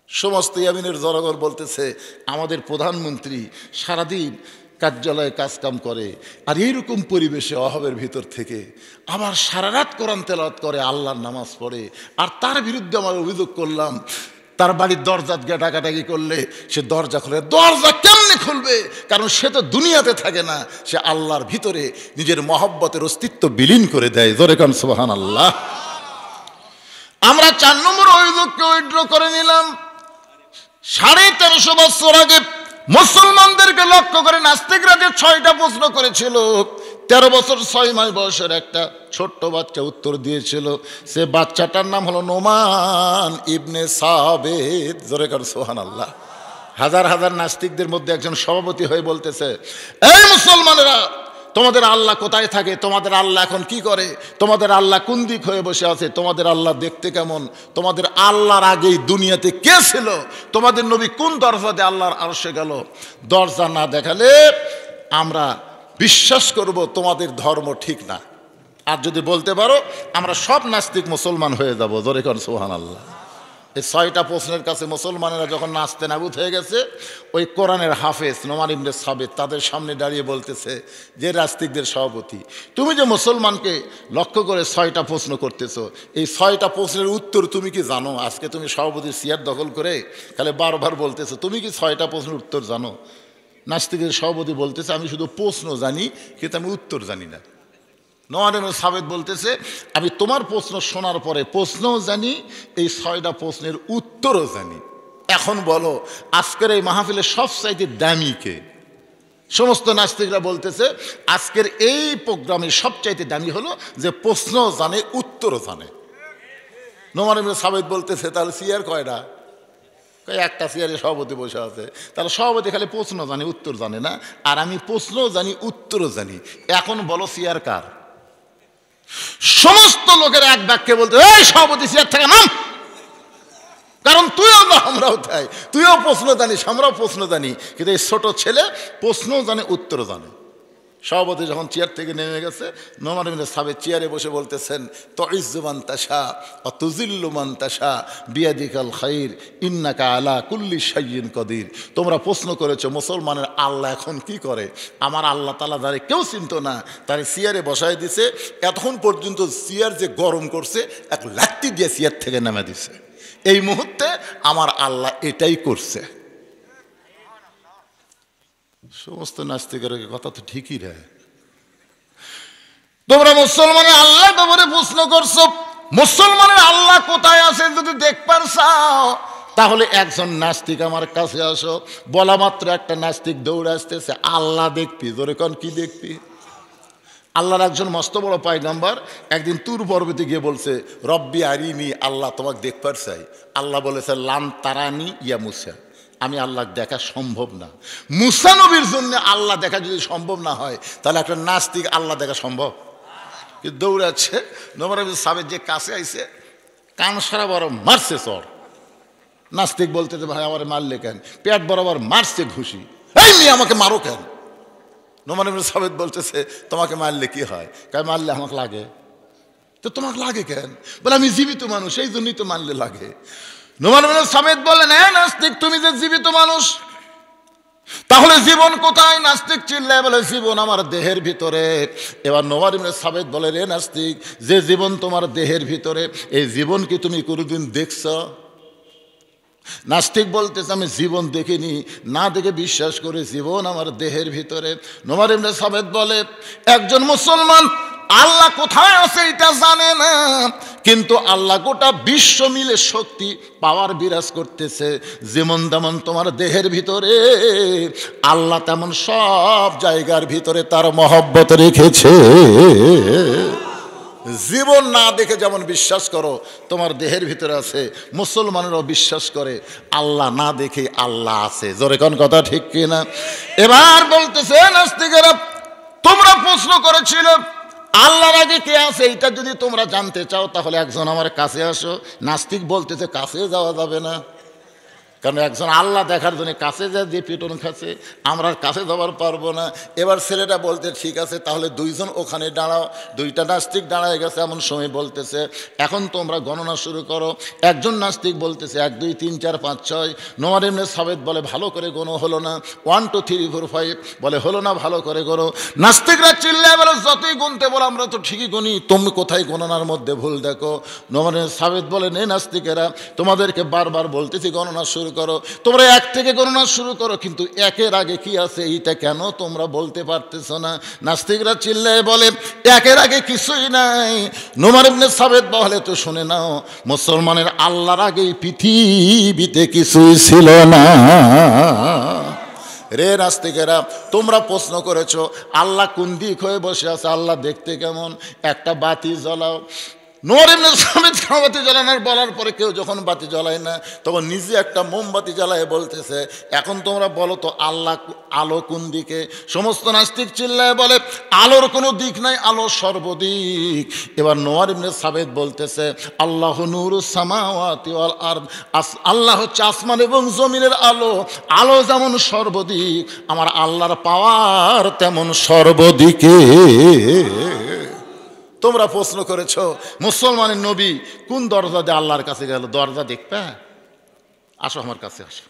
সমস্ত ইয়ামিনের জনগণ বলতেছে আমাদের প্রধানমন্ত্রী সারাদিন কার্যালয়ে কাজকাম করে, আর এইরকম পরিবেশে অভাবের ভিতর থেকে আবার সারা রাত কোরআন তেলাওয়াত করে, আল্লাহর নামাজ পড়ে। আর তার বিরুদ্ধে আমার অভিযোগ করলাম তার বাড়ির দরজা ঘাটাঘাটাকি করলে সে দরজা খুলে, দরজা কেমনে খুলবে? কারণ সে তো দুনিয়াতে থাকে না, সে আল্লাহর ভিতরে নিজের মহব্বতের অস্তিত্ব বিলীন করে দেয়। জোরে কান সুবহানাল্লাহ। আমরা 4 নম্বর অভিযোগকে উইথড্র করে নিলাম। 1350 বছর আগে মুসলমানদেরকে লক্ষ্য করে নাস্তিকরা যে 6টা প্রশ্ন করেছিল, 13 বছর 6 মাস বয়সের একটা ছোট্ট বাচ্চা উত্তর দিয়েছিল। সে বাচ্চাটার নাম হলো নোমান ইবনে সাবিত। জোরে কার সুবহানাল্লাহ। হাজার হাজার নাস্তিকদের মধ্যে একজন সভাপতি হয়ে বলতেছে, এই মুসলমানেরা, তোমাদের আল্লাহ কোথায় থাকে? তোমাদের আল্লাহ এখন কি করে? তোমাদের আল্লাহ কোন দিক হয়ে বসে আছে? তোমাদের আল্লাহ দেখতে কেমন? তোমাদের আল্লাহর আগেই দুনিয়াতে কে ছিল? তোমাদের নবী কোন দরজা দিয়ে আল্লাহর আরশে গেল? দরজা না দেখালে আমরা বিশ্বাস করব তোমাদের ধর্ম ঠিক না। আর যদি বলতে পারো, আমরা সব নাস্তিক মুসলমান হয়ে যাব। জোরে কর সুবহানাল্লাহ। এই 6টা প্রশ্নের কাছে মুসলমানেরা যখন নাচতে নাবুদ হয়ে গেছে, ওই কোরআনের হাফেজ নোমান ইবনে সাবিত তাদের সামনে দাঁড়িয়ে বলতেছে, যে নাস্তিকদের সভাপতি, তুমি যে মুসলমানকে লক্ষ্য করে 6টা প্রশ্ন করতেছো, এই 6টা প্রশ্নের উত্তর তুমি কি জানো? আজকে তুমি সভাপতির চেয়ার দখল করে খালি বারবার বলতেছো, তুমি কি 6টা প্রশ্নের উত্তর জানো? নাস্তিকের সভাপতি বলতেছে, আমি শুধু প্রশ্ন জানি, কিন্তু আমি উত্তর জানি না। নোমান ইবনে সাবিত বলতেছে, আমি তোমার প্রশ্ন শোনার পরে প্রশ্নও জানি, এই 6টা প্রশ্নের উত্তরও জানি। এখন বলো, আজকের এই মাহফিলের সবচাইতে দামি কে? সমস্ত নাস্তিকরা বলতেছে, আজকের এই প্রোগ্রামের সবচাইতে দামি হলো যে প্রশ্নও জানে, উত্তরও জানে। নোমান ইবনে সাবিত বলতেছে, তাহলে চেয়ার কয়টা? একটা চেয়ারে সভাপতি বসে আছে, তাহলে সভাপতি খালি প্রশ্ন জানে, উত্তর জানে না, আর আমি প্রশ্নও জানি, উত্তরও জানি। এখন বলো চেয়ার কার? সমস্ত লোকের এক বাক্যে বলতে, এই সভাপতি চেয়ার থেকে নাম, কারণ তুইও না আমরাও তাই, তুইও প্রশ্ন জানিস, আমরাও প্রশ্ন জানি, কিন্তু এই ছোট ছেলে প্রশ্নও জানে, উত্তরও জানে। সভাপতি যখন চেয়ার থেকে নেমে গেছে, নোমান ইবনে সাবিত চেয়ারে বসে বলতেছেন, তুইজ্জু মান তাশা ওয়া তুযিল্লু মান তাশা বিয়াদিকাল খাইর ইন্নাকা আলা কুল্লি শাইইন কাদির। তোমরা প্রশ্ন করেছো মুসলমানের আল্লাহ এখন কি করে? আমার আল্লাহ তাআলা যারে কেউ চিনত না, তারে চেয়ারে বসায় দিছে, এতক্ষণ পর্যন্ত চেয়ার যে গরম করছে, এক লাঠি দিয়ে চেয়ার থেকে নামে দিছে। এই মুহূর্তে আমার আল্লাহ এটাই করছে। সমস্ত নাস্তিকের কথা তো ঠিকই রে। তোমরা মুসলমানের আল্লাহ তোমারে প্রশ্ন করছো, মুসলমানের আল্লাহ কোথায় আছে যদি দেখবার চাও, তাহলে একজন নাস্তিক আমার কাছে আসো। বলা মাত্র একটা নাস্তিক দৌড়ে আসতেছে, আল্লাহ দেখবি? জোরে কন, কি দেখবি? আল্লাহর একজন মস্ত বড় পয়গম্বর একদিন তুর পর্বতে গিয়ে বলছে, রব্বি আরিনি, আল্লাহ তোমাকে দেখবার চাই। আল্লাহ বলেছে, লান তারানি ইয়া মুসা, আমি আল্লাহ দেখা সম্ভব না। মুসা নবীর জন্য আল্লাহ দেখা যদি সম্ভব না হয়, তাহলে একটা নাস্তিক আল্লাহ দেখা সম্ভব? কিন্তু দৌড়াচ্ছে। নোমান ইবনে সাবিত যে কাছে আইছে, কান সারা বড় মারছে চর। নাস্তিক বলতেছে, ভাই আমার মারলে কেন? পেট বরাবর মারছে ঘুষি। এই মেয়ে আমাকে মারো কেন? নোমান ইবনে সাবিত বলতেছে, তোমাকে মারলে কি হয়? কারণ মারলে আমাকে লাগে। তো তোমাকে লাগে কেন? বলে, আমি জীবিত মানুষ, এই জন্যই তো মারলে লাগে। নোমান ইবনে সাবিত বললেন, হ্যাঁ নাস্তিক, তুমি যে জীবিত মানুষ, তাহলে জীবন কোথায়? নাস্তিক চিল্লায় বলে, জীবন আমার দেহের ভিতরে। এবার নোমান ইবনে সাবিত বলে, রে নাস্তিক, যে জীবন তোমার দেহের ভিতরে, এই জীবন কি তুমি কোনোদিন দেখছ? নাস্তিক বলতেছে, আমি জীবন দেখিনি, না দেখে বিশ্বাস করে জীবন আমার দেহের ভিতরে। নোমান ইবনে সাবিত বলে, একজন মুসলমান আল্লাহ কোথায় আছে এটা জানে না, কিন্তু আল্লাহ গোটা বিশ্ব মিলে শক্তি পাওয়ার বিরাজ করতেছে। যেমন তেমন তোমার দেহের ভিতরে আল্লাহ তেমন সব জায়গার ভিতরে তার মহব্বত রেখেছে। জীবন না দেখে যেমন বিশ্বাস করো তোমার দেহের ভিতরে আছে, মুসলমানেরাও বিশ্বাস করে আল্লাহ না দেখে আল্লাহ আছে। জোরে কোন কথা ঠিক কিনা? এবার বলতেছে নাস্তিকেরা, তোমরা প্রশ্ন করেছিল আল্লাহর আগে কে আছে, এটা যদি তোমরা জানতে চাও তাহলে একজন আমার কাছে আসো। নাস্তিক বলতেছে, কাছে যাওয়া যাবে না। কারণ একজন আল্লাহ দেখার জন্য কাছে যা যে পিটন খাচ্ছে, আমরা আর কাছে যাওয়ার পারবো না। এবার ছেলেটা বলতে ঠিক আছে তাহলে দুইজন ওখানে দাঁড়াও। দুইটা নাস্তিক দাঁড়ায় গেছে, এমন সময় বলতেছে এখন তোমরা গণনা শুরু করো। একজন নাস্তিক বলতেছে 1 2 3 4 5 6। নোমান ইবনে সাবিত বলে ভালো করে গোনো, হলো না। 1 2 3 4 5 বলে হলো না, ভালো করে গোনো। নাস্তিকরা চিল্লায় বলে যতই গুনতে বলো আমরা তো ঠিকই গুনি, তুমি কোথায় গণনার মধ্যে ভুল দেখো। নোমান ইবনে সাবিত বলে নে নাস্তিকেরা, তোমাদেরকে বারবার বলতেছি গণনা শুরু করো, তোমরা 1 থেকে গণনা শুরু করো, কিন্তু 1-এর আগে কি আছে এইটা কেন তোমরা বলতে পারতেছ না? নাস্তিকরা চিল্লায় বলে 1-এর আগে কিছুই নাই। নোমান ইবনে সাবিত বলে তো শুনে নাও, মুসলমানের আল্লাহর আগে পৃথিবীতে কিছুই ছিল না। রে নাস্তিকেরা, তোমরা প্রশ্ন করেছো আল্লাহ কোন দিক হয়ে বসে আছে, আল্লাহ দেখতে কেমন, একটা বাতি জ্বলাও। নোমান ইবনে সাবিত বাতি জ্বালানোর বলার পরে কেউ যখন বাতি জ্বলায় না, তখন নিজে একটা মোমবাতি জ্বালায় বলতেছে এখন তোমরা বলো তো আল্লাহ আলো কোন দিকে? সমস্ত নাস্তিক চিল্লায় বলে আলোর কোনো দিক নাই, আলো সর্বদিক। এবার নোমান ইবনে সাবিত বলতেছে আল্লাহু নূরুস সামাওয়াতি ওয়াল আরদ, আল্লাহ হচ্ছে আসমান এবং জমিনের আলো। আলো যেমন সর্বদিক, আমার আল্লাহর পাওয়ার তেমন সর্বদিকে। তোমরা প্রশ্ন করেছো মুসলমানের নবী কোন দরজা দিয়ে আল্লাহর কাছে গেল, দরজা দেখবে? আসো আমার কাছে আসো।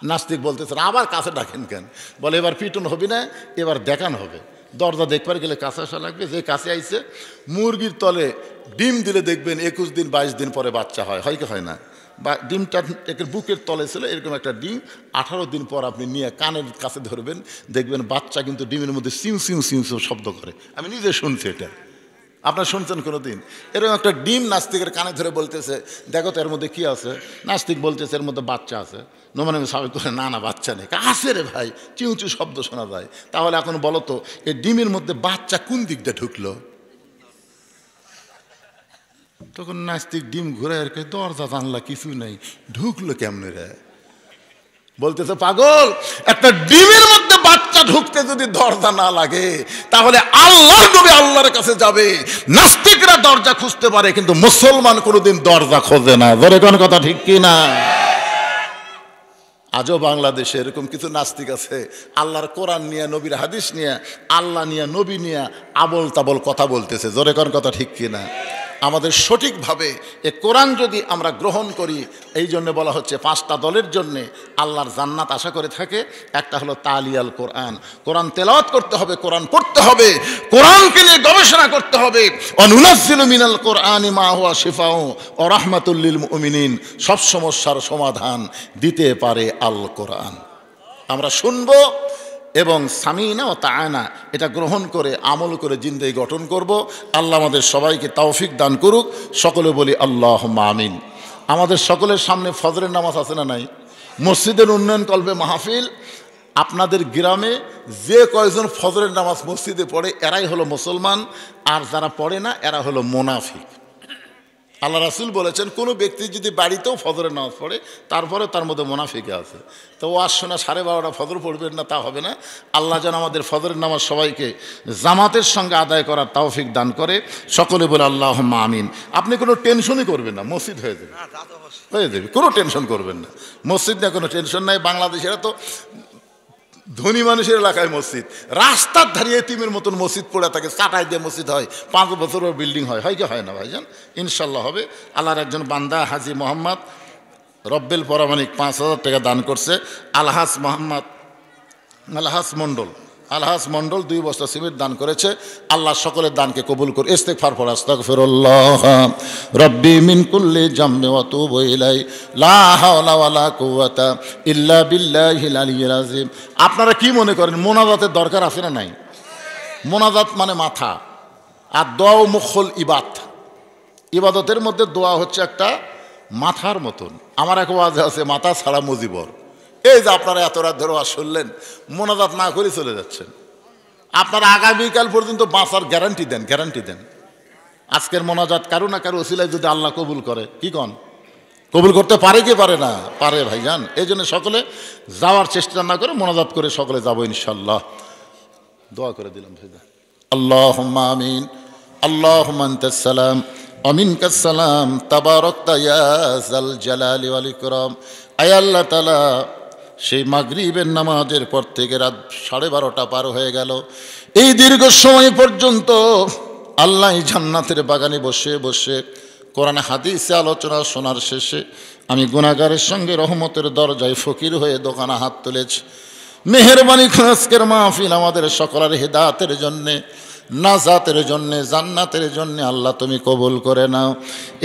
নাস্তিক বলতেছে আবার কাছে ডাকেন কেন? বলে এবার পিটন হবে না, এবার দেখানো হবে। দরজা দেখবার গেলে কাছে আসা লাগবে। যে কাছে আইছে, মুরগির তলে ডিম দিলে দেখবেন 21 দিন 22 দিন পরে বাচ্চা হয়, হয় কি হয় না? বা ডিমটা একের বুকের তলে ছিল এরকম একটা ডিম, 18 দিন পর আপনি নিয়ে কানের কাছে ধরবেন, দেখবেন বাচ্চা কিন্তু ডিমের মধ্যে সিউ সিউ সিউ সিউ শব্দ করে। আমি নিজে শুনছি এটা, আপনারা শুনছেন কোনো দিন? এরকম একটা ডিম নাস্তিকের কানে ধরে বলতেছে দেখো তো এর মধ্যে কি আছে। নাস্তিক বলতেছে এর মধ্যে বাচ্চা আছে। নোমান ইবনে সাবিত করে না না বাচ্চা নেই। আছে রে ভাই, চিউ চিউ শব্দ শোনা যায়। তাহলে এখন বলো তো এই ডিমের মধ্যে বাচ্চা কোন দিক দিয়ে ঢুকলো? তখন নাস্তিক ডিম ঘুরে আর কে দরজা জানলা কিছু নেই, ঢুকলো কেমনে রে? বলতেছে পাগল, একটা ডিমের মধ্যে বাচ্চা ঢুকতে যদি দরজা না লাগে তাহলে আল্লাহর নবী আল্লাহর কাছে যাবে। নাস্তিকরা দরজা খুঁজতে পারে কিন্তু মুসলমান কোনোদিন দরজা খোঁজে না। বলে কোন কথা ঠিক কি না? আজও বাংলাদেশে এরকম কিছু নাস্তিক আছে, আল্লাহর কোরআন নিয়ে, নবীর হাদিস নিয়ে, আল্লাহ নিয়ে, নবী নিয়ে আবল তাবল কথা বলতেছে। জোরে কোন কথা ঠিক কি না? আমাদের সঠিকভাবে এ কোরআন যদি আমরা গ্রহণ করি, এই জন্য বলা হচ্ছে 5টা দলের জন্যে আল্লাহর জান্নাত আশা করে থাকে। একটা হলো তালিয়াল কোরআন, কোরআন তেলাওয়াত করতে হবে, কোরআন পড়তে হবে, কোরআনকে নিয়ে গবেষণা করতে হবে। অনুনাজ্জিলু মিনাল কোরআনি মা হুয়া শিফাউ ওয়া রাহমাতুল লিল মুমিনিন, সব সমস্যার সমাধান দিতে পারে আল কোরআন। আমরা শুনবো এবং সামিনা ও তাআনা এটা গ্রহণ করে আমল করে জিন্দেগি গঠন করব। আল্লাহ আমাদের সবাইকে তৌফিক দান করুক। সকলে বলি আল্লাহুম্মা আমিন। আমাদের সকলের সামনে ফজরের নামাজ আছে না নাই? মসজিদের উন্নয়ন কল্পে মাহফিল। আপনাদের গ্রামে যে কয়জন ফজরের নামাজ মসজিদে পড়ে এরাই হলো মুসলমান, আর যারা পড়ে না এরা হলো মুনাফিক। আল্লাহ রাসূল বলেছেন কোনো ব্যক্তি যদি বাড়িতেও ফজরের নামাজ পড়ে তারপরে তার মধ্যে মুনাফিকে আছে। তো ওয়াজ শোনা 12:30 ফজর পড়বেন না তা হবে না। আল্লাহ যেন আমাদের ফজরের নামাজ সবাইকে জামাতের সঙ্গে আদায় করার তৌফিক দান করে। সকলে বলে আল্লাহুম্মা আমিন। আপনি কোনো টেনশনই করবেন না, মসজিদ হয়ে যাবে, হয়ে যাবে, কোনো টেনশন করবেন না। মসজিদ নিয়ে কোনো টেনশন নাই। বাংলাদেশেরা তো ধনী মানুষের এলাকায় মসজিদ, রাস্তার ধারে এতিমের মতন মসজিদ পড়ে থাকে, চাটাই দিয়ে মসজিদ হয়, 5 বছরের বিল্ডিং হয়, হয় কি হয় না ভাইজান? ইনশাল্লাহ হবে। আল্লাহর একজন বান্দা হাজি মোহাম্মদ রব্বেল পরামানিক 5,000 টাকা দান করছে। আলহাজ মণ্ডল 2 বস্তা সিমেন্ট দান করেছে। আল্লাহ সকলের দানকে কবুল করে। ইস্তেগফার পড়া, আস্তাগফিরুল্লাহ রব্বি মিন কুল্লি জামবি ওয়া তুবু ইলাই লা হাওলা ওয়ালা কুওয়াতা ইল্লা বিল্লাহিল আলিয়্যিল আযীম। আপনারা কি মনে করেন মোনাজাতের দরকার আছে না নাই? মোনাজাত মানে মাথা, আর দোয়া ও মুখল ইবাদতের মধ্যে দোয়া হচ্ছে একটা মাথার মতন। আমার এক ওয়াজ আছে মাথা ছাড়া মুজিবর। এই যে আপনারা এত রাত ধরে ওয়াজ শুনলেন, মোনাজাত না করে চলে যাচ্ছেন। আপনারা আগামীকাল পর্যন্ত বাঁচার গ্যারান্টি দেন। আজকের মোনাজাত কারো না কারো ওসিলায় যদি আল্লাহ কবুল করে, কি কন? কবুল করতে পারে কি পারে না? পারে ভাইজান। এই জন্য সকলে যাওয়ার চেষ্টা না করে মোনাজাত করে সকলে যাবো ইনশাল্লাহ। দোয়া করে দিলাম ভাইজান। আল্লাহুম্মা আমিন। আল্লাহুম্মা আনতাস সালাম ওয়া মিনকাস সালাম তাবারাকতা ইয়া যাল জালালি ওয়াল ইকরাম। আয় আল্লাহ তাআলা, সেই মাগরিবের নামাজের পর থেকে রাত 12:30 পার হয়ে গেল, এই দীর্ঘ সময় পর্যন্ত আল্লাহ জান্নাতের বাগানে বসে বসে কোরআন হাদিসে আলোচনা শোনার শেষে আমি গুনাহগারের সঙ্গে রহমতের দরজায় ফকির হয়ে দোকানে হাত তুলেছি। মেহেরবানি করে আজকের মাহফিল আমাদের সকলের হিদায়াতের জন্যে, নাজাতের জন্যে, জান্নাতের জন্যে আল্লাহ তুমি কবুল করে নাও।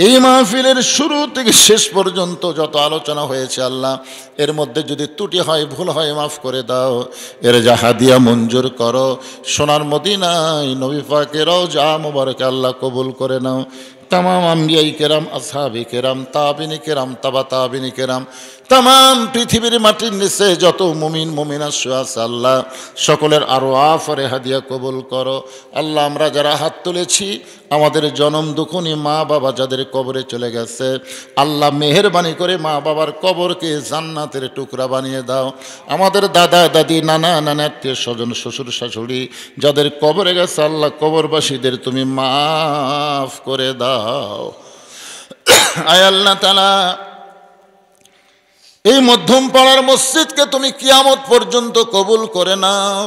এই মাহফিলের শুরু থেকে শেষ পর্যন্ত যত আলোচনা হয়েছে আল্লাহ, এর মধ্যে যদি ত্রুটি হয়, ভুল হয়, মাফ করে দাও। এর যা হাদিয়া মঞ্জুর করো, সোনার মদিনায় নবী পাকের রওজা মুবারকে আল্লাহ কবুল করে নাও। तमाम अम्बियाई केराम, असहाबी केराम, ताबिनी केराम, तबा ताबिनी केराम, तमाम पृथिवीर माटिर निचे যত মুমিন মুমিনা আছে আল্লাহ, সকলের আরওয়াফে হাদিয়া কবুল করো। আল্লাহ, আমরা যারা হাত তুলেছি, আমাদের জনম দুঃখনী মা বাবা যাদের কবরে চলে গেছে, আল্লাহ মেহেরবানি করে মা বাবার কবরকে জান্নাতের টুকরা বানিয়ে দাও। আমাদের দাদা দাদি, নানা নানা, আত্মীয় স্বজন, শ্বশুর শাশুড়ি যাদের কবরে গেছে আল্লাহ, কবরবাসীদের তুমি মাফ করে দাও। আয় আল্লাহ তাআলা, এই মধ্যম পাড়ার মসজিদকে তুমি কিয়ামত পর্যন্ত কবুল করে নাও।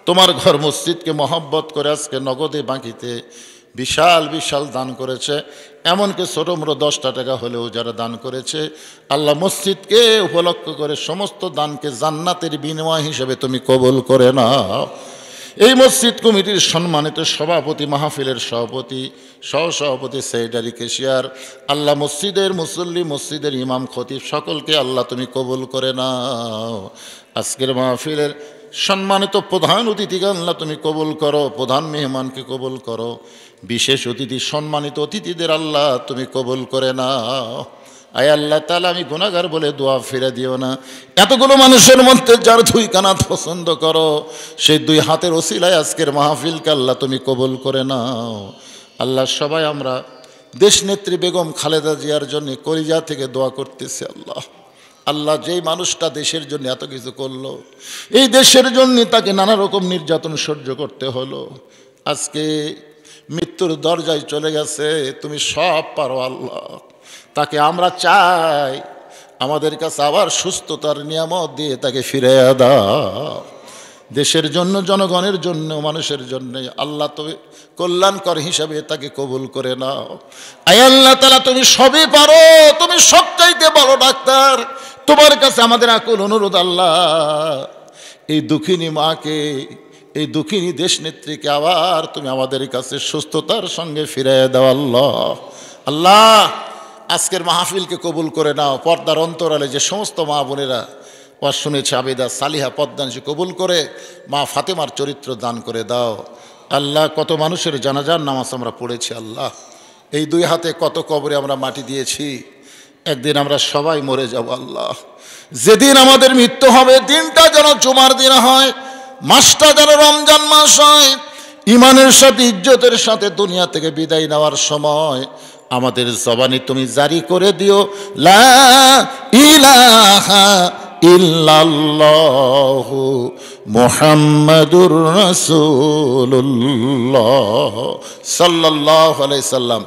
তোমার ঘর মসজিদকে মহব্বত করে আজকে নগদে বাকিতে বিশাল বিশাল দান করেছে, এমনকি ছোটো মোটো 10টা টাকা হলেও যারা দান করেছে আল্লাহ, মসজিদকে উপলক্ষ করে সমস্ত দানকে জান্নাতের বিনিময় হিসেবে তুমি কবুল করে নাও। এই মসজিদ কমিটির সম্মানিত সভাপতি, মাহফিলের সভাপতি, সহসভাপতি, সেক্রেটারি, ক্যাশিয়ার, আল্লাহ মসজিদের মুসল্লি, মসজিদের ইমাম, খতিব সকলকে আল্লাহ তুমি কবুল করে নাও। আজকের মাহফিলের সম্মানিত প্রধান অতিথিকে আল্লাহ তুমি কবুল করো, প্রধান মেহমানকে কবুল করো, বিশেষ অতিথি, সম্মানিত অতিথিদের আল্লাহ তুমি কবুল করে নাও। আয় আল্লাহ তাআলা, আমি গুনাহগার বলে দোয়া ফিরে দিও না। এতগুলো মানুষের মধ্যে যার 2 কানাত পছন্দ করো, সেই 2 হাতের ওসিলায় আজকের মাহফিলকে আল্লাহ তুমি কবুল করে নাও। আল্লাহ, সবাই আমরা দেশনেত্রী বেগম খালেদা জিয়ার জন্য কলিজা থেকে দোয়া করতেছি। আল্লাহ আল্লাহ, যেই মানুষটা দেশের জন্য এত কিছু করলো, এই দেশের জন্য তাকে নানা রকম নির্যাতন সহ্য করতে হলো, আজকে মৃত্যুর দরজায় চলে গেছে, তুমি সব পারো আল্লাহ। তাকে আমরা চাই আমাদের কাছে আবার সুস্থতার নিয়ামত দিয়ে তাকে ফিরিয়ে দাও। দেশের জন্য, জনগণের জন্য, মানুষের জন্য আল্লাহ তুমি কল্যাণকর হিসাবে তাকে কবুল করে নাও। আয় আল্লাহ তাআলা, তুমি সবই পারো, তুমি সবচাইতে বড় ডাক্তার। তোমার কাছে আমাদের আকুল অনুরোধ আল্লাহ, এই দুঃখিনী মাকে, এই দুঃখিনী দেশনেত্রীকে আবার তুমি আমাদের কাছে সুস্থতার সঙ্গে ফিরিয়ে দাও আল্লাহ। আল্লাহ, আজকের মাহফিলকে কবুল করে নাও। পর্দার অন্তরালে যে সমস্ত মা বোনেরা ওয়াজ শুনেছে, আবেদা, সালিহা, পদ্মাংশী কবুল করে মা ফাতেমার চরিত্র দান করে দাও আল্লাহ। কত মানুষের জানাজার নামাজ আমরা পড়েছি আল্লাহ, এই 2 হাতে কত কবরে আমরা মাটি দিয়েছি। একদিন আমরা সবাই মরে যাব আল্লাহ। যেদিন আমাদের মৃত্যু হবে, দিনটা যেন জুমার দিন হয়, মাসটা যেন রমজান মাস হয়, ইমানের সাথে, ইজ্জতের সাথে দুনিয়া থেকে বিদায় নেওয়ার সময় আমাদের জবানে তুমি জারি করে দিও, লা ইলাহা ইল্লাল্লাহু মুহাম্মাদুর রাসূলুল্লাহ সাল্লাল্লাহু আলাইহি সাল্লাম।